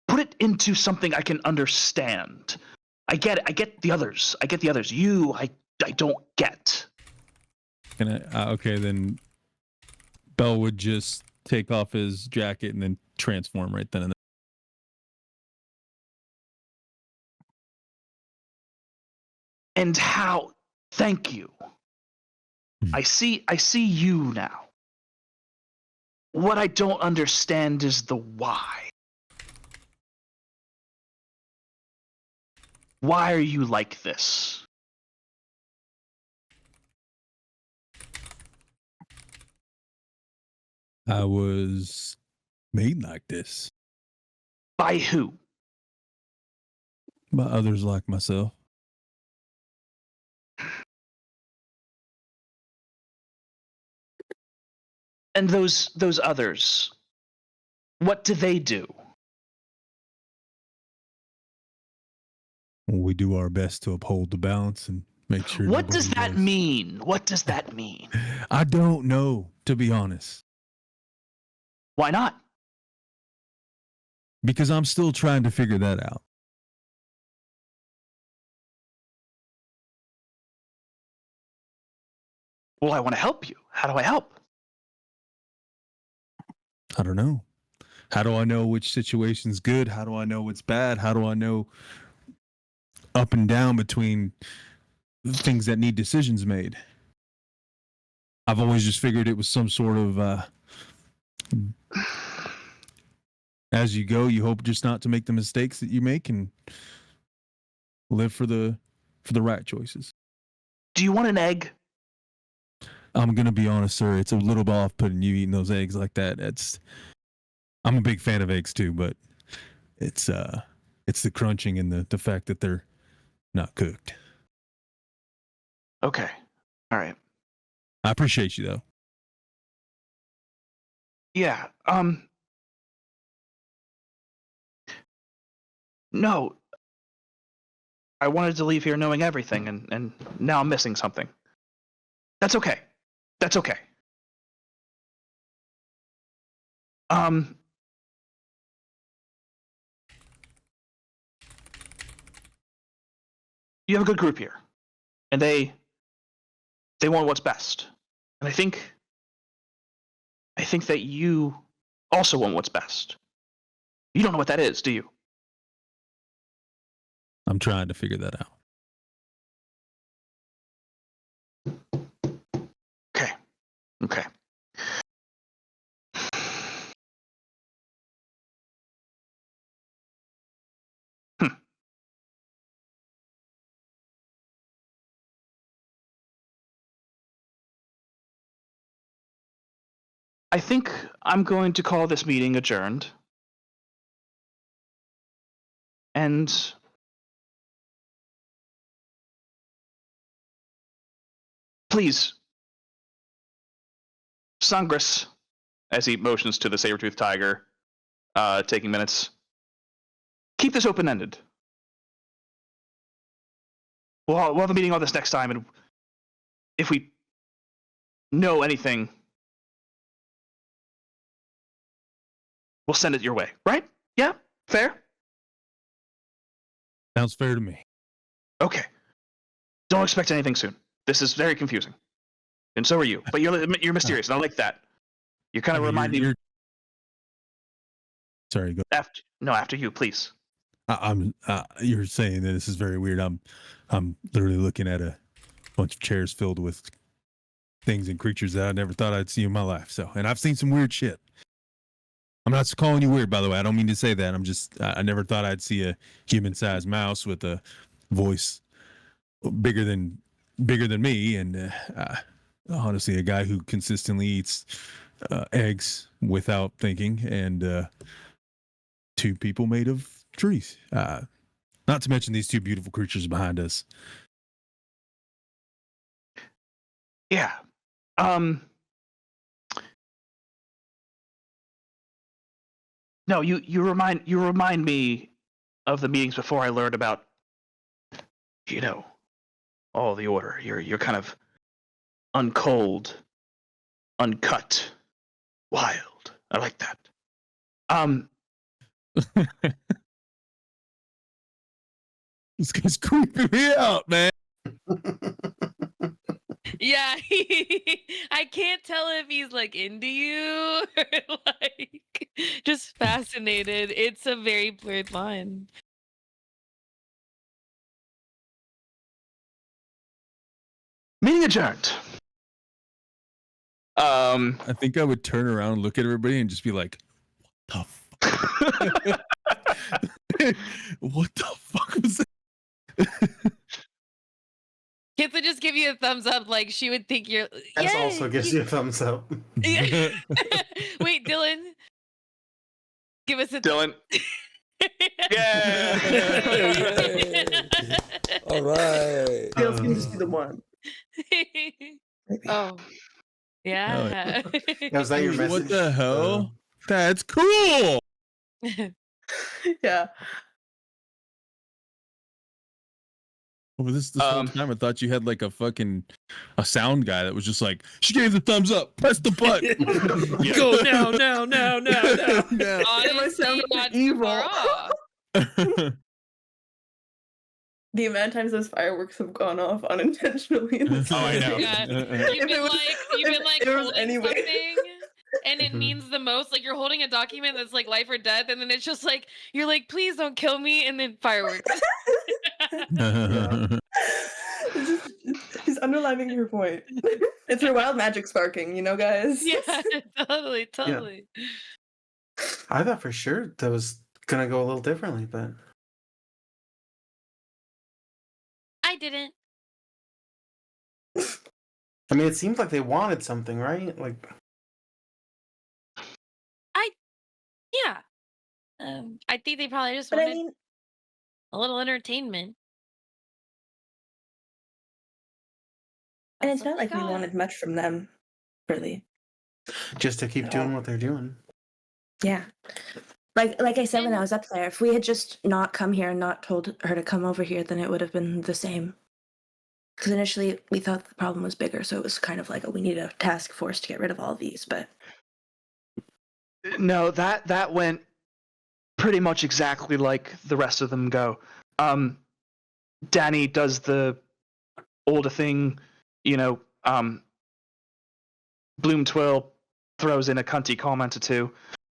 it into something I can understand. I get it. I get the others. You, I don't get. Can I? Okay, then. Bell would just take off his jacket and then transform right then and there. And how? Thank you. I see you now. What I don't understand is the why. Why are you like this? I was made like this. By who? By others like myself. And those others, what do they do? We do our best to uphold the balance and make sure. What does that goes. mean? What does that mean? I don't know, to be honest. Why not? Because I'm still trying to figure that out. Well, I want to help you. How do I help? I don't know. How do I know which situation's good? How do I know what's bad? How do I know up and down between things that need decisions made? I've always just figured it was some sort of as you go, you hope just not to make the mistakes that you make and live for the right choices. Do you want an egg? I'm gonna be honest, sir. It's a little bit off-putting you eating those eggs like that. I'm a big fan of eggs too, but it's the crunching and the fact that they're not cooked. Okay. All right. I appreciate you though. Yeah. No. I wanted to leave here knowing everything, and now I'm missing something. That's okay. That's okay. you have a good group here, and they want what's best, and I think that you also want what's best. You don't know what that is, do you? I'm trying to figure that out. Okay. I think I'm going to call this meeting adjourned. And please, Sangris, as he motions to the saber-toothed tiger, taking minutes, keep this open-ended. We'll have a meeting on this next time, and if we know anything, we'll send it your way, right? Yeah? Fair? Sounds fair to me. Okay. Don't expect anything soon. This is very confusing. And so are you. But you're mysterious, and I like that. You kind of remind me... Sorry, go. After you, please. I'm you're saying that this is very weird. I'm literally looking at a bunch of chairs filled with things and creatures that I never thought I'd see in my life. So, and I've seen some weird shit. I'm not calling you weird, by the way. I don't mean to say that. I never thought I'd see a human-sized mouse with a voice bigger than me, and honestly, a guy who consistently eats eggs without thinking, and 2 people made of trees. Not to mention these 2 beautiful creatures behind us. Yeah. No, you remind me of the meetings before I learned about, all the order. You're kind of uncold, uncut, wild. I like that. This guy's creeping me out, man. Yeah, I can't tell if he's like into you or like just fascinated. It's a very blurred line. Meeting adjourned. I think I would turn around and look at everybody and just be like, what the fuck? What the fuck was that? Kids would just give you a thumbs up, like she would think you're. This also gives you a thumbs up. Yeah. Wait, Dylan. Give us a. Dylan. Yeah. All right. Tails can just be the one. Oh. Yeah. Was that your message? What the hell? That's cool. Yeah. Over this whole time, I thought you had like a sound guy that was just like, she gave the thumbs up, press the button. Go now. Honestly, not evil. far off. The amount of times those fireworks have gone off unintentionally. Oh, I know. Yeah. You've been like holding something, and it means the most. Like you're holding a document that's like life or death, and then it's just like you're like, please don't kill me, and then fireworks. He's underlining your point. It's her wild magic sparking, guys. Yeah, totally. I thought for sure that was gonna go a little differently, but I didn't. I mean, it seemed like they wanted something, right? Like, Yeah. I think they probably just But I wanted mean, a little entertainment. and That's it's what not they like we got. wanted much from them, really. just to keep doing what they're doing. Yeah. Like I said when I was up there, if we had just not come here and not told her to come over here, then it would have been the same. Because initially we thought the problem was bigger, so it was kind of like, we need a task force to get rid of all these, but No, that went pretty much exactly like the rest of them go. Danny does the order thing, you know, Bloom Twirl throws in a cunty comment or two.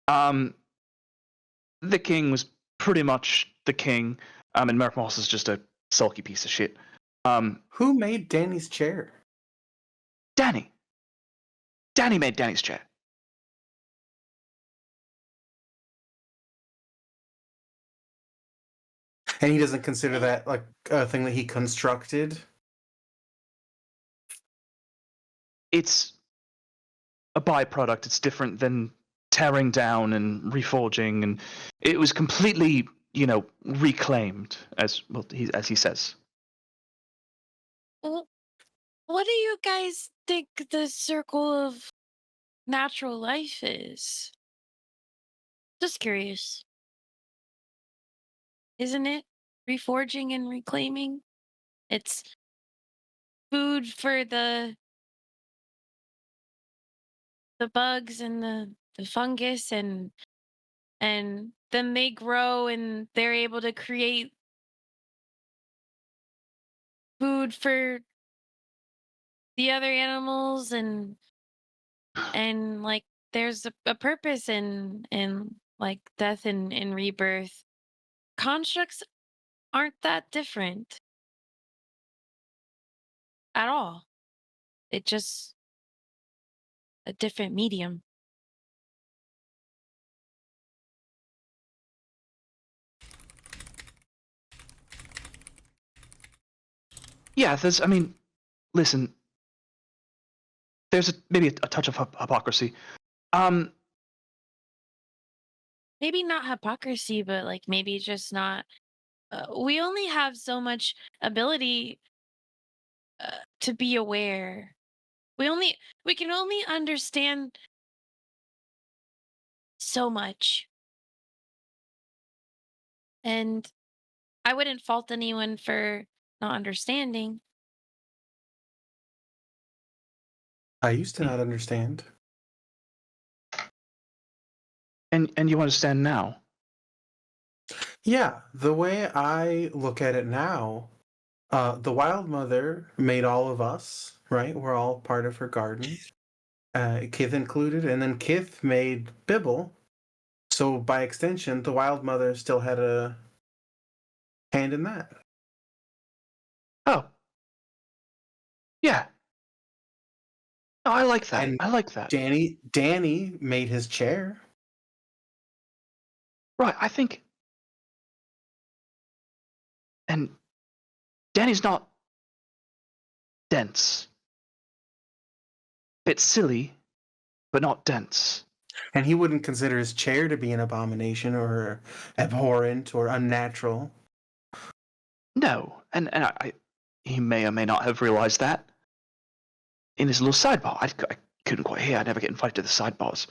The king was pretty much the king, and Merrick Moss is just a sulky piece of shit. Who made Danny's chair? Danny. Danny made Danny's chair. And he doesn't consider that like a thing that he constructed? It's a byproduct. It's different than tearing down and reforging, and it was completely, you know, reclaimed, as he says. Well, what do you guys think the circle of natural life is? Just curious. Isn't it reforging and reclaiming? It's food for the bugs and the fungus, and then they grow and they're able to create food for the other animals, and like there's a purpose in like death and rebirth. Constructs aren't that different at all. It just a different medium. Yeah, I mean, listen, there's maybe a touch of hypocrisy. Maybe not hypocrisy, but like maybe just not. We only have so much ability to be aware. We can only understand so much, and I wouldn't fault anyone for not understanding. I used to not understand. And you understand now. Yeah, the way I look at it now, the Wild Mother made all of us, right? We're all part of her garden, Kith included, and then Kith made Bibble. So by extension, the Wild Mother still had a hand in that. Oh. Yeah. No, I like that. And I like that. Danny made his chair. Right, I think. And Danny's not dense. Bit silly, but not dense. And he wouldn't consider his chair to be an abomination or abhorrent or unnatural. No, and he may or may not have realized that in his little sidebar. I couldn't quite hear. I never get invited to the sidebars.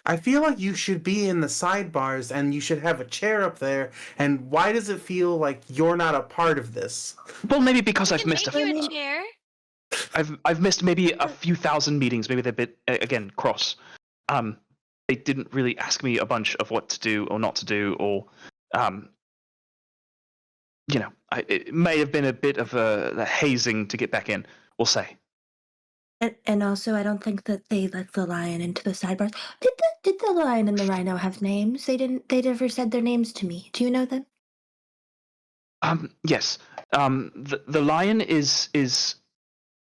I feel like you should be in the sidebars and you should have a chair up there. And why does it feel like you're not a part of this? Well, maybe because I I've can missed make you a chair. I've missed maybe a few thousand meetings. Maybe they're a bit again cross. They didn't really ask me a bunch of what to do or not to do, or you know, it may have been a bit of a hazing to get back in. We'll say. And also, I don't think that they let the lion into the sidebars. Did the lion and the rhino have names? They didn't. They never said their names to me. Do you know them? Yes. The lion is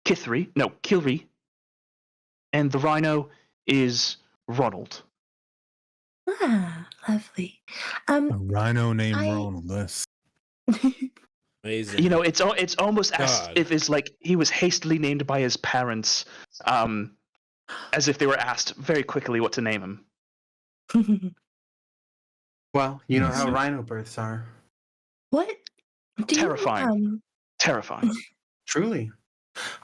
Kilry, and the rhino is Ronald. Ah, lovely. A rhino named Ronald. That's Amazing. You know, it's almost as God. if it's like he was hastily named by his parents, as if they were asked very quickly what to name him. Well, you know how rhino births are. What? Terrifying. Terrifying. Truly.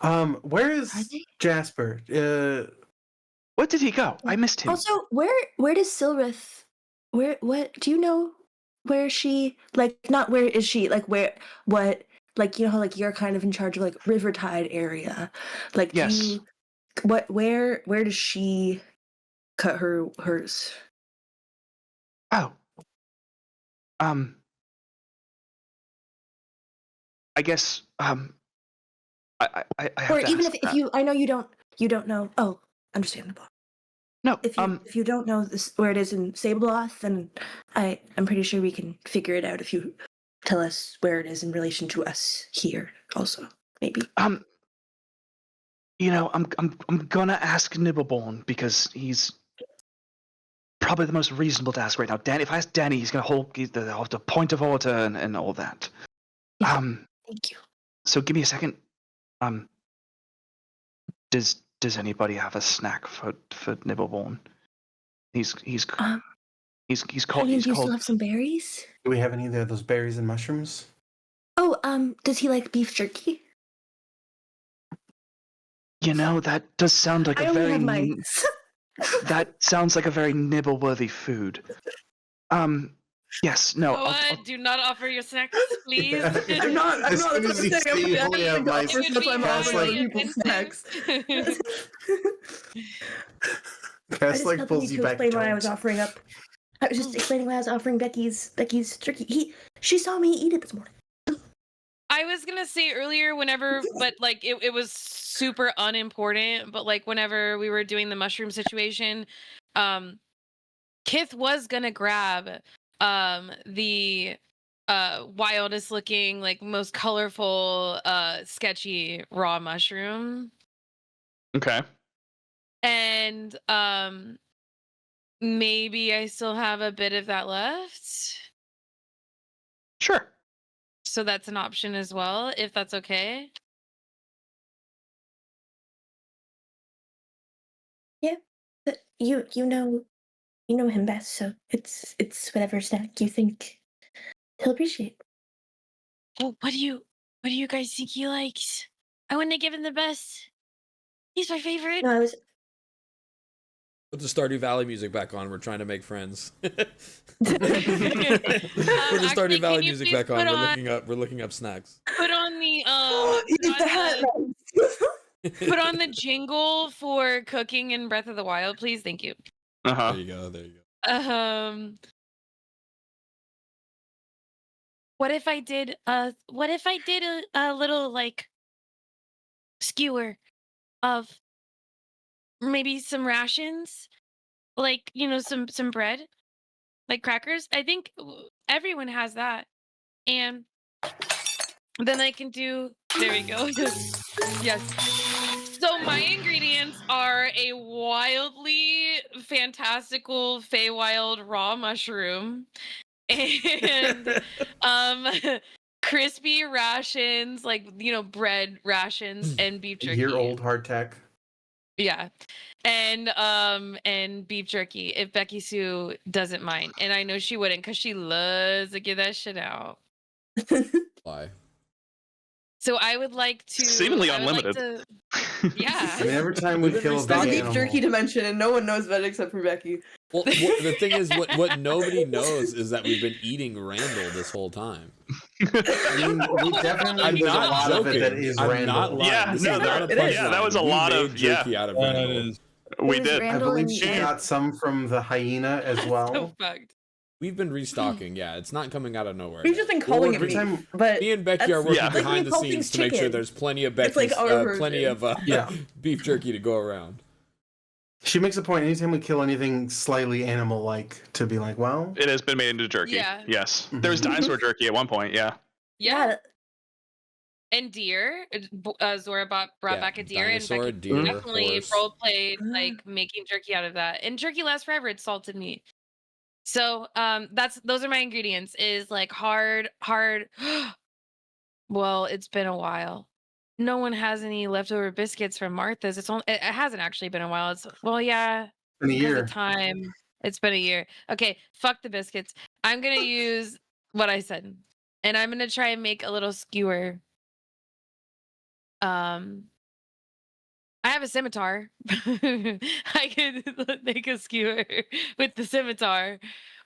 Where is Jasper? Where did he go? I missed him. Also, where does Silrith? What do you know? Where is she? Like, not where is she? Like, what? Like, you know how like you're kind of in charge of like Rivertide area. Like, yes. Where does she cut hers? Oh. I guess I have Or to even ask if that. you, I know you don't know. Oh, understandable. No, If you don't know this, where it is in Sabloth, then I'm pretty sure we can figure it out if you tell us where it is in relation to us here. Also, maybe. You know, I'm gonna ask Nibbleborn because he's probably the most reasonable to ask right now. Danny, if I ask Danny, he's gonna hold the point of order and all that. Yeah. Thank you. So give me a second. Does anybody have a snack for Nibbleborn? He's I called. mean, He's do you still called. have some berries? Do we have any of those berries and mushrooms? Oh, does he like beef jerky? You know, that does sound like I a only very have mine. that sounds like a very nibble-worthy food. Yes, no. What? Do not offer your snacks, please. I'm not. I'm As not. soon That's as what I'm you saying. I'm say you not only going have to my offer stuff. I'm cast offering like other people's snacks. I Cass just like felt the pulls need you to back. explain why I was Don't. offering up. I was just explaining why I was offering Becky's jerky. She saw me eat it this morning. I was gonna say earlier, but like it was super unimportant. But like whenever we were doing the mushroom situation, Kith was gonna grab the wildest looking, like most colorful, sketchy raw mushroom, Okay. and maybe I still have a bit of that left. Sure. So that's an option as well, if that's okay. Yeah, but you know him best, so it's whatever snack you think he'll appreciate. Well, what do you guys think he likes? I wouldn't have given the best. He's my favorite. No, I was. Put the Stardew Valley music back on. We're trying to make friends. Put the Actually, Stardew can Valley you music please back on. put We're looking up snacks. Put on the Eat the hat. put on the jingle for cooking in Breath of the Wild, please. Thank you. Uh-huh. There you go. There you go. What if I did a little like skewer of maybe some rations, like some bread, like crackers. I think everyone has that, and then I can do. There we go. Yes. So my ingredients are a wildly fantastical Feywild raw mushroom and crispy rations, like bread rations and beef jerky. Year old hardtack. Yeah. And beef jerky if Becky Sue doesn't mind. And I know she wouldn't because she loves to give that shit out. Why? So I would like to Seemingly I would like unlimited. yeah. I mean, every time we We've been kill a big There's a restocking. beef animal, jerky to mention, and no one knows about it except for Becky. Well, the thing is, what nobody knows is that we've been eating Randall this whole time. I mean, we definitely I'm there's a not lot joking. of it that is I'm Randall. not lying. Yeah, This no, is not a it is. Yeah, that punchline. was a We lot made of jerky out of Randall. is. We It was did. I Randall believe and- she got some from the hyena as So well. fucked. We've been restocking. Yeah, it's not coming out of nowhere. We've just been We're calling it working- Every beef, time- but Me and Becky are that's- working Yeah. like when behind we the call scenes things to make sure chicken. there's plenty of It's like Becky's, our plenty version. of Yeah. beef jerky to go around. She makes a point anytime we kill anything slightly animal-like to be like, well, It has been made into jerky. Yeah. Yes. Mhm. There was dinosaur jerky at one point. Yeah. Yeah. And deer. Zora brought Yeah, back a deer, dinosaur, and Becky deer, definitely horse. role played like making jerky out of that. And jerky lasts forever. It's salted meat. So those are my ingredients. Is like hard. Well, it's been a while. No one has any leftover biscuits from Martha's. It hasn't actually been a while. Yeah, in a because year. of time. It's been a year. Okay, fuck the biscuits. I'm gonna use what I said, and I'm gonna try and make a little skewer. I have a scimitar. I could make a skewer with the scimitar,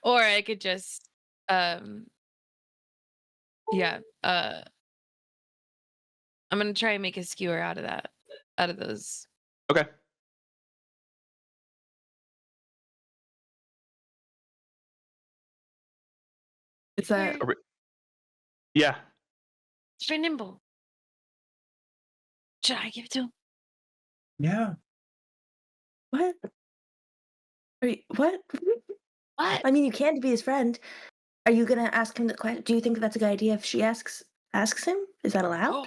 or I could just, yeah. I'm gonna try and make a skewer out of those. Okay. It's that. Yeah. It's for Nimble. Should I give it to him? Yeah. What? What? What? I mean, you can be his friend. Are you gonna ask him the question? Do you think that's a good idea if she asks him? Is that allowed? Oh.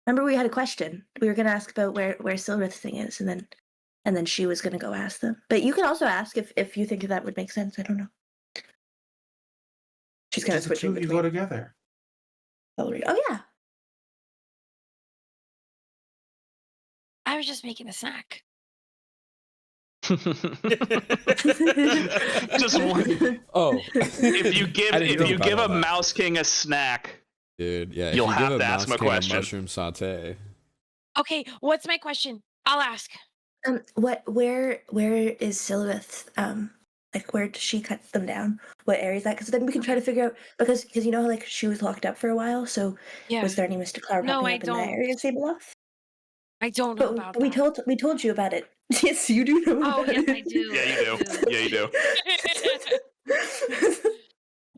Remember, we had a question. We were gonna ask about where Silverth's thing is, and then she was gonna go ask them. But you can also ask if you think that would make sense. I don't know. She's kind of Just the two switching of you between. go together. Celery. Oh yeah. I was just making a snack. Just one. Oh, If you I didn't think give about a that. Mouse King a snack, dude, yeah, You'll if you have give to a ask him a mouse king question. mushroom saute. Okay, what's my question? I'll ask. Where is Silverth? Like where does she cut them down? What area is that? Because then we can try to figure out because you know like she was locked up for a while. So Yeah. was there any Mystiqlower No, popping I up in that don't. area, Sabeloth? I don't know about But we that. told you about it. Yes, you do know Oh, about yes, it. I do. yeah, you do. Yeah, you do.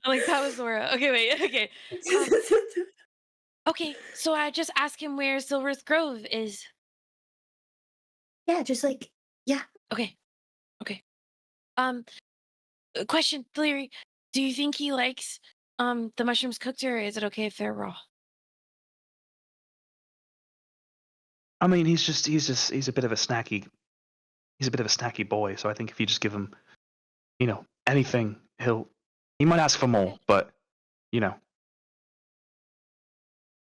Like that was Laura. Okay, wait. Okay. Okay, so I just ask him where Silver's Grove is. Yeah, just like yeah. Okay. Okay. Question, Theory. Do you think he likes the mushrooms cooked, or is it okay if they're raw? I mean, he's a bit of a snacky boy. So I think if you just give him, anything, he might ask for more, but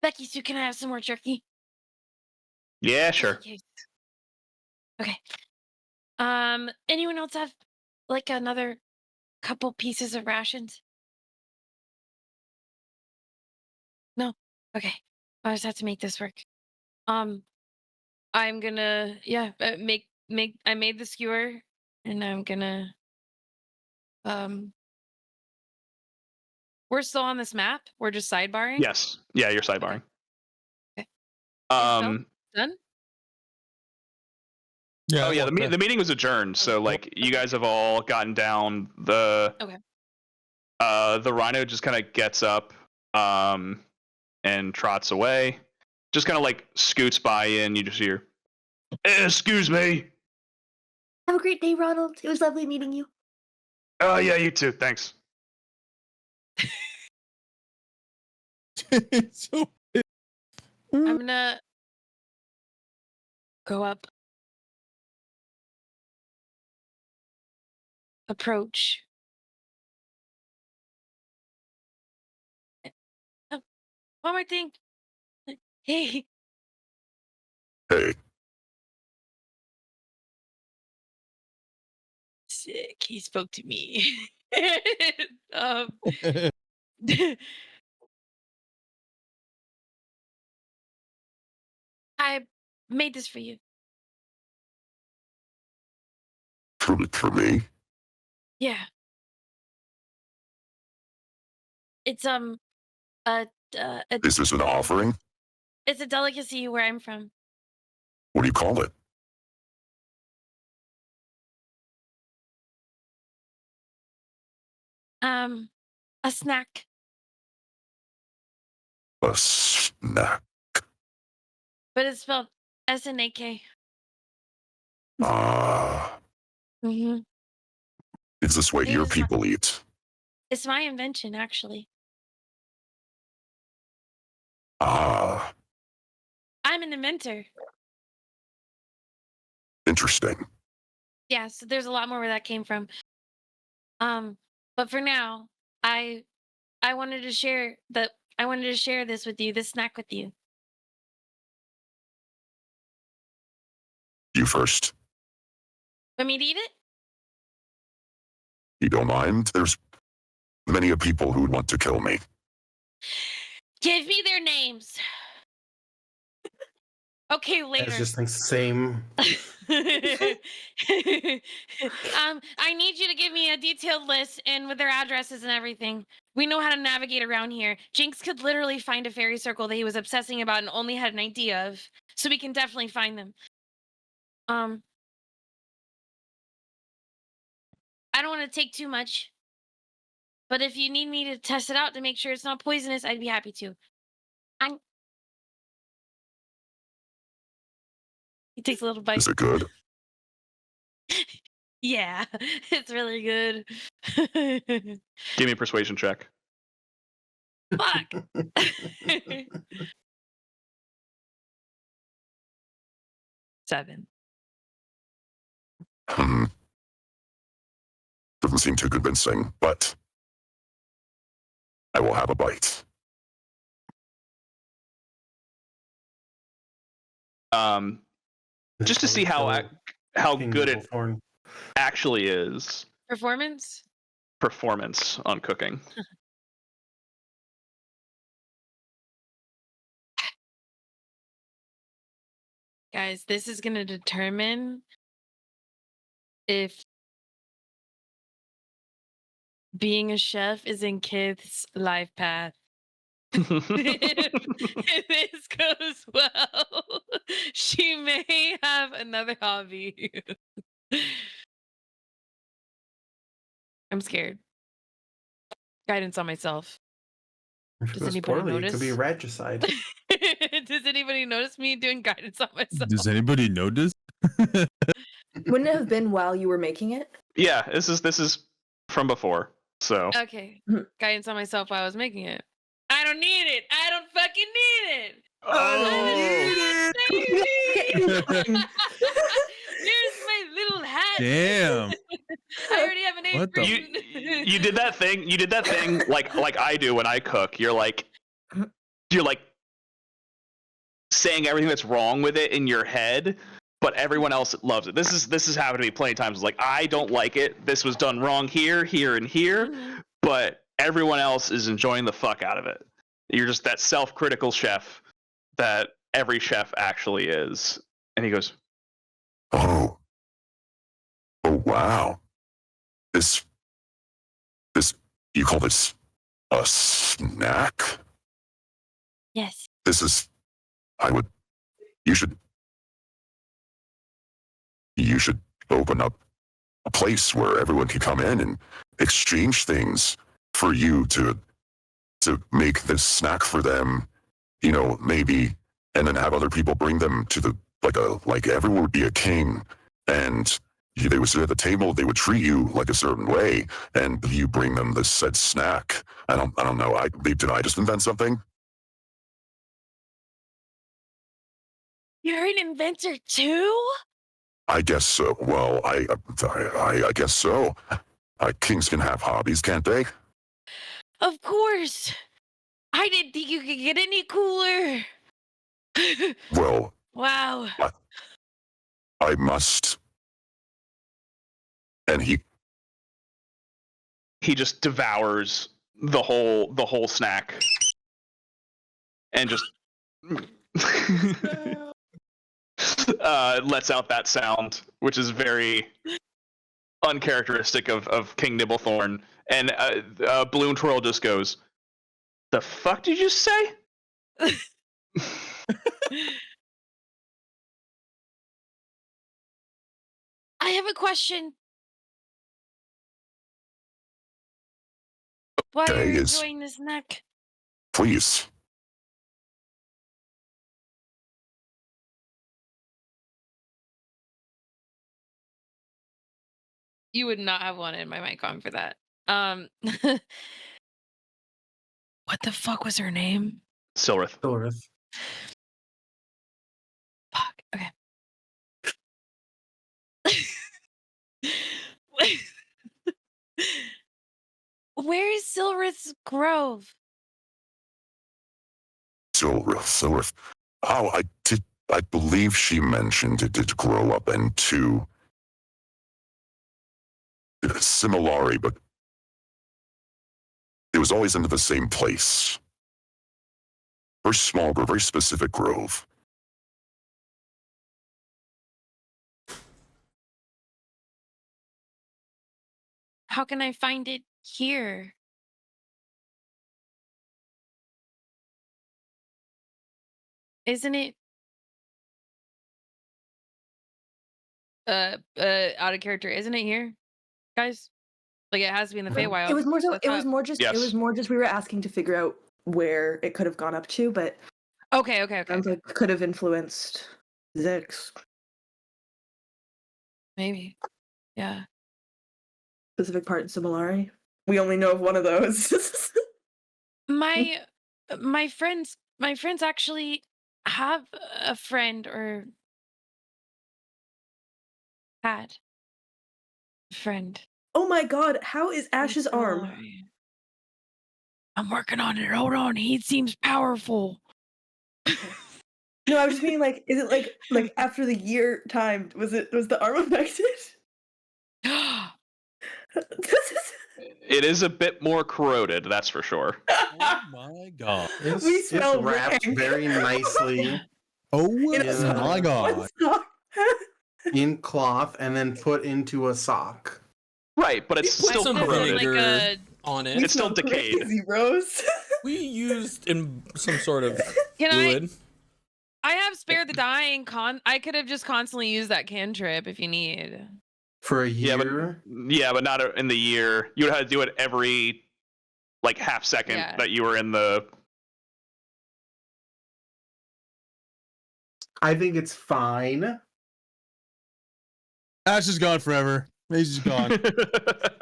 Becky Sue, can I have some more jerky? yeah, Just in sure. case. Okay. Anyone else have like another couple pieces of rations? No? Okay. I just have to make this work. I'm gonna I made the skewer and I'm gonna we're still on this map. We're just sidebarring. Yes. Yeah, you're sidebarring. Okay. Um. Done? Yeah. Oh yeah, the meeting was adjourned. So like you guys have all gotten down. The rhino just kind of gets up, and trots away. Just kind of like scoots by you, and you just hear, "Excuse me." Have a great day, Ronald. It was lovely meeting you. Oh yeah, you too. Thanks. So I'm gonna go up. Approach. Oh, one more thing. Hey, Hey, sick. He spoke to me. um, I made this for you. for me? Yeah. It's a Is this an offering? it's a delicacy where I'm from. What do you call it? A snack. A snack. But it's spelled SNAK. Ah, Mm-hmm. is this what your It's people eat? It's my invention, actually. Ah, I'm an inventor. interesting. Yeah, so there's a lot more where that came from. But for now, I wanted to share this with you, this snack with you. You first. Want me to eat it? You don't mind? There's many a people who would want to kill me. Give me their names. Okay, I later. just think same. I need you to give me a detailed list and with their addresses and everything. We know how to navigate around here. Jinx could literally find a fairy circle that he was obsessing about and only had an idea of, so we can definitely find them. I don't want to take too much, But if you need me to test it out to make sure it's not poisonous, I'd be happy to. He takes a little bite. Is it good? Yeah, it's really good. Give me a persuasion check. Fuck. 7. Doesn't seem too convincing, but I will have a bite. Just to see how King good it Nibblethorn. actually is. Performance? Performance on cooking. Guys, this is going to determine if being a chef is in Kith's life path. If this goes well, she may have another hobby. I'm scared. Guidance on myself. If it Does goes anybody poorly, it could be notice? regicide. Does anybody notice me doing guidance on myself? Does anybody notice? Wouldn't it have been while you were making it? Yeah, this is from before. So Okay. Mhm. Guidance on myself while I was making it. I don't need it. I don't fucking need it. Here's my little hat. Damn. I already have an What the- apron. you did that thing. You did that thing like I do when I cook. You're like saying everything that's wrong with it in your head, but everyone else loves it. This has happened to me plenty of times. Like, I don't like it. This was done wrong here, here, and here, Mhm. but everyone else is enjoying the fuck out of it. You're just that self-critical chef that every chef actually is. And he goes, Oh, wow. This, you call this a snack? Yes. This is, you should open up a place where everyone can come in and exchange things for you to make this snack for them, maybe, and then have other people bring them to the, like everyone would be a king, and they would sit at the table, they would treat you like a certain way, and you bring them this said snack. I don't know. Did I just invent something? You're an inventor too? I guess so. Well, I guess so. Kings can have hobbies, can't they? Of course. I didn't think you could get any cooler. Well, Wow. I must. And he he just devours the whole snack and just lets out that sound, which is very uncharacteristic of King Nibblethorn. And Balloon Twirl just goes, "The fuck did you say?" I have a question. Why are you is- enjoying this snack? please. You would not have wanted my mic on for that. What the fuck was her name? Silrith. Silrith. Fuck. Okay. Where is Silrith's Grove? Silrith. Oh, I believe she mentioned it did grow up into Similari, but it was always into the same place. Very small, but very specific grove. How can I find it here? Isn't it out of character? Isn't it here, guys? Like it has to be in the Feywild. It was more so. That's It how- was more just. Yes. It was more just. We were asking to figure out where it could have gone up to, but Okay. sounds like could have influenced Zix. Maybe. Yeah. Specific part in Similari. We only know of one of those. My friends actually have a friend or had a friend. Oh my god! How is Ash's arm? Similari. I'm working on it. Hold on. He seems powerful. No, I was just meaning like, is it like after the year timed? Was the arm affected? It is a bit more corroded, that's for sure. Oh my god. It's smelled wrapped rank. very nicely Oh Yeah. my god. in cloth and then put into a sock. Right, but it's put still some corroded. vinegar. like a On it. It's still decayed. Crazy, Rose. We used in some sort of Can fluid. I have spare the dying I could have just constantly used that cantrip if you need. For a Yeah, but- year. Yeah, but not in the year. You would have to do it every like half second Yeah. that you were in the. I think it's fine. Ash is gone forever. He's just gone.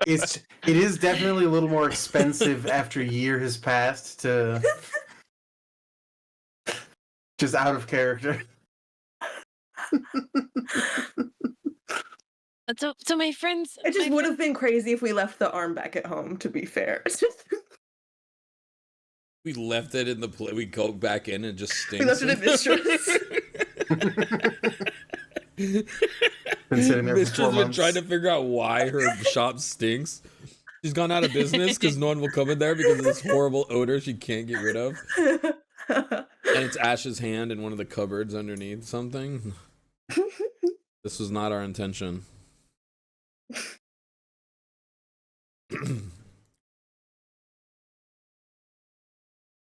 It is definitely a little more expensive after a year has passed to just out of character. So my friends. It just my would have been crazy if we left the arm back at home. To be fair, We left it in the play. We go back in and just stinks. we left it at Mistress. Been sitting there for Mistress 4 been months. trying to figure out why her shop stinks. She's gone out of business because no one will come in there because of this horrible odor she can't get rid of. And it's Ash's hand in one of the cupboards underneath something. This was not our intention.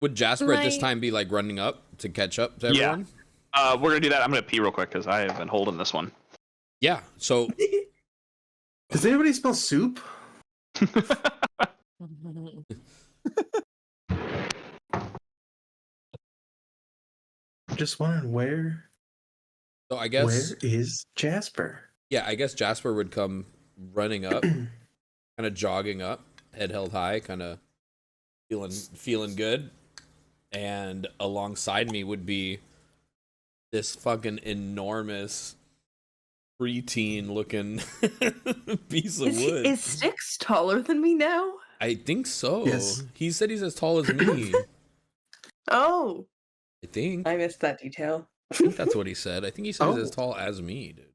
Would Jasper at this My- time be like running up to catch up to Yeah. everyone? We're gonna do that. I'm gonna pee real quick because I have been holding this one. Yeah. So Does anybody smell soup? I'm just wondering where I guess is Jasper? yeah, I guess Jasper would come running up, kind of jogging up, head held high, kind of feeling good. And alongside me would be this fucking enormous preteen looking piece of wood. Is Stix taller than me now? I think so. Yes. He said he's as tall as me. Oh, I think. I missed that detail. I think that's what he said. I think he said he's as Oh. tall as me, dude.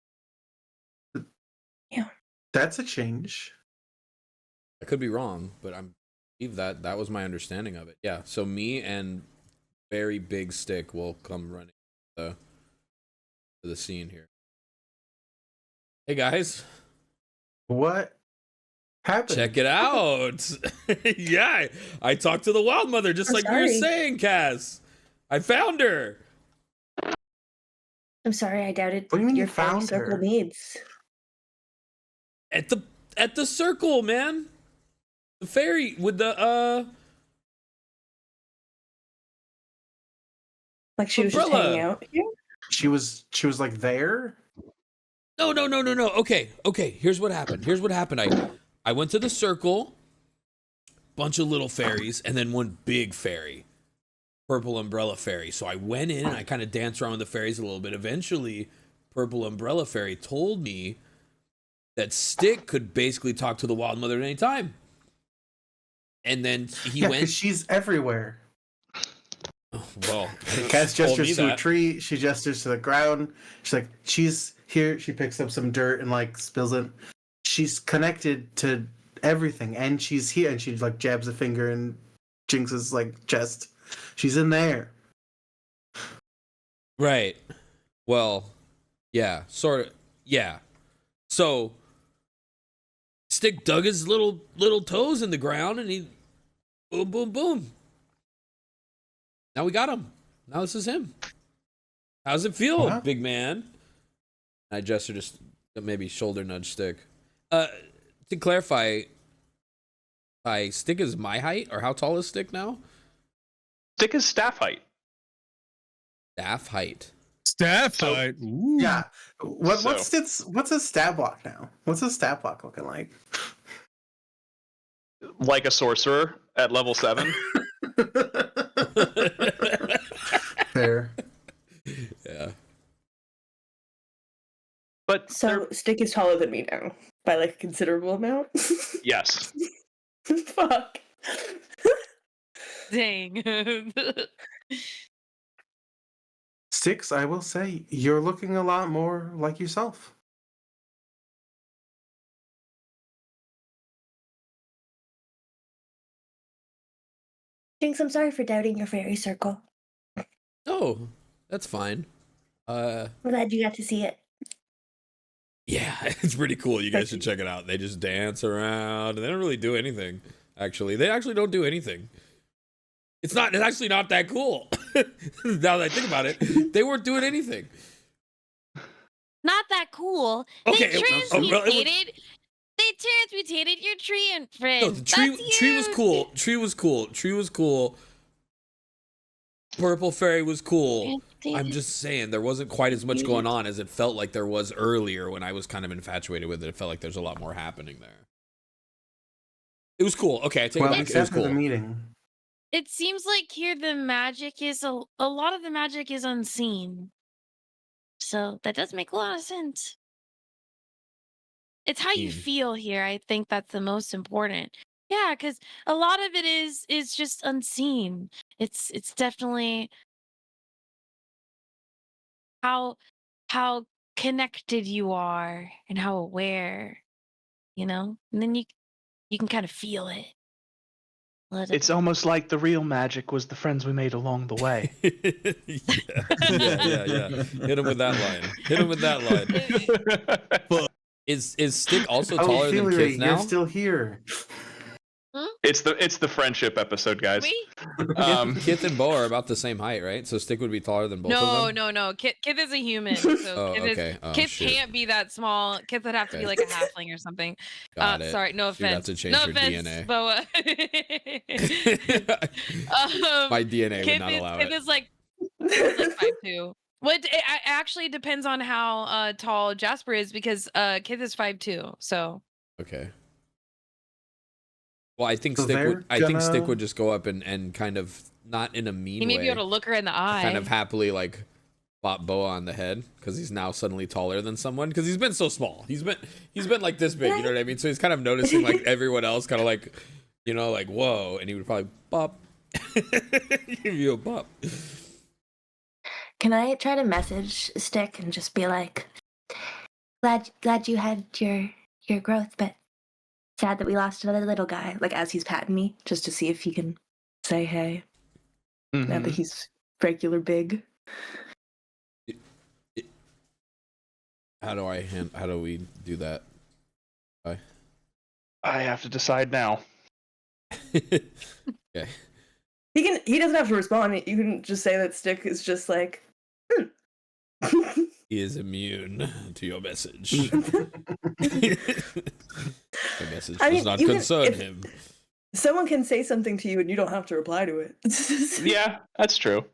That's a change. I could be wrong, but I believe that was my understanding of it. Yeah. So me and very big Stick will come running to the scene here. Hey guys, What happened? check it out. Yeah, I talked to the Wild Mother just I'm like we were sorry. saying, Cass. I found her. I'm sorry, I doubted What do you mean your you found circle her? needs. At the circle, man. The fairy with the Like she was just Umbrella. hanging out here. She was like there. No. Okay. Here's what happened. I went to the circle, bunch of little fairies, and then one big fairy, purple umbrella fairy. So I went in and I kind of danced around with the fairies a little bit. Eventually, purple umbrella fairy told me that Stick could basically talk to the Wild Mother at any time. And then he Yeah, went. 'cause she's everywhere. Well, Cass told me gestures to a that. tree. She gestures to the ground. She's like, she's here. She picks up some dirt and like spills it. She's connected to everything, and she's here. And she like jabs a finger in Jinx's like chest. She's in there. Right. Well, yeah, sort of. Yeah. So Stick dug his little toes in the ground and he boom, boom, boom. Now we got him. Now this is him. How's it feel, Huh? big man? I gesture just maybe shoulder nudge Stick. To clarify, Stick is my height, or how tall is Stick now? Stick is staff height. Staff height. Staff So- height. Ooh. Yeah. What's So- his stat block now? What's his stat block looking like? Like a sorcerer at level 7. Fair. Yeah. But So Stick is taller than me now by like a considerable amount. yes. Fuck. Dang. Stix, I will say, you're looking a lot more like yourself. Jinx, I'm sorry for doubting your fairy circle. Oh, that's fine. I'm glad you got to see it. Yeah, it's pretty cool. You guys should check it out. They just dance around, and they don't really do anything. Actually, they actually don't do anything. It's actually not that cool. Now that I think about it, they weren't doing anything. Not that cool. Okay, They transmutated. They transmutated your tree and friend. No, the tree was cool. Tree was cool. Tree was cool. Purple fairy was cool. I'm just saying there wasn't quite as much going on as it felt like there was earlier when I was kind of infatuated with it. It felt like there's a lot more happening there. It was cool. Okay, I take it back. It was Except for cool. the meeting. It seems like here the magic is a lot of the magic is unseen. So that does make a lot of sense. It's how you feel here. I think that's the most important. Yeah, because a lot of it is just unseen. It's definitely how connected you are and how aware, and then you can kind of feel it. It's almost like the real magic was the friends we made along the way. yeah. Hit him with that line. Is Stick also taller than Kith now? You're still here. It's the friendship episode, guys. Kith and Bo are about the same height, right? So Stick would be taller than both of them? No. Kith is a human. So Kith shoot. can't be that small. Kith would have to be like a halfling or something. Got it. Sorry, no So you'd have offense. to change No your offense, DNA. Boa. My DNA would not allow Kith it. is like 5'2". What it actually depends on how tall Jasper is because Kith is 5'2". So Okay. Well, I think So Stick would just go up and kind of not in a mean he may way. be able to look her in the eye. Kind of happily like bop Boa on the head because he's now suddenly taller than someone because he's been so small. He's been like this big, you know what I mean? So he's kind of noticing like everyone else kind of like, like whoa, and he would probably bop, give you a bop. Can I try to message Stick and just be like, glad you had your growth, but sad that we lost another little guy, like as he's patting me, just to see if he can say hey. Now that he's regular big. How do we do that? I have to decide now. Okay. He doesn't have to respond. You can just say that Stick is just like He is immune to your message. The message does not concern him. someone can say something to you and you don't have to reply to it. Yeah, that's true.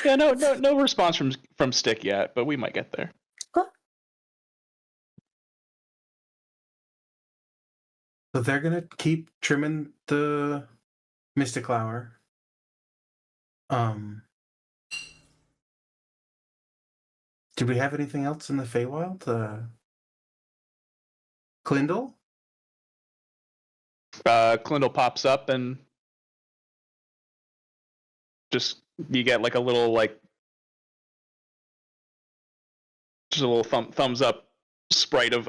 Yeah, no response from Stick yet, but we might get there. So they're gonna keep trimming the Mystiqlower. Do we have anything else in the Feywild? Clindle? Clindle pops up and just you get like a little like just a little thumbs up sprite of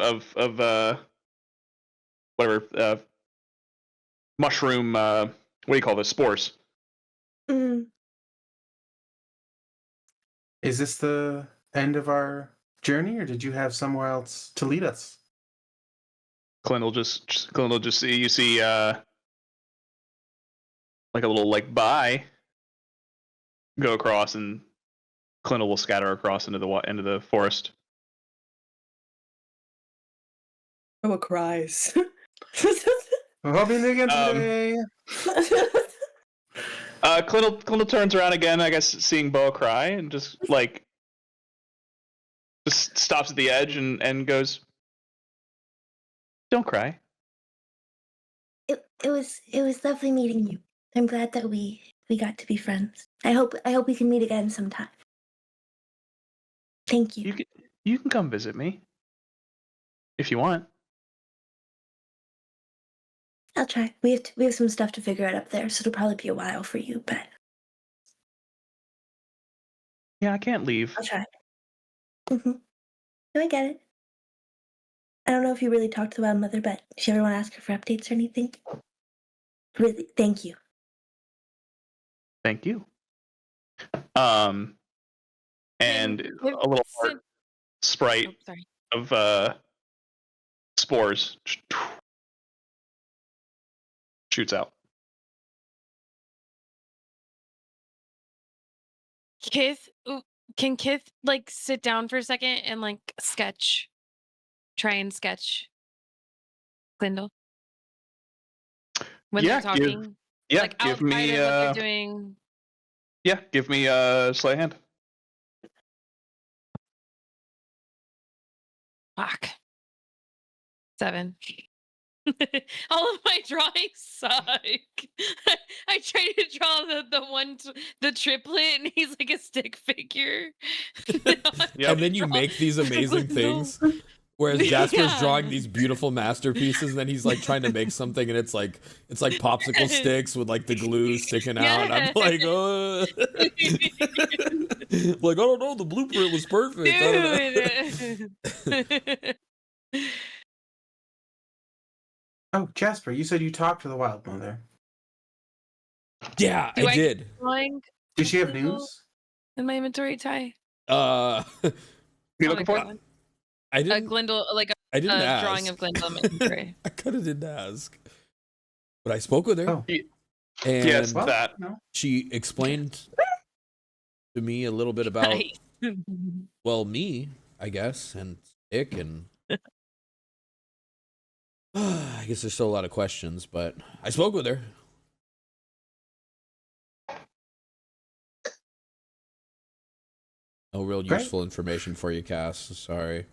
whatever mushroom what do you call this, spores. Is this the end of our journey, or did you have somewhere else to lead us? Clindle just you see like a little like bye go across, and Clindle will scatter across into the forest. Noah cries. I'm hoping again Um, today. Clindle turns around again, I guess, seeing Boa cry, and just stops at the edge and goes, "Don't cry." It was lovely meeting you. I'm glad that we got to be friends. I hope we can meet again sometime. Thank you. You can come visit me if you want. I'll try. We have some stuff to figure out up there, so it'll probably be a while for you, but Yeah, I can't leave. I'll try. No, I get it. I don't know if you really talked to the Wild Mother, but if you ever want to ask her for updates or anything, really, thank you. Thank you. And a little heart sprite of spores shoots out. Kith, can Kith like sit down for a second and like try and sketch Clindle when they're talking? Like give me outside of what they're doing. Yeah, give me a sleight of hand. Fuck. 7. All of my drawings suck. I tried to draw the triplet, and he's like a stick figure. And then you make these amazing things. Whereas Jasper's drawing these beautiful masterpieces, and then he's like trying to make something, and it's like popsicle sticks with like the glue sticking out. And I'm like, oh, like I don't know, the blueprint was perfect. Dude. Oh, Jasper, you said you talked to the Wild Mother. Yeah, I did. Did she have news? In my inventory, Ty. You looking for it? I didn't. Glendale, like I didn't a ask. drawing of Glendale in my inventory. I kind of didn't ask, but I spoke with her. Oh. And yes, that. She explained to me a little bit about, well, me, I guess, and Stix, and I guess there's still a lot of questions, but I spoke with her. No real useful information for you, Cass. Sorry.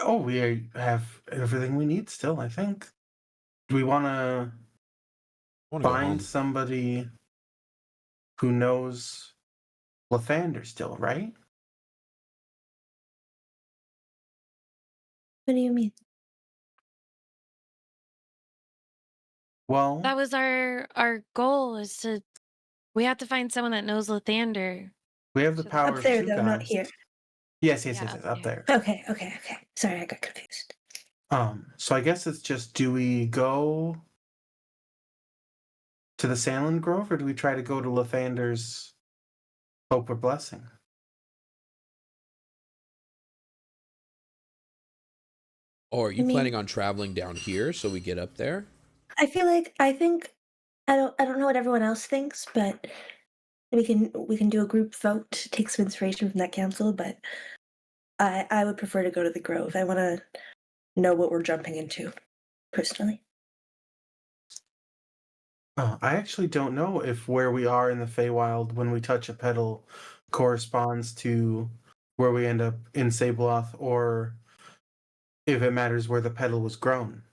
Oh, we have everything we need still, I think. Do we want to find somebody who knows Lathander still, right? What do you mean? Well, that was our goal. We have to find someone that knows Lathander. We have the power up there, of though, guys. not here. Yes, up there. Okay. Sorry, I got confused. So I guess it's just, do we go to the Sandland Grove, or do we try to go to Lathander's Hope or Blessing? Or are you planning on traveling down here so we get up there? I think I don't know what everyone else thinks, but we can do a group vote to take some inspiration from that council, but I would prefer to go to the Grove. I want to know what we're jumping into, personally. I actually don't know if where we are in the Feywild when we touch a petal corresponds to where we end up in Sabloth, or if it matters where the petal was grown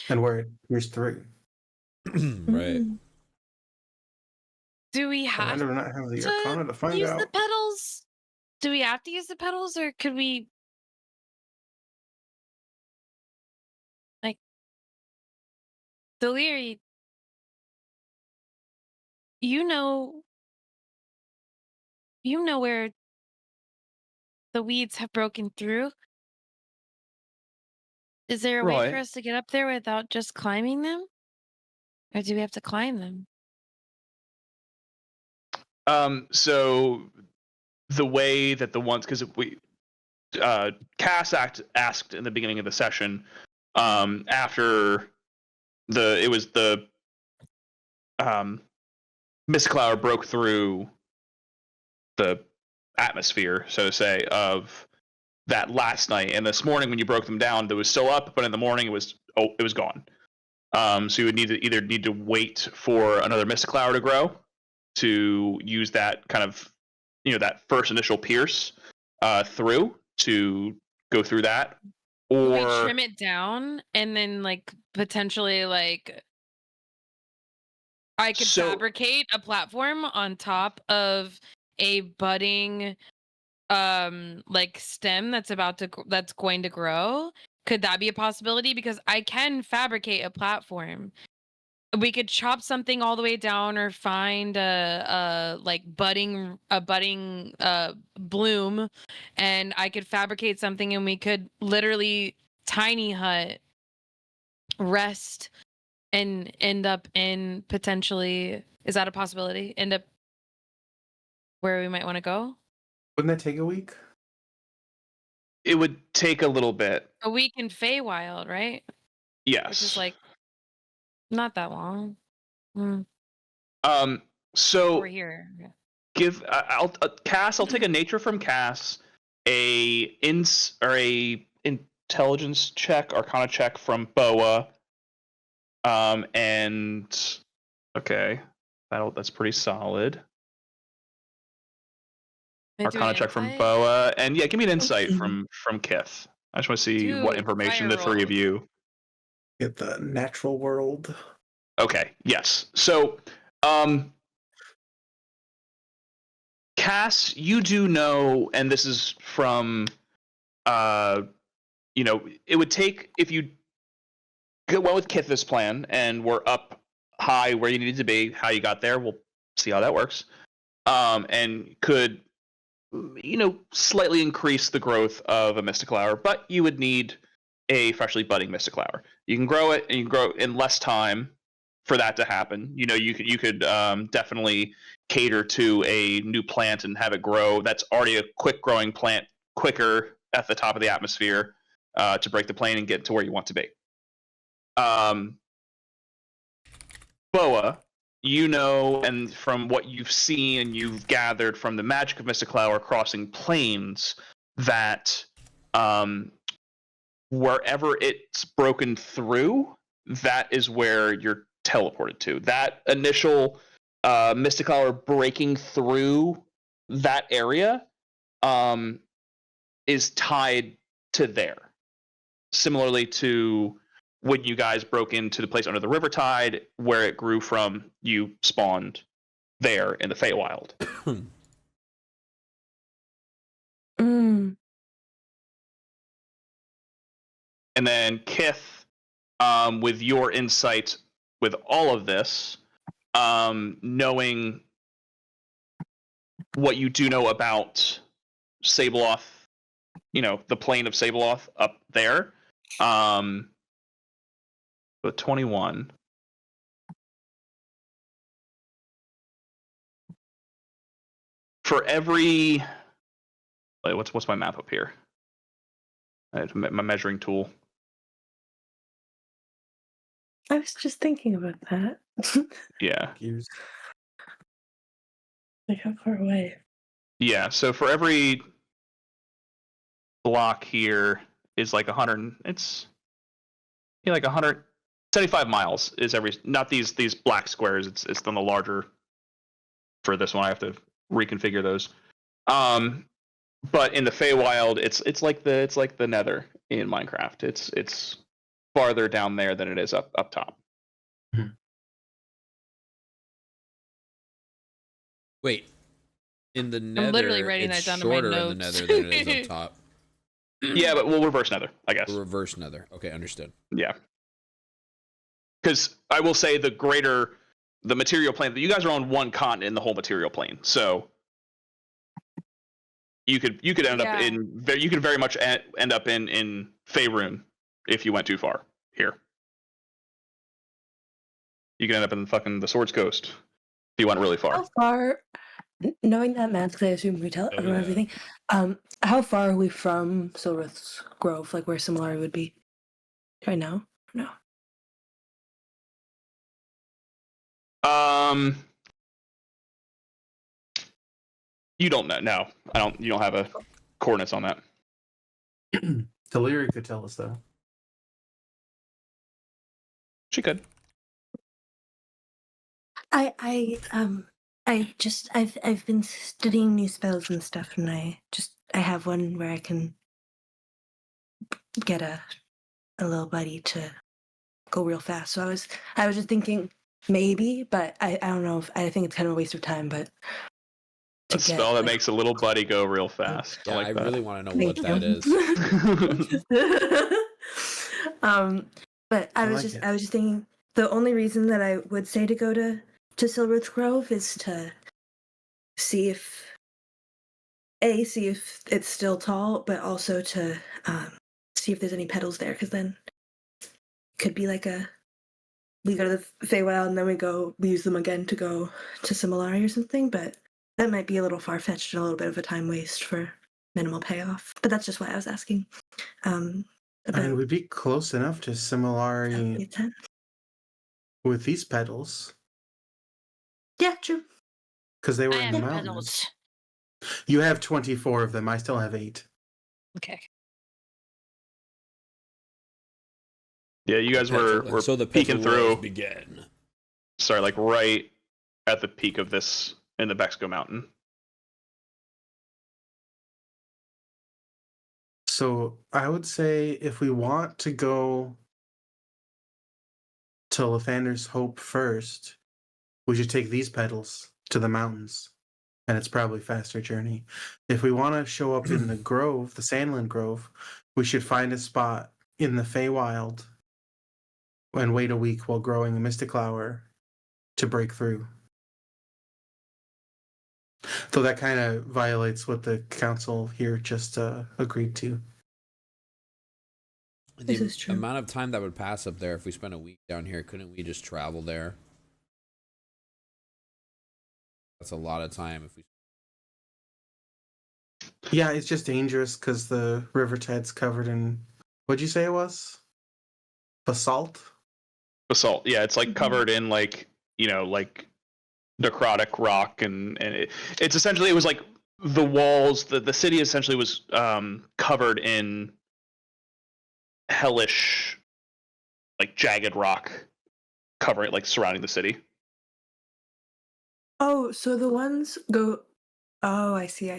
and where it pierced through. Right. Do we have to Arcana to find use out. the petals? Do we have to use the petals, or could we, like, Deliri, you know where the weeds have broken through? Is there a way for us to get up there without just climbing them? Or do we have to climb them? So the way that the ones, because we Cass asked in the beginning of the session, after the Mystiqlower broke through the atmosphere, so to say, of that last night, and this morning when you broke them down, it was still up, but in the morning it was gone. So you would need to wait for another Mystiqlower to grow to use that kind of, that first initial pierce through to go through that, Could we or trim it down and then potentially I could fabricate a platform on top of a budding stem that's going to grow. Could that be a possibility? Because I can fabricate a platform. We could chop something all the way down or find a budding bloom, and I could fabricate something, and we could literally tiny hut rest and end up in potentially, is that a possibility? End up where we might want to go? Wouldn't that take a week? it would take a little bit. A week in Feywild, right? Yes. Which is not that long. So Over here. Cass. I'll take a nature from Cass, a intelligence check, Arcana check from Boa, and okay, that's pretty solid. Arcana check from Boa, and give me an insight from Kith. I just want to see what information the three of you get. The natural world. Okay. Yes. So, Cass, you do know, and this is from, it would take, if you went with Kith's plan and were up high where you needed to be, how you got there, we'll see how that works, and could, slightly increase the growth of a Mystiqlower, but you would need a freshly budding Mystiqlower. You can grow it, and you can grow in less time for that to happen. You could definitely cater to a new plant and have it grow. That's already a quick growing plant, quicker at the top of the atmosphere to break the plane and get to where you want to be. Boa, and from what you've seen and you've gathered from the magic of Mystiqlower crossing planes, that wherever it's broken through, that is where you're teleported to. That initial Mystiqlower breaking through that area is tied to there. Similarly to when you guys broke into the place under the river tide, where it grew from, you spawned there in the Feywild. And then Kith, with your insight with all of this, knowing what you do know about Sableoth, the plane of Sableoth up there, with 21. For every, what's my map up here? My measuring tool. I was just thinking about that. Yeah. How far away? Yeah, so for every block here is 100. It's 175 miles is every. Not these black squares. It's on the larger. For this one, I have to reconfigure those. But in the Feywild, it's like the Nether in Minecraft. It's farther down there than it is up top. Wait, in the Nether, I'm literally writing it's that down in my shorter in the notes. Nether than it is up top. Yeah, but we'll reverse Nether, I guess. Reverse Nether. Okay, understood. Yeah. Because I will say the material plane, you guys are on one continent in the whole material plane, so you could end up you could very much end up in Faerun if you went too far here. You could end up in the Swords Coast if you went really far. How far, knowing that math, because I assume we tell everyone everything, how far are we from Silrith's Grove, where Similari would be right now? No. You don't know. No, I don't. You don't have a coordinates on that. Deliri could tell us though. She could. I've been studying new spells and stuff, and I have one where I can get a little buddy to go real fast. So I was just thinking maybe, but I don't know if I think it's kind of a waste of time, but A spell that makes a little buddy go real fast. Yeah, I really want to know Thank what that is. But I was like it. I was just thinking the only reason that I would say to go to Silverth Grove is to see if it's still tall, but also to see if there's any petals there, because then it could be like we go to the Feywild and then we use them again to go to Similari or something, but that might be a little far-fetched and a little bit of a time waste for minimal payoff. But that's just why I was asking. I mean, we'd be close enough to Similari with these petals. Yeah, true. Because they were in the mountains. You have 24 of them. I still have 8. Okay. Yeah, you guys were so the peeking through. Begin. Sorry, like right at the peak of this in the Bexco Mountain. So I would say if we want to go to Lathander's Hope first, we should take these petals to the mountains, and it's probably a faster journey. If we want to show up in the grove, the Sandland Grove, we should find a spot in the Feywild and wait a week while growing a Mystiqlower to break through. Though that kind of violates what the council here just agreed to. This is true. The amount of time that would pass up there if we spent a week down here, couldn't we just travel there? That's a lot of time if we. Yeah, it's just dangerous because the river tide's covered in. What'd you say it was? Basalt? Basalt, yeah, it's like covered in like necrotic rock, and it's essentially, it was like the walls. The city essentially was covered in hellish, like jagged rock, covering like surrounding the city. Oh, so the ones go. Oh, I see.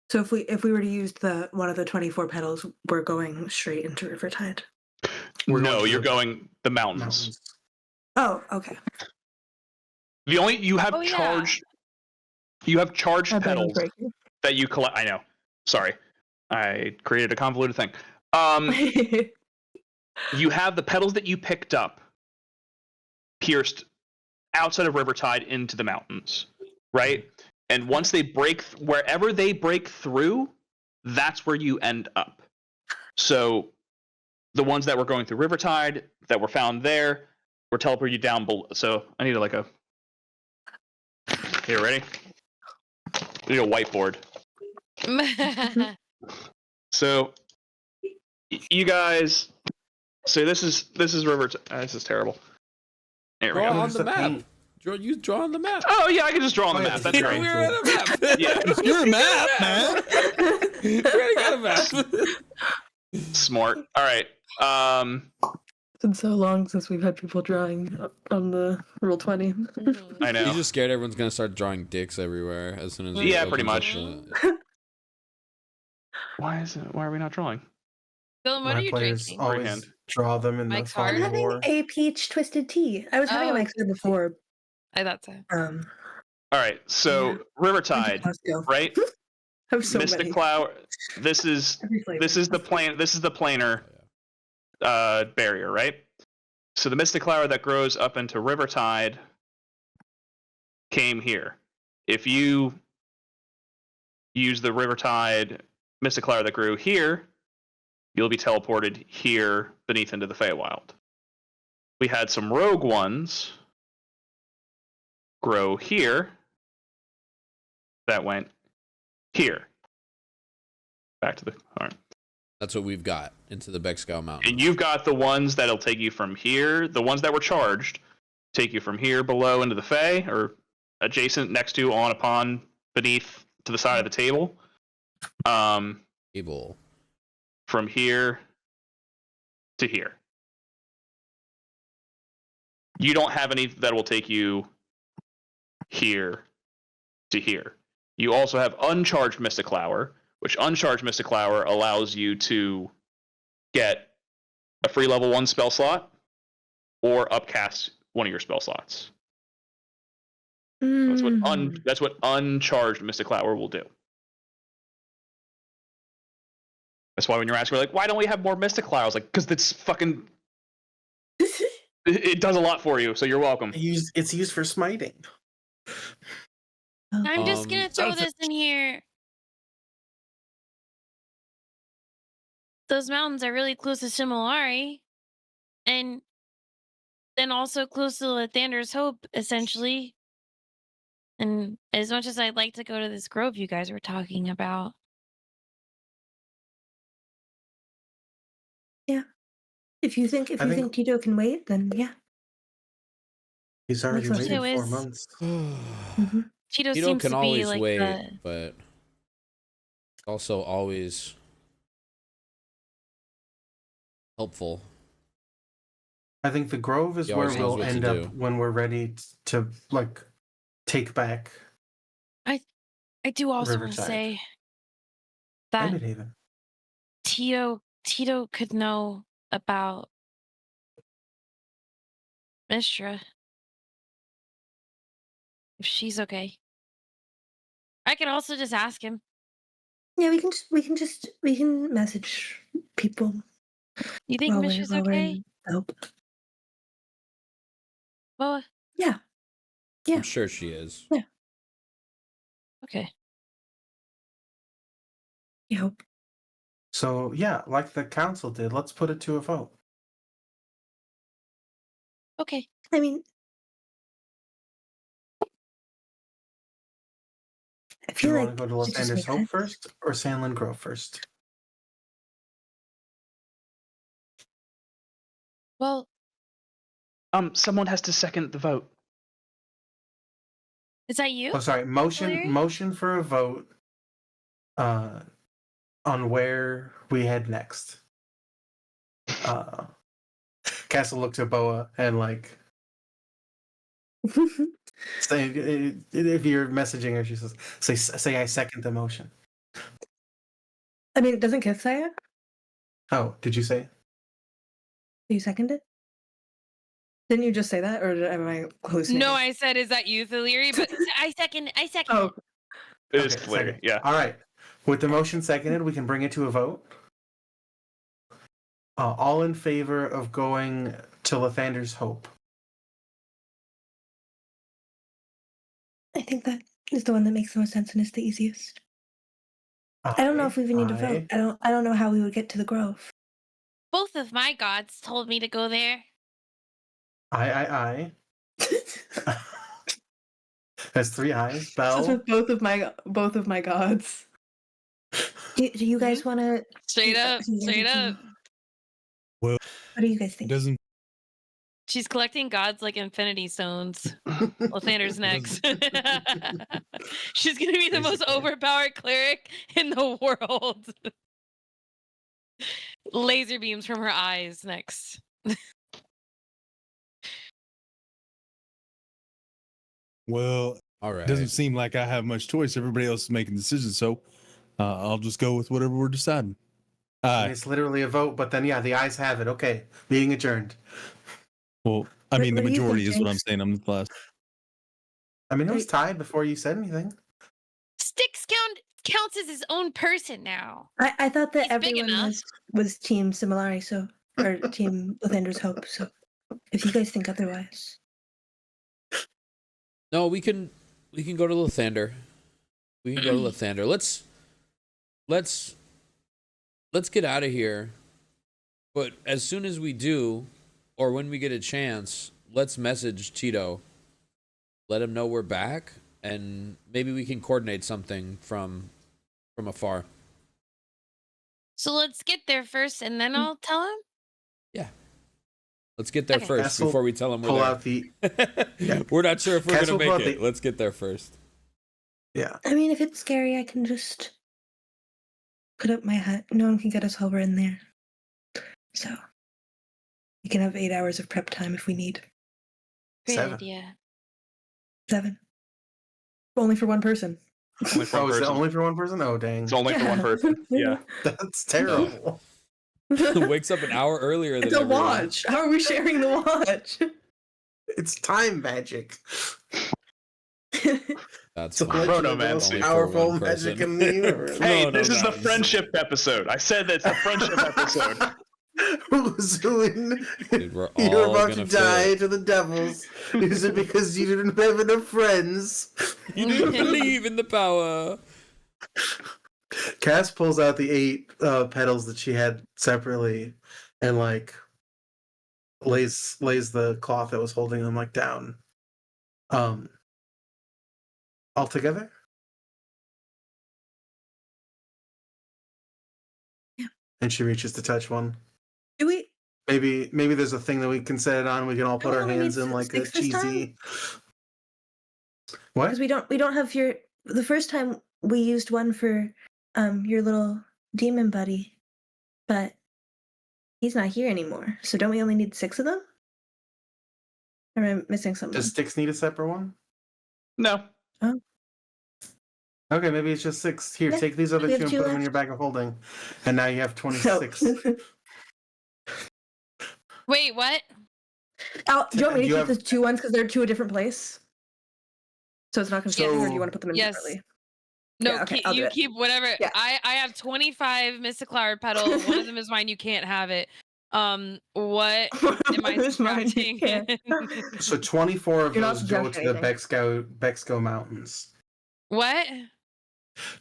So if we were to use one of the 24 petals, we're going straight into Rivertide. No, you're going the mountains. Oh, okay. The only you have charged petals that you collect. I know. Sorry, I created a convoluted thing. You have the petals that you picked up, pierced outside of Rivertide into the mountains, right? And once they wherever they break through, that's where you end up. So the ones that were going through Rivertide that were found there were teleported down below. So I need here, ready? I need a whiteboard. So you guys, so this is Rivertide. This is terrible. Here we go. Draw on the map. You draw on the map. Oh yeah, I can just draw on the map. That's great. We're at a map. Yeah, You're a map, man. We already got a map. Smart. All right. It's been so long since we've had people drawing on the Roll20. I know. He's just scared everyone's gonna start drawing dicks everywhere as soon as. Yeah, pretty much. Why are we not drawing? Dylan, what are you players drinking? always draw them in Mike's the hard? I'm fog of having war. a peach twisted tea. I was having a Mike's Hard before. I thought so. All right. So Rivertide, right? I have so many. Mystiqlower. This is the planar barrier, right? So the Mystiqlower that grows up into Rivertide came here. If you use the Rivertide Mystiqlower that grew here, you'll be teleported here beneath into the Feywild. We had some rogue ones grow here that went here. Back to the arm. That's what we've got into the Bexcal Mountain. And you've got the ones that'll take you from here, the ones that were charged, take you from here below into the Fey, or adjacent, next to, on, upon, beneath, to the side of the table. Table. From here to here. You don't have any that will take you here to here. You also have uncharged Mystiqlower, which uncharged Mystiqlower allows you to get a free level 1 spell slot or upcast one of your spell slots. That's what uncharged Mystiqlower will do. That's why when you're asking, we're like, why don't we have more Mystiqlowers? Like, because it's fucking. It does a lot for you, so you're welcome. It's used for smiting. I'm just gonna throw this in here. Those mountains are really close to Similari, and then also close to Lathander's Hope, essentially. And as much as I'd like to go to this grove you guys were talking about. Yeah. If you think Tito can wait, then yeah. He's already Makes waited sense. 4 months. Tito Tito seems can to be always like wait, but also always helpful. I think the Grove is He where always knows we'll what to end do. up when we're ready to like take back I do also want to Riverside. say that Maybe even. Tito could know about Mistra. If she's okay. I could also just ask him. Yeah, we can message people. You think Mistra's okay? Help. Well, Yeah. Yeah. I'm sure she is. Yeah. okay. You hope. So yeah, like the council did, let's put it to a vote. Okay. I mean, I Do feel you like want to go to it just Lathander's makes Hope sense. first or Sandland Grove first? Well, Someone has to second the vote. is that you? Oh, sorry. Larry? Motion for a vote on where we head next. Castle looks at Boa and like say if you're messaging her, she says, "Say I second the motion." I mean, doesn't Kith say it? Oh, did you say it? Do you second it? Didn't you just say that, or am I hallucinating? No, I said, is that you, Thaleary? But I second Oh, it. It is Okay, clear. second. Yeah. All right. With the motion seconded, we can bring it to a vote. All in favor of going to Lathander's Hope? I think that is the one that makes the most sense and is the easiest. I don't know if we even need to vote. I don't know how we would get to the Grove. Both of my gods told me to go there. I. That's 3 ayes. Just Bell. with both of my gods. Do you guys want to? Straight up. Well, What do you guys it think? doesn't. She's collecting gods like infinity stones. Lathander's next. She's gonna be the most Basically. overpowered cleric in the world. Laser beams from her eyes next. Well, All it right. doesn't seem like I have much choice. Everybody else is making decisions, so I'll just go with whatever we're deciding. It's literally a vote, but then yeah, the ayes have it. Okay, meeting adjourned. Well, I mean, the What do you think, majority is what I'm Jinx? saying. I'm the last. I mean, it was tied before you said anything. Stix counts as his own person now. I thought that He's big everyone enough. was Team Similari, so or Team Lathander's Hope. So if you guys think otherwise, No, we can go to Lathander. We can go to Lathander. Let's get out of here. But as soon as we do, or when we get a chance, let's message Tito. Let him know we're back, and maybe we can coordinate something from afar. So let's get there first, and then I'll tell him. Yeah. Let's get there Okay. first Castle, before we tell him pull we're out the there. We're not sure if we're Castle, gonna pull make out it. the- Let's get there first. yeah. I mean, if it's scary, I can just put up my hat. No one can get us while we're in there, so we can have 8 hours of prep time if we need. Great 7. idea. 7. Only for one person. Only for Oh, one is it person. only for one person? Oh, dang. It's only for one person. Yeah. That's terrible. Wakes up an hour earlier than It's a everyone. watch. How are we sharing the watch? It's time magic. That's It's literally the most Chronomancy. powerful Only for one magic person. in the universe. Hey, No, this is the guys. friendship episode. I said that's a friendship episode. Soon Dude, we're you're all about to gonna feel die it. to the devils. Is it because you didn't have enough friends? You didn't believe in the power. Cass pulls out the 8 petals that she had separately, and like lays the cloth that was holding them like down, all together. Yeah. And she reaches to touch one. Do we? Maybe there's a thing that we can set it on. We can all put our only hands need in like a Stix this time? cheesy. What? Because we don't have your. The first time we used one for your little demon buddy, but he's not here anymore. So don't we only need 6 of them? Or am I missing something? Does Stix need a separate one? No. Okay, maybe it's just 6. Here, Yeah, take these other we 2 have and 2 put them in your left. bag of holding, and now you have 26. Wait, what? Al, do you want me to You keep have- the 2 ones because they're 2 a different place? So it's not confusing, or do you want to put them in Yes. separately? No, Yeah, okay, keep, I'll do you it. keep whatever. Yeah. I have 25 Mystiqlower petals. One of them is mine. You can't have it. What am I It's mine, you subtracting? can't. So 24 of You're not those go to the subtracting Bexco Mountains. What?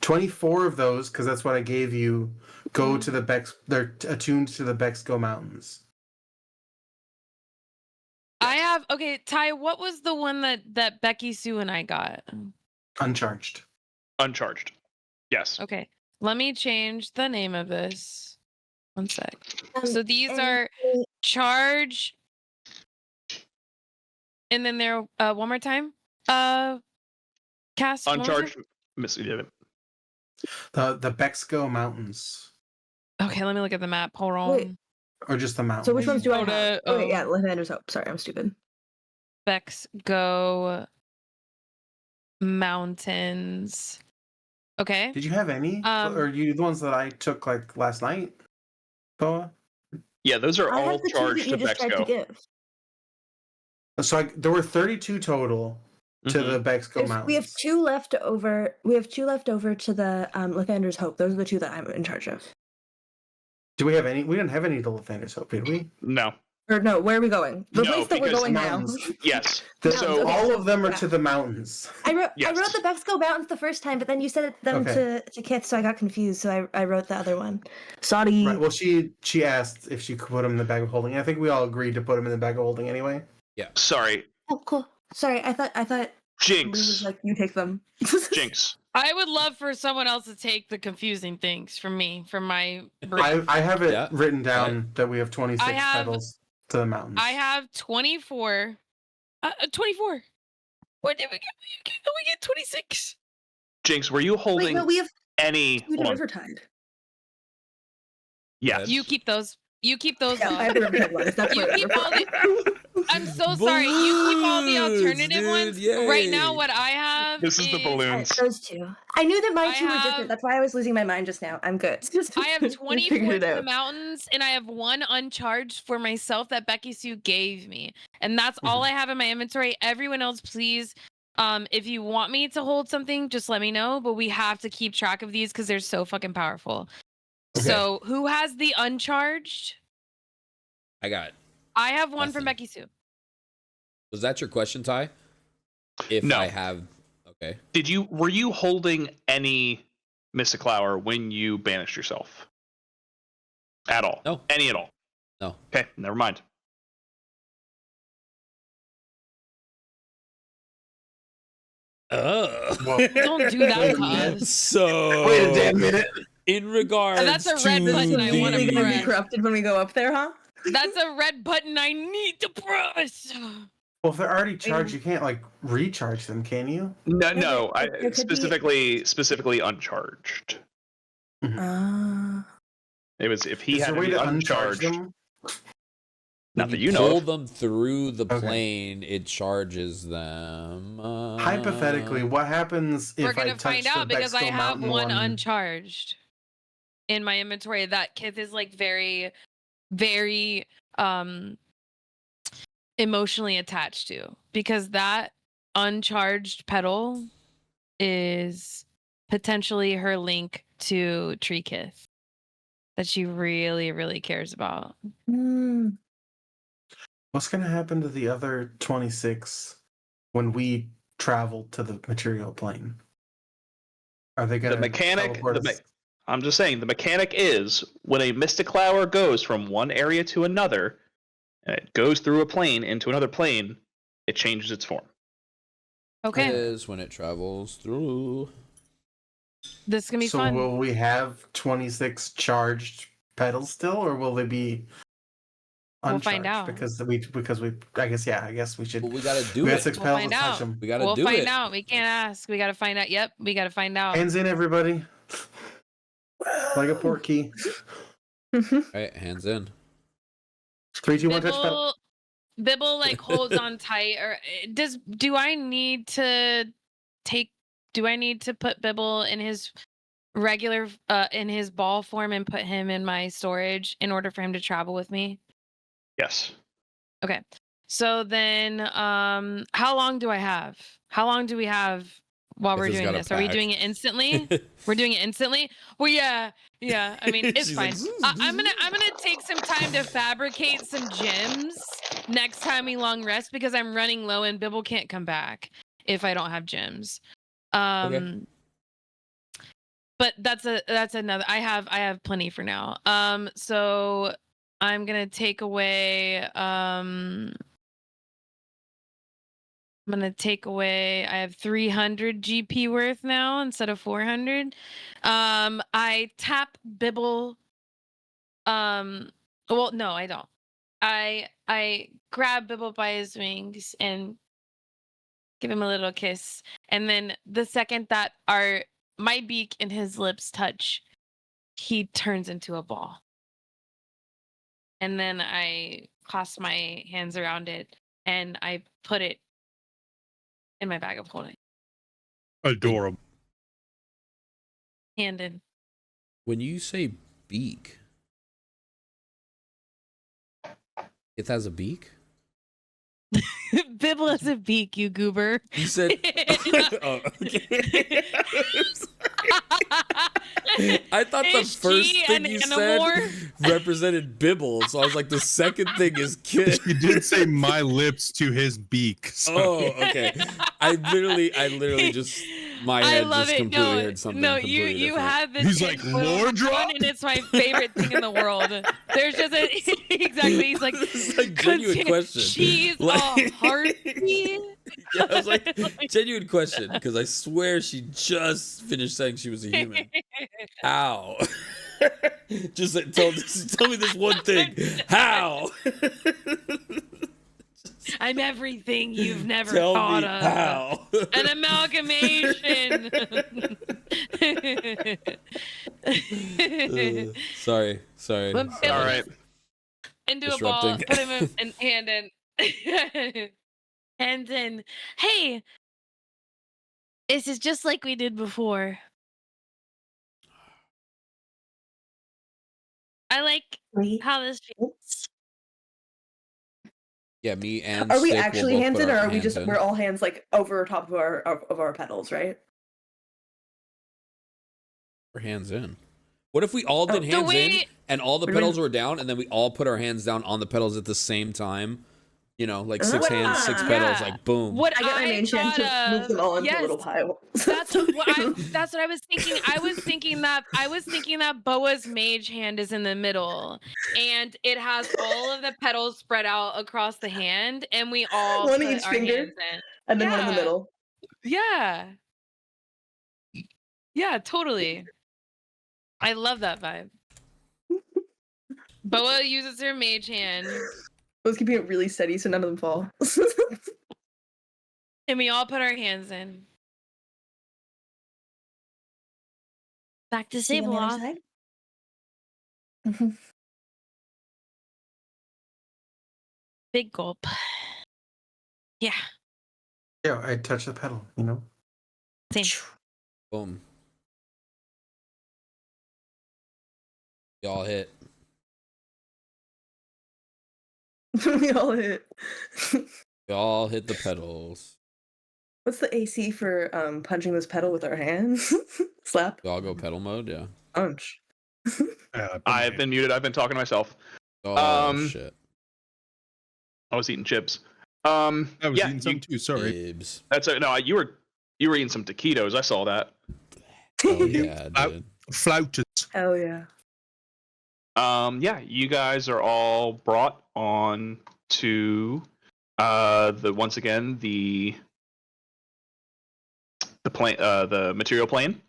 24 of those, because that's what I gave you, go to the They're attuned to the Bexco Mountains. I have okay, Ty, what was the one that Becky Sue and I got? Uncharged. Uncharged. Yes. Okay. Let me change the name of this. One sec. Um, So these and are charge and then they're one more time. Cast one more time? Uncharged. Missy did it. The Bexco Mountains. Okay, let me look at the map. Hold on. Wait. Or just the mountains. So which ones do I Go to, have? Oh, wait, yeah, Lathander's Hope. Sorry, I'm stupid. Bex go mountains. Okay. Did you have any? Or you the ones that I took like last night? Boa? Yeah, those are I all have the 2 charged that you to just tried to Bexco. give. So there were 32 total to Mhm. the Bexco Mountains. We have 2 left over. We have 2 left over to the Lathander's Hope. Those are the 2 that I'm in charge of. Do we have any? We didn't have any to Lathander's Hope, did we? No. Or no, where are we going? The No, place that we're because going now. mountains. Yes. Mountains, So okay. all of them are Yeah. to the mountains. I wrote Yes. the Bexco Mountains the first time, but then you said them Okay. to Kith, so I got confused. So I wrote the other one. Sorry. Right. Well, she asked if she could put them in the bag of holding. I think we all agreed to put them in the bag of holding anyway. sorry, Oh, cool. Sorry, I thought Lee Jinx. was like, you take them. Jinx. I would love for someone else to take the confusing things from me, from my brain. I have it Yeah. written down that we have 26 I have- petals to the mountains. I have 24. 24. What did we get? We get 26. Jinx, were you Wait, holding no, we have any? 2 to Hold on. Rivertide. Yes. You keep those. You keep those Yeah, I off. have the Rivertide ones. That's You what keep all the. I'm so sorry. You keep all the Balloons, alternative dude, ones. Right now, yay. what I have. This is the Alright, balloons. those 2. I knew that mine I 2 were have- different. That's why I was losing my mind just now. I'm good. I have We 24 figured to it the out. mountains, and I have 1 uncharged for myself that Becky Sue gave me, and that's all I have in my inventory. Everyone else, please, if you want me to hold something, just let me know. But we have to keep track of these because they're so fucking powerful. Okay. So, who has the uncharged? I got it. I have one from Nothing. Becky Sue. Was that your question, Ty? If No. I have, okay. Were you holding any Mystiqlower when you banished yourself? At all? No. Any at all? No. Okay, never mind. Don't do that to us. So Wait a damn minute. in regards That's a red to button I wanna Really gonna be press. corrupted when we go up there, huh? That's a red button I need to press. Well, if they're already charged, you can't like recharge them, can you? No. there could be- Specifically uncharged. Uh, It was if he Is had there a way to be to uncharge uncharged. them? Not When that you you know pull of. them through the Okay. plane, it charges them. Hypothetically, what happens We're if I gonna find touch the out because I Bextel have Mountain one one? uncharged in my inventory. That kith is like very, very emotionally attached to, because that uncharged petal is potentially her link to Tree Kith that she really, really cares about. Mm. What's going to happen to the other 26 when we travel to the material plane? Are they going The to mechanic, teleport us? I'm just saying, the mechanic is when a Mystiqlower goes from one area to another, and it goes through a plane into another plane, it changes its form. Okay, Is when it travels through. this is gonna be So fun. will we have 26 charged pedals still, or will they be We'll uncharged? find out. Because we I guess we should. Well, we gotta do We it. had 6 We'll pedals. find Let's touch out. them. We gotta We'll do find it. out. We can't ask. We gotta find out. Yep, we gotta find out. Hands in, everybody. Like a port key. All right, hands in. 3, 2, 1, touch pedal. Bibble like holds on tight, or do I need to put Bibble in his regular in his ball form and put him in my storage in order for him to travel with me? Yes. Okay. So then how long do I have? How long do we have while we're If it's doing got a this? Are we pack. doing it instantly? We're doing it instantly? Well, yeah. I mean, it's She's fine. like, I'm gonna take some time to fabricate some gems next time we long rest, because I'm running low and Bibble can't come back if I don't have gems. Okay. But that's another. I have plenty for now. So I'm gonna take away. I'm gonna take away. I have 300 GP worth now instead of 400. I tap Bibble. Well, no, I don't. I grab Bibble by his wings and give him a little kiss, and then the second that my beak and his lips touch, he turns into a ball. And then I clasp my hands around it and I put it in my bag of holding. Adorable. Hand in. When you say beak, it has a beak? Bibble has a beak, you goober. You said. Oh, okay. I thought the Is first she thing an you animorph? said represented Bibble, so I was like, the second thing is kid. You did say my lips to his beak. So. Oh, okay. I literally just my head just completely heard something. No, completely you different. had this. He's like, tinfoil lore hat drop? on, and it's my favorite thing in the world. There's just a exactly. He's like, This is like genuine question. She's Like- a heartbeat. Yeah, I was like, genuine question, because I swear she just finished saying she was a human. How? Just like, tell me this one thing. How? I'm everything you've never Tell thought me of. how. An amalgamation. Sorry. But All Bill- right. Into a ball, Disrupting. put him in hand in. And then, hey, this is just like we did before. I like Wait, how this feels. Yeah, me and are we Stick will actually both hands put in, or our are we hands just in. we're all hands like over top of our pedals, right? We're hands in. What if we all did Oh, hands in and all the What do we- pedals were down, and then we all put our hands down on the pedals at the same time? You know, like six hands, six Ah. pedals, Yeah. like boom. What I get my main hand to move them all into a little pile. That's what I was thinking. I was thinking that Boa's mage hand is in the middle, and it has all of the petals spread out across the hand, and we all One put each our finger, hands in. and then one in the Yeah. middle. Yeah, totally. I love that vibe. Boa uses her mage hand, I was keeping it really steady so none of them fall. and we all put our hands in. Back to See you on the other Sableoth. side? Big gulp. Yeah. Yeah, I touch the pedal, you know? Same. Boom. Y'all hit. We all hit. Y'all hit the pedals. What's the AC for punching this pedal with our hands? Slap. Y'all go pedal mode, yeah. Punch. I've been muted. I've been talking to myself. Oh shit. I was eating chips. I was yeah, eating some too. Sorry. Bibs. That's no. You were eating some taquitos. I saw that. Oh yeah, dude. Flouches. Hell yeah. Yeah, you guys are all brought on to once again the plane, the material plane,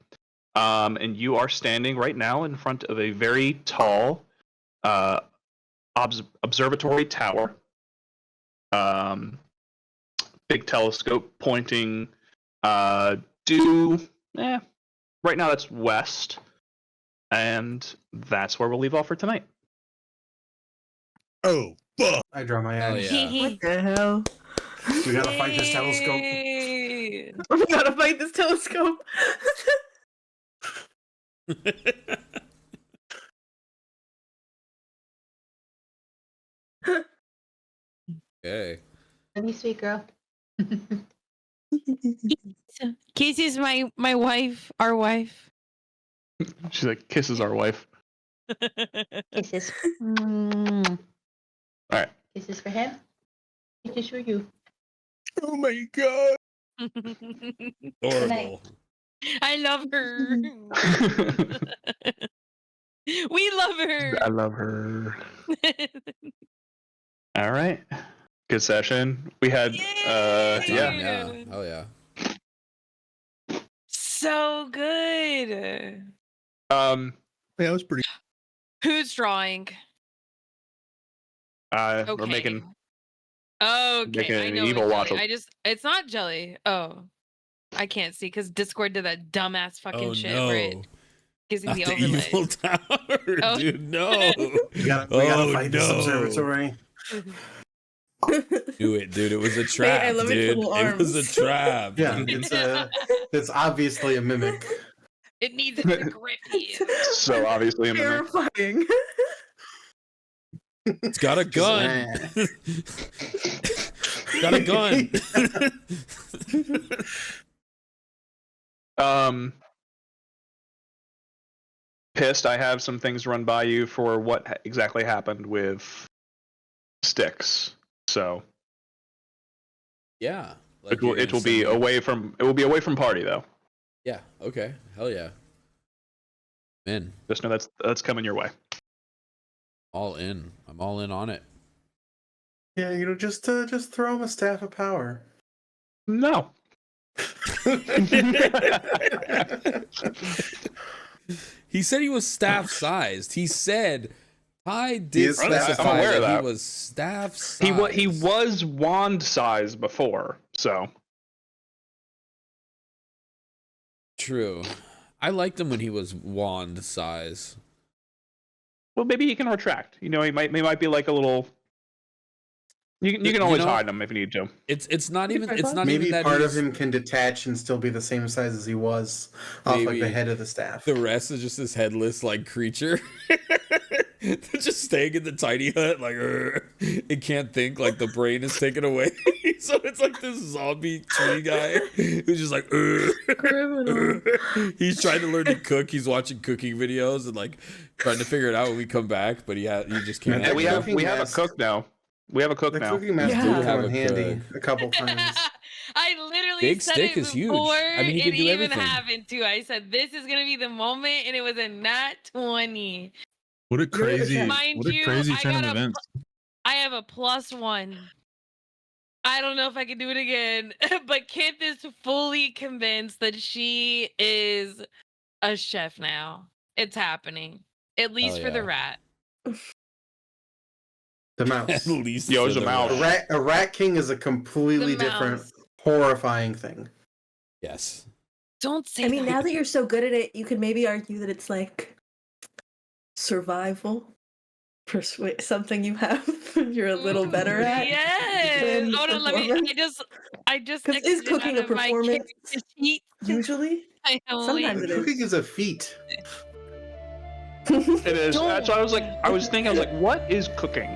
and you are standing right now in front of a very tall observatory tower. Big telescope pointing due. Right now that's west, and that's where we'll leave off for tonight. Oh, fuck. I draw my Hell eyes. yeah. What the hell? We gotta fight this telescope. Yay! We gotta fight this telescope. Okay. Love you, sweet girl. Casey's my wife, our wife. She's like, kisses our wife. Kisses. Mm. All right. Kisses for him. Kisses for you. Oh my god. Horrible. I love her. We love her. I love her. All right. Good session. We had Yay! Yeah. Oh yeah. So good. Yeah, it was pretty. Who's drawing? We're making Okay, I an know evil it's watch. Jelly. It's not Jelly. Oh, I can't see because Discord did that dumbass fucking Oh shit where it no. gives me Not the the overlay. evil tower, Oh. dude. No. We gotta fight this observatory. Do it, dude. It was a trap, I love its dude. little It was a arms. trap. Yeah, dude. it's obviously a mimic. It needs it to grip you. So obviously, I'm Terrifying. It's got a gun. Got a gun. Pissed. I have some things run by you for what exactly happened with Stix. So Yeah. it will be away from party though. Yeah. Okay. Hell yeah. Man, Just know that's coming your way. all in. I'm all in on it. Yeah, you know, just throw him a staff of power. No. He said he was staff sized. He said I He did is staff- specify I'm aware that of that. he was staff sized. He was wand size before, so True. I liked him when he was wand size. well maybe he can retract. You know, he might be like a little. You can always hide him if you need to. It's not even Maybe even that part of he's- him can detach and still be the same size as he was off like the Maybe. head of the staff. The rest is just this headless like creature. Just staying in the tiny hut, like it can't think, like the brain is taken away. So it's like this zombie tree guy who's just like Criminal. he's trying to learn to cook. He's watching cooking videos and like trying to figure it out when we come back, but he just can't. Yeah, And we have a mask. cook now. We have a cook The now. cooking mask Yeah. did We have come in a handy cook. a couple times. I literally Big said Stick it is huge. before I mean, he it can do even everything. happened too. I said this is gonna be the moment, and it was a nat 20. What a crazy, Mind what a you, crazy I turn of got a events. I have a +1. I don't know if I can do it again, but Kith is fully convinced that she is a chef now. It's happening, at least for the yeah. rat. The At mouse. least Yo, for it's a the mouse. rat. A rat king is a completely The different, mouse. horrifying thing. Yes. Don't say I mean, that. now that you're so good at it, you could maybe argue that it's like survival. persuade something you have you're a little better at? Yes. than Hold on, let me. performance? I just. Because is exited cooking out a of my performance? character sheet. Usually, sometimes it Cooking is. is a feat. It is. That's why I was thinking, what is cooking?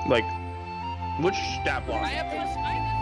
Like, which stat block? I have +5